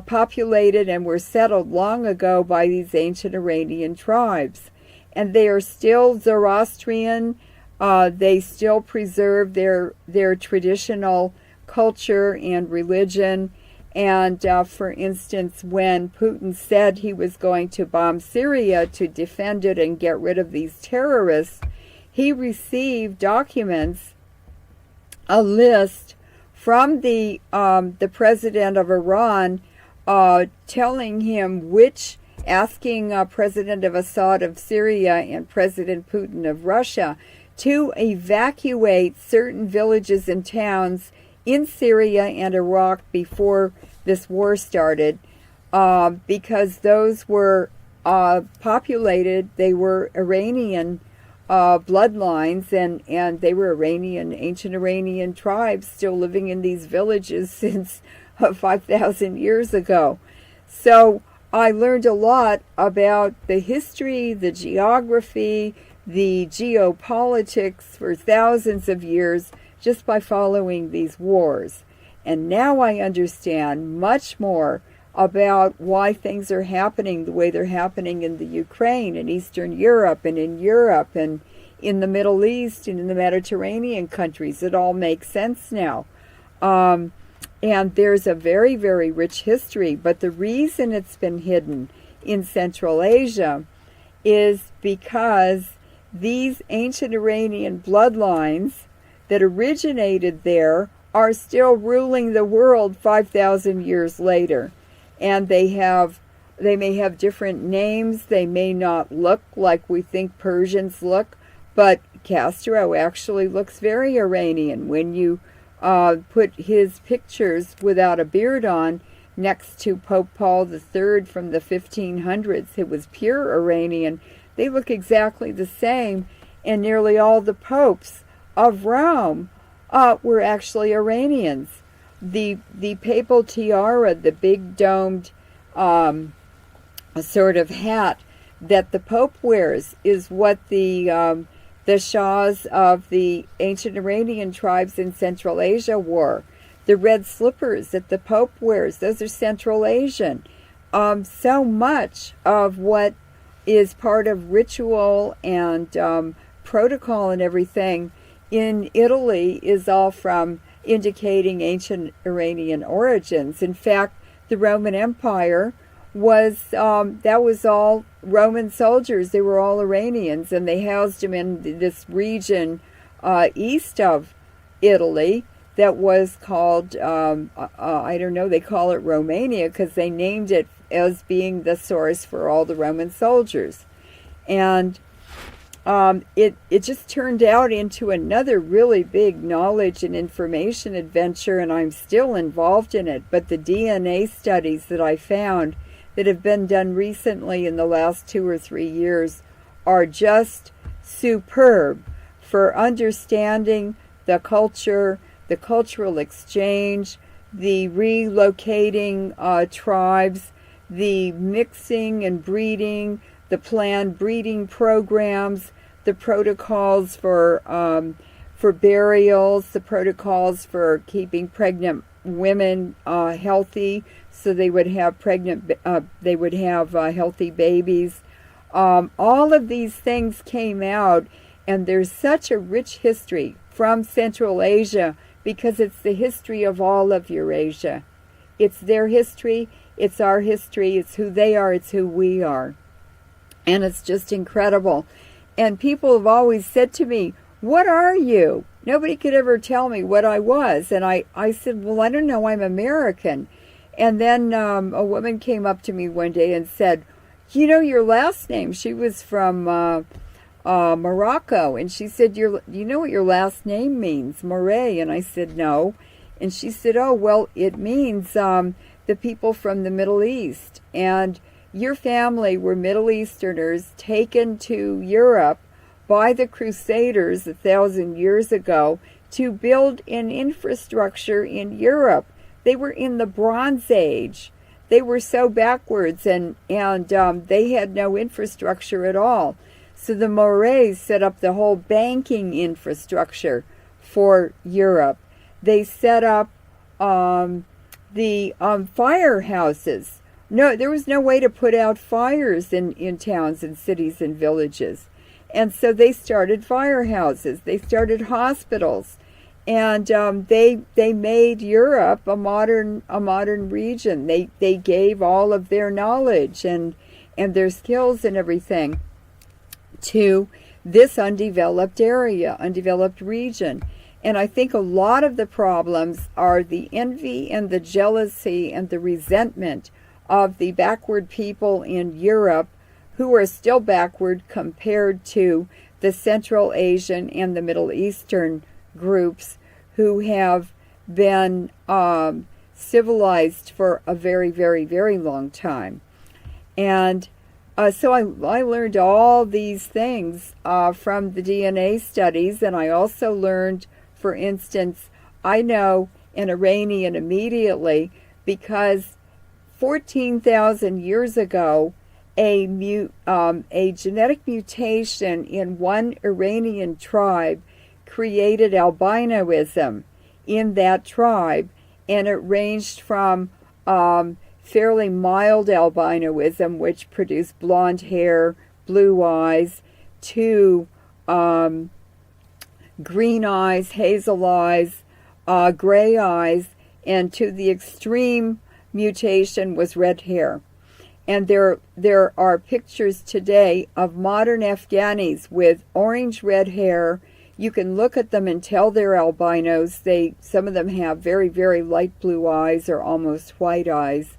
populated and were settled long ago by these ancient Iranian tribes. And they are still Zoroastrian. They still preserve their traditional culture and religion. And for instance, when Putin said he was going to bomb Syria to defend it and get rid of these terrorists, he received documents, a list from the president of Iran, telling him asking President of Assad of Syria and President Putin of Russia to evacuate certain villages and towns in Syria and Iraq before this war started, because those were populated. They were Iranian bloodlines, and they were ancient Iranian tribes still living in these villages since 5,000 years ago. So I learned a lot about the history, the geography, the geopolitics for thousands of years just by following these wars. And now I understand much more about why things are happening the way they're happening in the Ukraine and Eastern Europe and in Europe and in the Middle East and in the Mediterranean countries. It all makes sense now. And there's a very, very rich history. But the reason it's been hidden in Central Asia is because these ancient Iranian bloodlines that originated there are still ruling the world 5,000 years later. And they may have different names. They may not look like we think Persians look, but Castro actually looks very Iranian. When you put his pictures without a beard on next to Pope Paul III from the 1500s, it was pure Iranian. They look exactly the same, and nearly all the popes of Rome were actually Iranians. The papal tiara, the big domed sort of hat that the Pope wears, is what the Shahs of the ancient Iranian tribes in Central Asia wore. The red slippers that the Pope wears, those are Central Asian. So much of what is part of ritual and protocol and everything in Italy is all from indicating ancient Iranian origins. In fact, the Roman Empire was all Roman soldiers. They were all Iranians, and they housed them in this region east of Italy that was called, I don't know, they call it Romania because they named it as being the source for all the Roman soldiers. And it just turned out into another really big knowledge and information adventure, and I'm still involved in it. But the DNA studies that I found that have been done recently in the last 2 or 3 years are just superb for understanding the culture, the cultural exchange, the relocating tribes, the mixing and breeding, the planned breeding programs, the protocols for burials, the protocols for keeping pregnant women healthy, so they would have healthy babies. All of these things came out, and there's such a rich history from Central Asia because it's the history of all of Eurasia. It's their history, it's our history, it's who they are, it's who we are. And it's just incredible. And people have always said to me, "What are you?" Nobody could ever tell me what I was. And I said, "Well, I don't know, I'm American." And then a woman came up to me one day and said, "You know your last name?" She was from Morocco. And she said, "You know what your last name means, Moret?" And I said, "No." And she said, "Oh, well, it means the people from the Middle East. And your family were Middle Easterners taken to Europe by the Crusaders 1,000 years ago to build an infrastructure in Europe. They were in the Bronze Age. They were so backwards, and they had no infrastructure at all. So the Morets set up the whole banking infrastructure for Europe. They set up the firehouses. No, there was no way to put out fires in towns and cities and villages. And so they started firehouses. They started hospitals. And they made Europe a modern region. They gave all of their knowledge and their skills and everything to this undeveloped area, undeveloped region. And I think a lot of the problems are the envy and the jealousy and the resentment of the backward people in Europe, who are still backward compared to the Central Asian and the Middle Eastern groups who have been civilized for a very, very, very long time. And so I learned all these things from the DNA studies, and I also learned, for instance, I know an Iranian immediately because 14,000 years ago, a genetic mutation in one Iranian tribe created albinoism in that tribe, and it ranged from fairly mild albinoism, which produced blonde hair, blue eyes, to green eyes, hazel eyes, gray eyes, and to the extreme mutation was red hair. And there are pictures today of modern Afghanis with orange-red hair. You can look at them and tell they're albinos. Some of them have very, very light blue eyes or almost white eyes.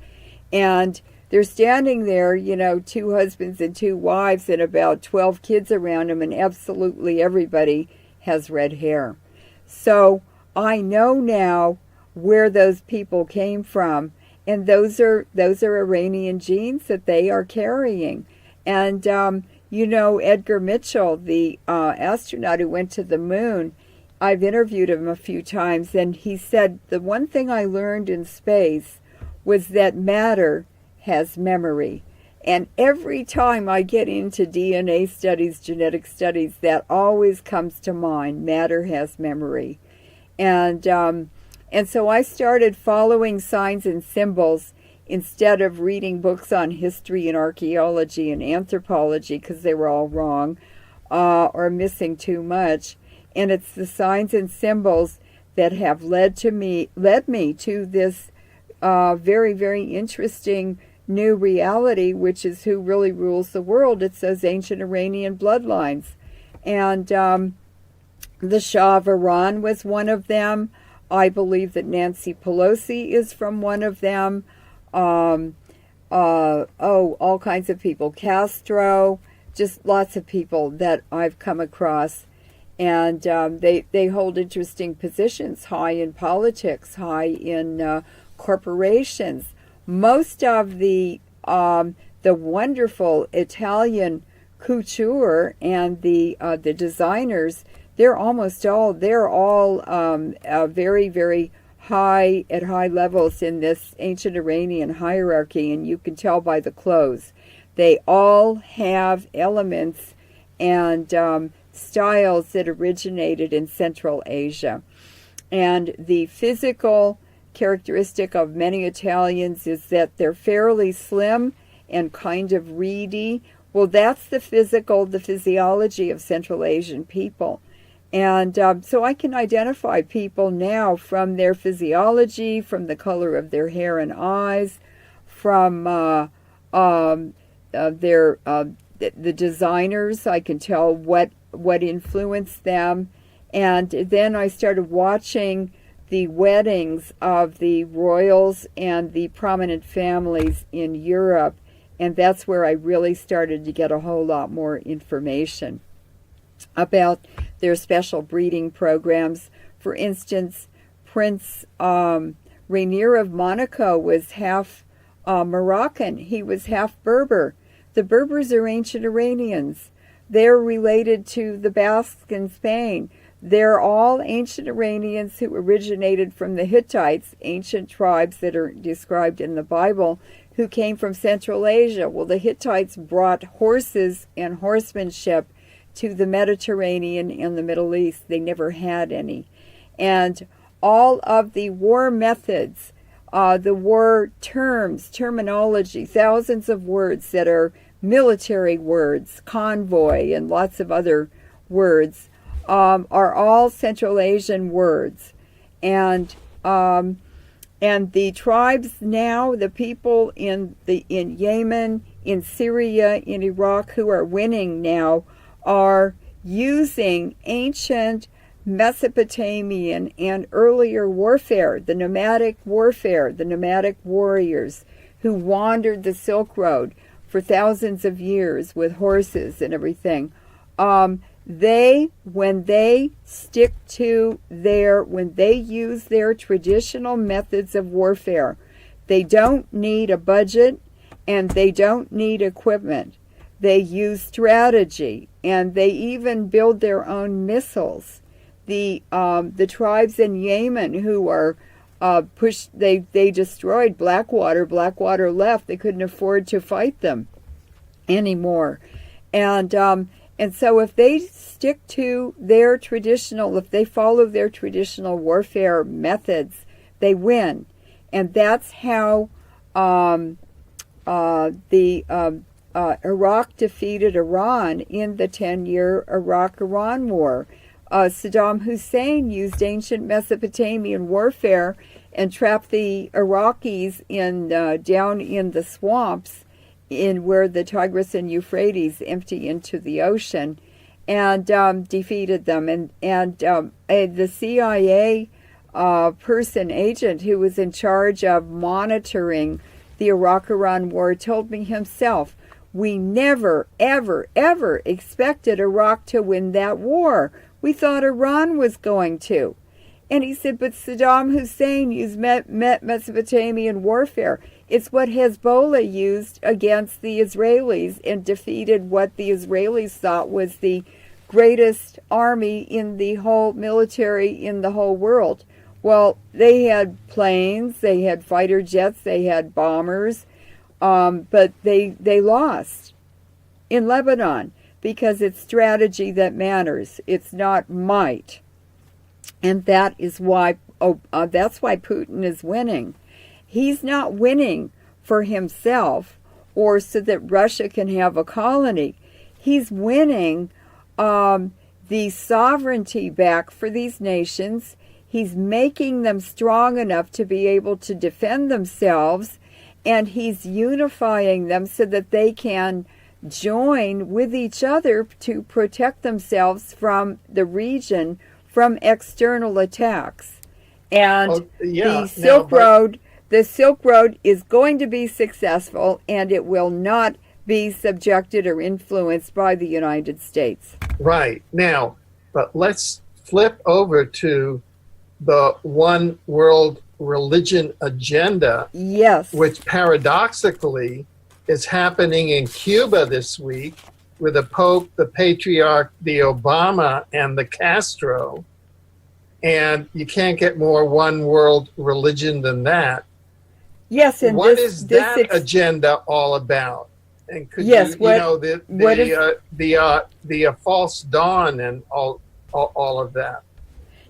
And they're standing there, two husbands and two wives and about 12 kids around them, and absolutely everybody has red hair. So I know now where those people came from, and those are Iranian genes that they are carrying. And Edgar Mitchell, the astronaut who went to the moon, I've interviewed him a few times, and he said, the one thing I learned in space was that matter has memory. And every time I get into DNA studies, genetic studies, that always comes to mind. Matter has memory. And so I started following signs and symbols instead of reading books on history and archaeology and anthropology, because they were all wrong or missing too much. And it's the signs and symbols that have led me to this very, very interesting new reality, which is who really rules the world. It's those ancient Iranian bloodlines. And the Shah of Iran was one of them. I believe that Nancy Pelosi is from one of them. All kinds of people. Castro, just lots of people that I've come across. And they hold interesting positions, high in politics, high in corporations. Most of the wonderful Italian couture and the designers, they're all very, very high, at high levels in this ancient Iranian hierarchy, and you can tell by the clothes. They all have elements and styles that originated in Central Asia. And the physical characteristic of many Italians is that they're fairly slim and kind of reedy. Well, that's the physiology of Central Asian people. And so I can identify people now from their physiology, from the color of their hair and eyes, from the designers. I can tell what influenced them. And then I started watching the weddings of the royals and the prominent families in Europe, and that's where I really started to get a whole lot more information about their special breeding programs. For instance, Prince Rainier of Monaco was half Moroccan. He was half Berber. The Berbers are ancient Iranians. They're related to the Basques in Spain. They're all ancient Iranians who originated from the Hittites, ancient tribes that are described in the Bible, who came from Central Asia. Well, the Hittites brought horses and horsemanship to the Mediterranean and the Middle East. They never had any. And all of the war methods, the war terms, terminology, thousands of words that are military words, convoy, and lots of other words, are all Central Asian words. And the tribes now, the people in Yemen, in Syria, in Iraq, who are winning now, are using ancient Mesopotamian and earlier warfare, the nomadic warfare, the nomadic warriors who wandered the Silk Road for thousands of years with horses and everything. When they use their traditional methods of warfare, they don't need a budget and they don't need equipment. They use strategy, and they even build their own missiles. The tribes in Yemen who are they destroyed Blackwater. Blackwater left. They couldn't afford to fight them anymore. And so if they stick to their traditional, if they follow their traditional warfare methods, they win. And that's how Iraq defeated Iran in the 10-year Iraq-Iran war. Saddam Hussein used ancient Mesopotamian warfare and trapped the Iraqis down in the swamps in where the Tigris and Euphrates empty into the ocean, and defeated them. And the CIA agent who was in charge of monitoring the Iraq-Iran war told me himself, we never, ever, ever expected Iraq to win that war. We thought Iran was going to. And he said, but Saddam Hussein used Mesopotamian warfare. It's what Hezbollah used against the Israelis and defeated what the Israelis thought was the greatest army in the whole military in the whole world. Well, they had planes, they had fighter jets, they had bombers, but they lost in Lebanon because it's strategy that matters. It's not might. And that is why that's why Putin is winning. He's not winning for himself or so that Russia can have a colony. He's winning the sovereignty back for these nations. He's making them strong enough to be able to defend themselves, and he's unifying them so that they can join with each other to protect themselves from the region from external attacks. And the Silk Road is going to be successful, and it will not be subjected or influenced by the United States. Right. Now, but let's flip over to the one world religion agenda. Yes. Which paradoxically is happening in Cuba this week with the Pope, the Patriarch, the Obama, and the Castro. And you can't get more one world religion than that. Yes, and what is that agenda all about? And could the false dawn and all of that?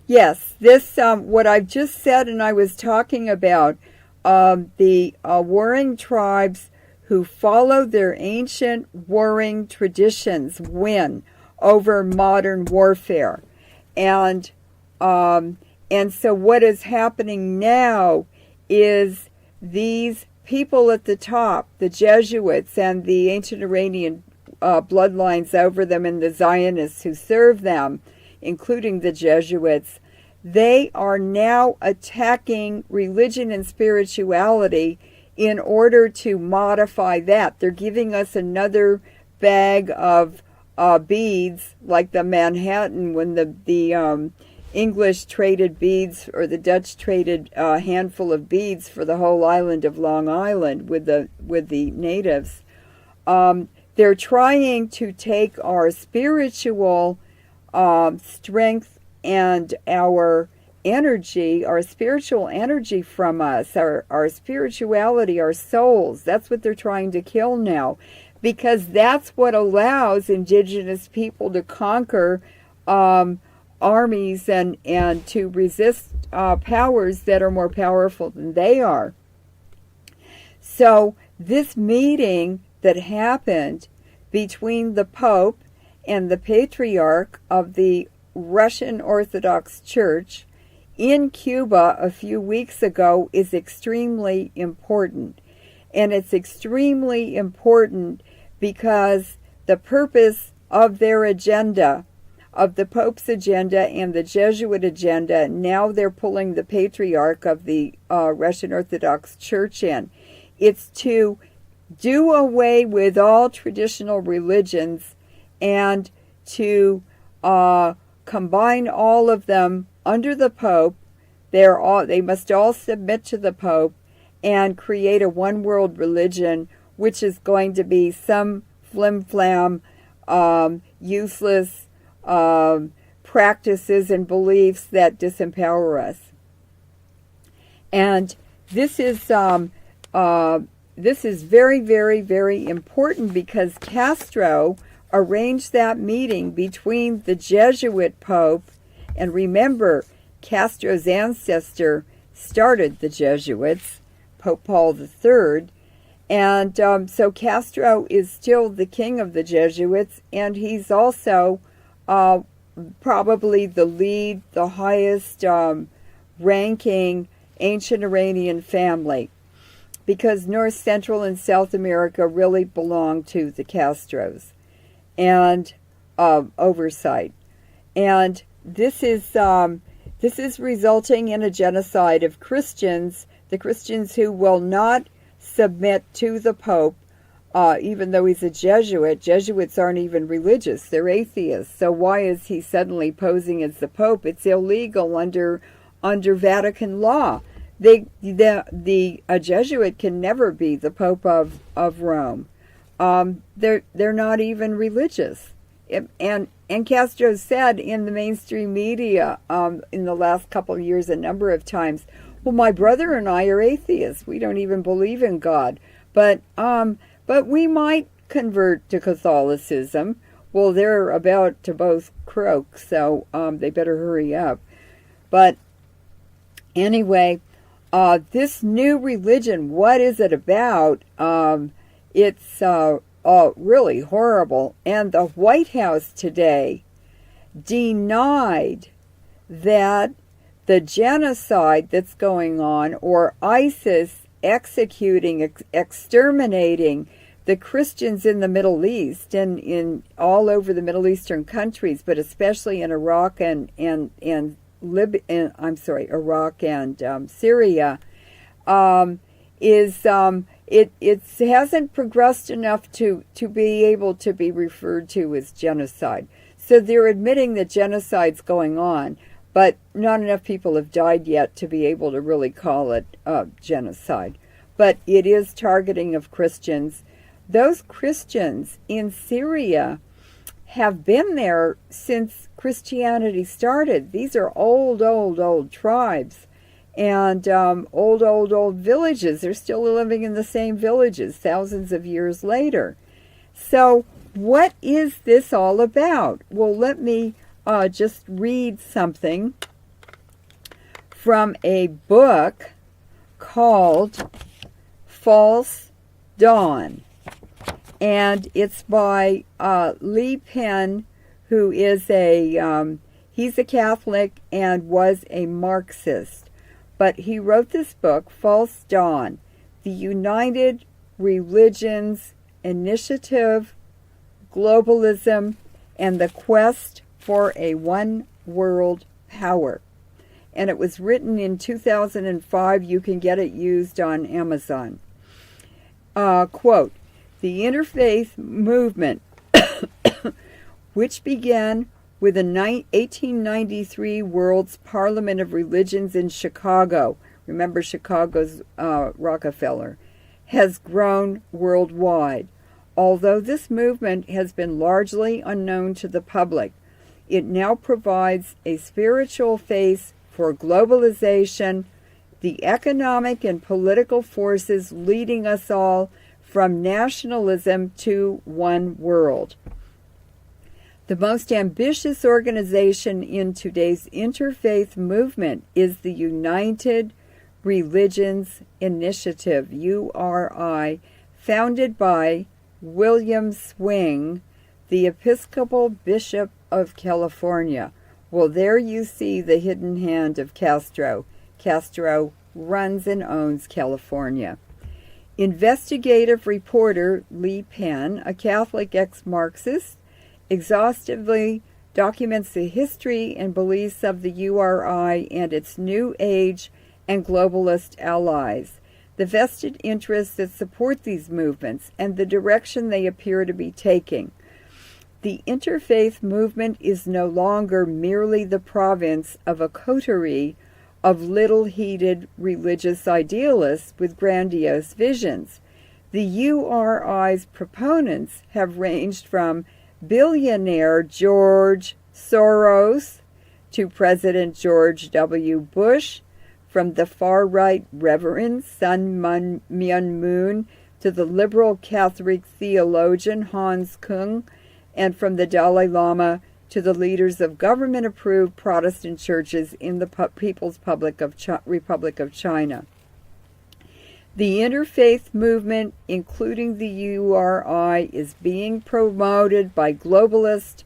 Yes, this what I've just said, and I was talking about the warring tribes who follow their ancient warring traditions win over modern warfare, and so what is happening now is these people at the top, the Jesuits and the ancient Iranian bloodlines over them and the Zionists who serve them, including the Jesuits, they are now attacking religion and spirituality in order to modify that. They're giving us another bag of beads, like the Manhattan when the English traded beads, or the Dutch traded a handful of beads for the whole island of Long Island with the natives. They're trying to take our spiritual strength and our energy, our spiritual energy from us, our spirituality, our souls. That's what they're trying to kill now, because that's what allows indigenous people to conquer armies and to resist powers that are more powerful than they are. So this meeting that happened between the Pope and the Patriarch of the Russian Orthodox Church in Cuba a few weeks ago is extremely important. And it's extremely important because the purpose of their agenda, of the Pope's agenda and the Jesuit agenda, now they're pulling the Patriarch of the Russian Orthodox Church in. It's to do away with all traditional religions and to combine all of them under the Pope. They must all submit to the Pope and create a one-world religion, which is going to be some flim-flam, useless practices and beliefs that disempower us. And this is very, very, very important because Castro arranged that meeting between the Jesuit Pope, and remember, Castro's ancestor started the Jesuits, Pope Paul III, and so Castro is still the king of the Jesuits, and he's also probably the highest ranking ancient Iranian family, because North, Central, and South America really belong to the Castros and oversight. And this is resulting in a genocide of Christians, the Christians who will not submit to the Pope, even though he's a Jesuit. Jesuits aren't even religious, they're atheists. So why is he suddenly posing as the Pope? It's illegal under Vatican law. A Jesuit can never be the Pope of Rome. They're not even religious. And Castro said in the mainstream media in the last couple of years a number of times, well, my brother and I are atheists. We don't even believe in God. But we might convert to Catholicism. Well, they're about to both croak, so they better hurry up. But anyway, this new religion, what is it about? It's really horrible. And the White House today denied that the genocide that's going on, or ISIS executing, exterminating the Christians in the Middle East and in all over the Middle Eastern countries, but especially in Iraq and Iraq and Syria, it hasn't progressed enough to be able to be referred to as genocide. So they're admitting that genocide's going on, but not enough people have died yet to be able to really call it genocide. But it is targeting of Christians. Those Christians in Syria have been there since Christianity started. These are old tribes and old villages. They're still living in the same villages thousands of years later. So what is this all about? Well, let me just read something from a book called False Dawn. And it's by Lee Penn, who is he's a Catholic and was a Marxist. But he wrote this book, False Dawn, The United Religions Initiative, Globalism, and the Quest for a One World Power. And it was written in 2005. You can get it used on Amazon. Quote, the interfaith movement, which began with the 1893 World's Parliament of Religions in Chicago, remember Chicago's Rockefeller, has grown worldwide. Although this movement has been largely unknown to the public, it now provides a spiritual face for globalization, the economic and political forces leading us all from nationalism to one world. The most ambitious organization in today's interfaith movement is the United Religions Initiative, URI, founded by William Swing, the Episcopal Bishop of California. Well, there you see the hidden hand of Castro. Castro runs and owns California. Investigative reporter Lee Penn, a Catholic ex-Marxist, exhaustively documents the history and beliefs of the URI and its New Age and globalist allies, the vested interests that support these movements, and the direction they appear to be taking. The interfaith movement is no longer merely the province of a coterie of little-heeded religious idealists with grandiose visions. The URI's proponents have ranged from billionaire George Soros to President George W. Bush, from the far-right Reverend Sun Myung Moon to the liberal Catholic theologian Hans Kung, and from the Dalai Lama to the leaders of government-approved Protestant churches in the People's Republic of China. The interfaith movement, including the URI, is being promoted by globalists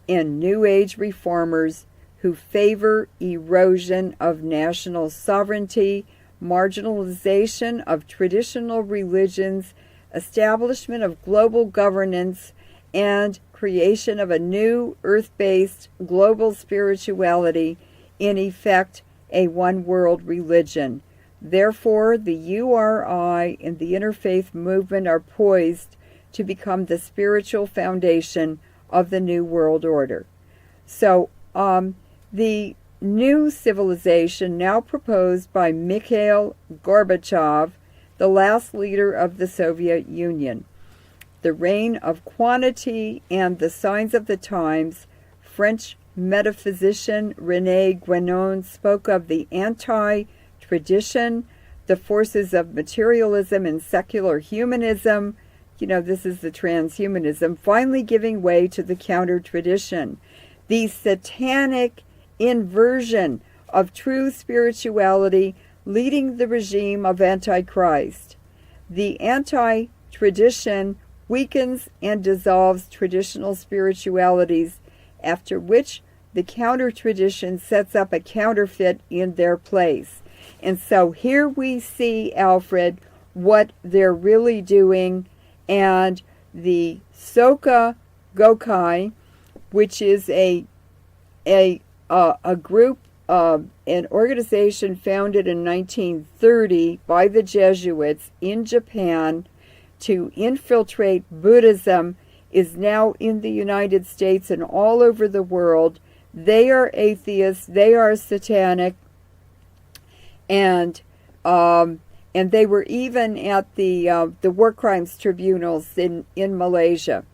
and New Age reformers who favor erosion of national sovereignty, marginalization of traditional religions, establishment of global governance, and creation of a new earth-based global spirituality, in effect a one-world religion. Therefore, the URI and the interfaith movement are poised to become the spiritual foundation of the New World Order. So, the new civilization now proposed by Mikhail Gorbachev, the last leader of the Soviet Union. The reign of quantity and the signs of the times, French metaphysician René Guénon spoke of the anti-tradition, the forces of materialism and secular humanism, this is the transhumanism, finally giving way to the counter-tradition, the satanic inversion of true spirituality leading the regime of Antichrist. The anti-tradition weakens and dissolves traditional spiritualities, after which the counter-tradition sets up a counterfeit in their place. And so here we see, Alfred, what they're really doing, and the Soka Gakkai, which is a group, an organization founded in 1930 by the Jesuits in Japan to infiltrate Buddhism, is now in the United States and all over the world. They are atheists, they are satanic, and they were even at the war crimes tribunals in Malaysia.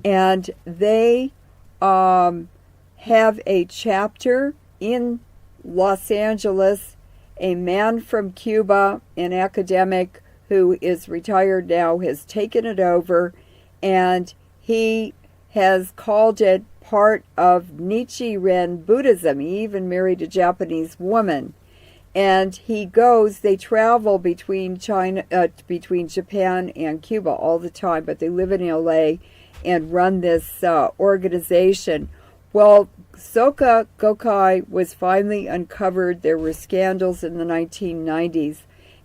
And they have a chapter in Los Angeles. A man from Cuba, an academic who is retired now, has taken it over, and he has called it part of Nichiren Buddhism. He even married a Japanese woman. And they travel between Japan and Cuba all the time, but they live in LA and run this organization. Well, Soka Gakkai was finally uncovered. There were scandals in the 1990s,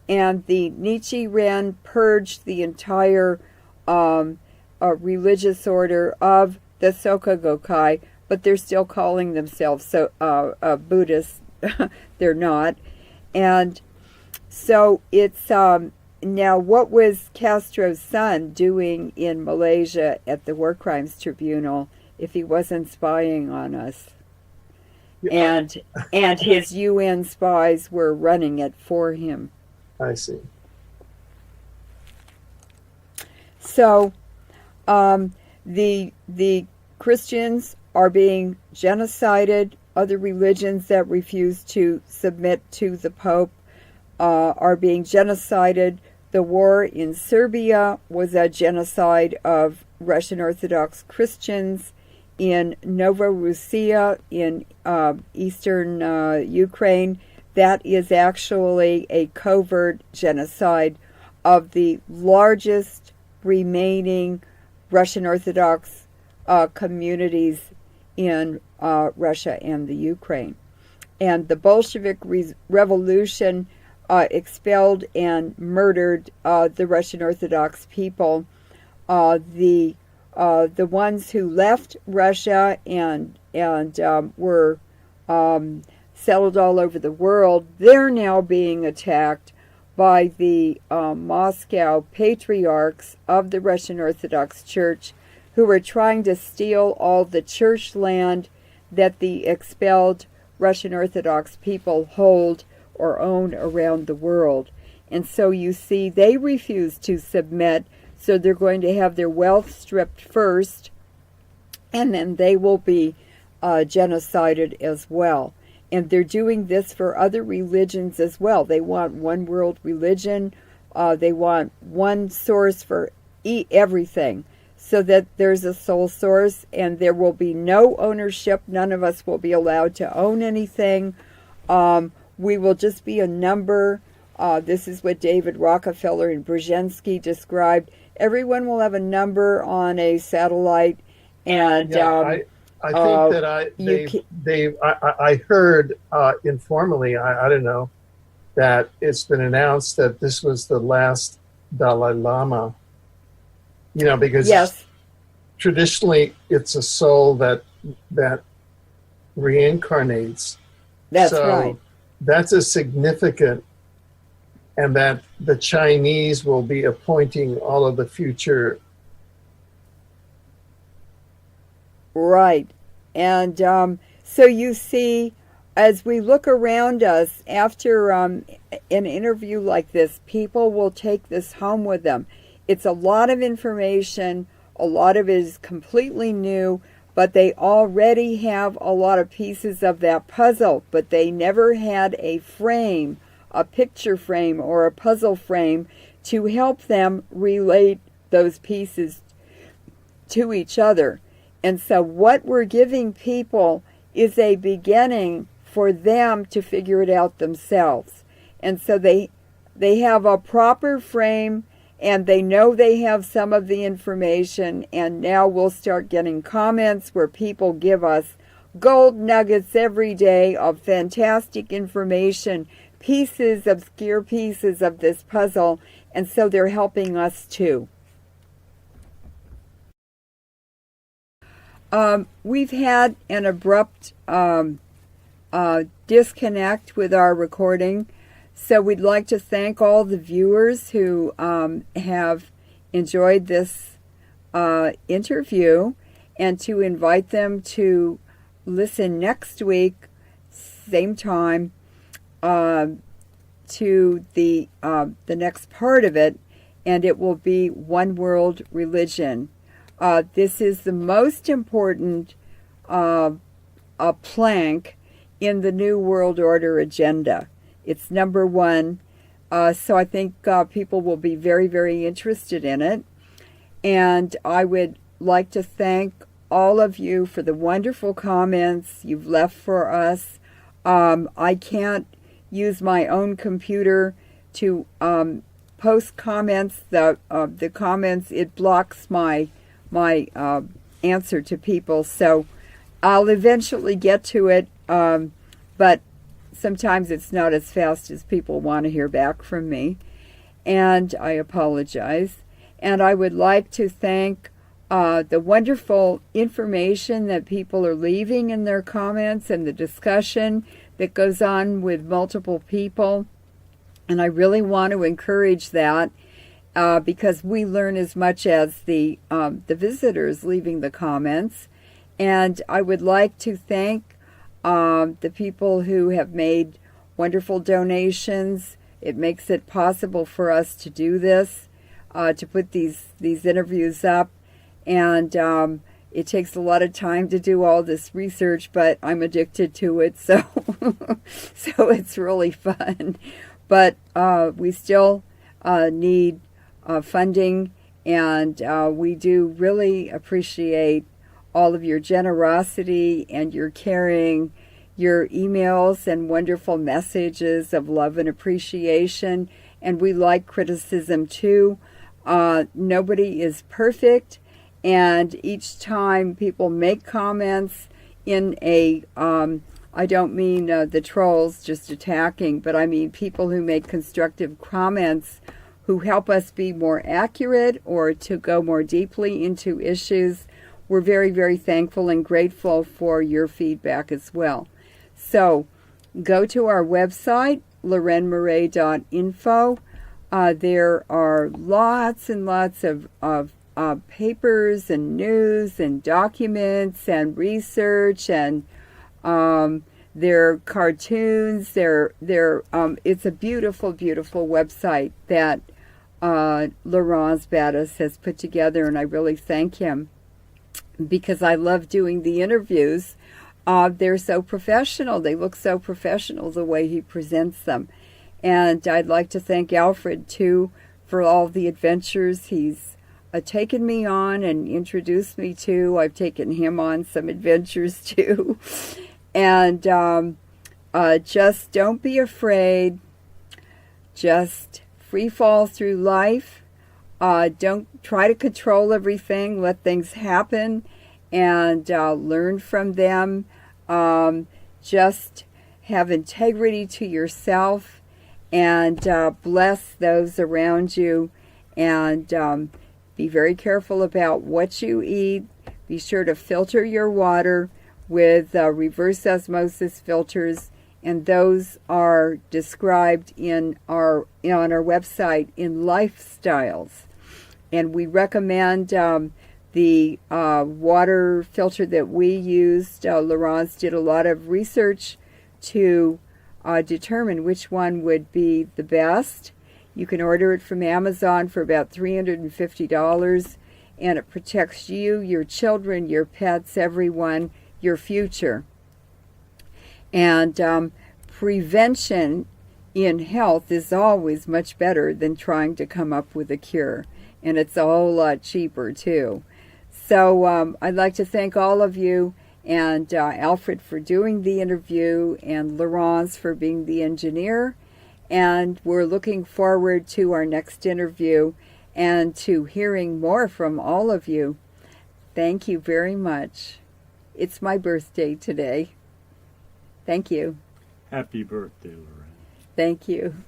and the Nichiren purged the entire religious order of the Soka Gakkai, but they're still calling themselves Buddhists. They're not. And so it's now, what was Castro's son doing in Malaysia at the War Crimes Tribunal if he wasn't spying on us? Yeah. And his UN spies were running it for him. I see. So the Christians are being genocided. Other religions that refuse to submit to the Pope are being genocided. The war in Serbia was a genocide of Russian Orthodox Christians. In Novorossiya, in eastern Ukraine, that is actually a covert genocide of the largest remaining Russian Orthodox communities in Russia and the Ukraine. And the Bolshevik Revolution expelled and murdered the Russian Orthodox people. The ones who left Russia and were settled all over the world, they're now being attacked by the Moscow patriarchs of the Russian Orthodox Church, who are trying to steal all the church land that the expelled Russian Orthodox people hold or own around the world. And so you see, they refuse to submit, so they're going to have their wealth stripped first, and then they will be genocided as well. And they're doing this for other religions as well. They want one world religion. They want one source for everything, so that there's a sole source, and there will be no ownership. None of us will be allowed to own anything. We will just be a number. This is what David Rockefeller and Brzezinski described. Everyone will have a number on a satellite, and I think that I heard informally, I don't know, that it's been announced that this was the last Dalai Lama. You know, because yes, traditionally it's a soul that reincarnates. That's right. That's a significant, and that the Chinese will be appointing all of the future. Right. And so you see, as we look around us after an interview like this, people will take this home with them. It's a lot of information. A lot of it is completely new, but they already have a lot of pieces of that puzzle, but they never had a frame, a picture frame or a puzzle frame to help them relate those pieces to each other. And so what we're giving people is a beginning for them to figure it out themselves. And so they have a proper frame, and they know they have some of the information, and now we'll start getting comments where people give us gold nuggets every day of fantastic information, pieces, obscure pieces of this puzzle, and so they're helping us too. We've had an abrupt disconnect with our recording, so we'd like to thank all the viewers who have enjoyed this interview, and to invite them to listen next week, same time, to the next part of it, and it will be One World Religion. This is the most important plank in the New World Order agenda. It's number one, so I think people will be very, very interested in it. And I would like to thank all of you for the wonderful comments you've left for us. I can't use my own computer to post comments. The comments, it blocks my answer to people, so I'll eventually get to it, but sometimes it's not as fast as people want to hear back from me, and I apologize. And I would like to thank the wonderful information that people are leaving in their comments, and the discussion that goes on with multiple people, and I really want to encourage that. Because we learn as much as the visitors leaving the comments. And I would like to thank the people who have made wonderful donations. It makes it possible for us to do this, to put these interviews up. And it takes a lot of time to do all this research, but I'm addicted to it, so so it's really fun. But we still need funding, and we do really appreciate all of your generosity and your caring, your emails and wonderful messages of love and appreciation. And we like criticism too. Nobody is perfect, and each time people make comments, in a, I don't mean the trolls just attacking, but I mean people who make constructive comments who help us be more accurate or to go more deeply into issues. We're very, very thankful and grateful for your feedback as well. So go to our website, LeurenMoret.info. There are lots and lots of papers and news and documents and research, and there are cartoons. It's a beautiful, beautiful website that Laurent Battis has put together, and I really thank him because I love doing the interviews. They're so professional. They look so professional the way he presents them. And I'd like to thank Alfred, too, for all the adventures he's taken me on and introduced me to. I've taken him on some adventures, too. And just don't be afraid. Just free fall through life. Don't try to control everything. Let things happen and learn from them. Just have integrity to yourself and bless those around you, and be very careful about what you eat. Be sure to filter your water with reverse osmosis filters, and those are described on our website in lifestyles. And we recommend the water filter that we used. Laurence did a lot of research to determine which one would be the best. You can order it from Amazon for about $350, and it protects you, your children, your pets, everyone, your future. And prevention in health is always much better than trying to come up with a cure, and it's a whole lot cheaper too. So I'd like to thank all of you, and Alfred for doing the interview, and Laurence for being the engineer. And we're looking forward to our next interview and to hearing more from all of you. Thank you very much. It's my birthday today. Thank you. Happy birthday, Leuren. Thank you.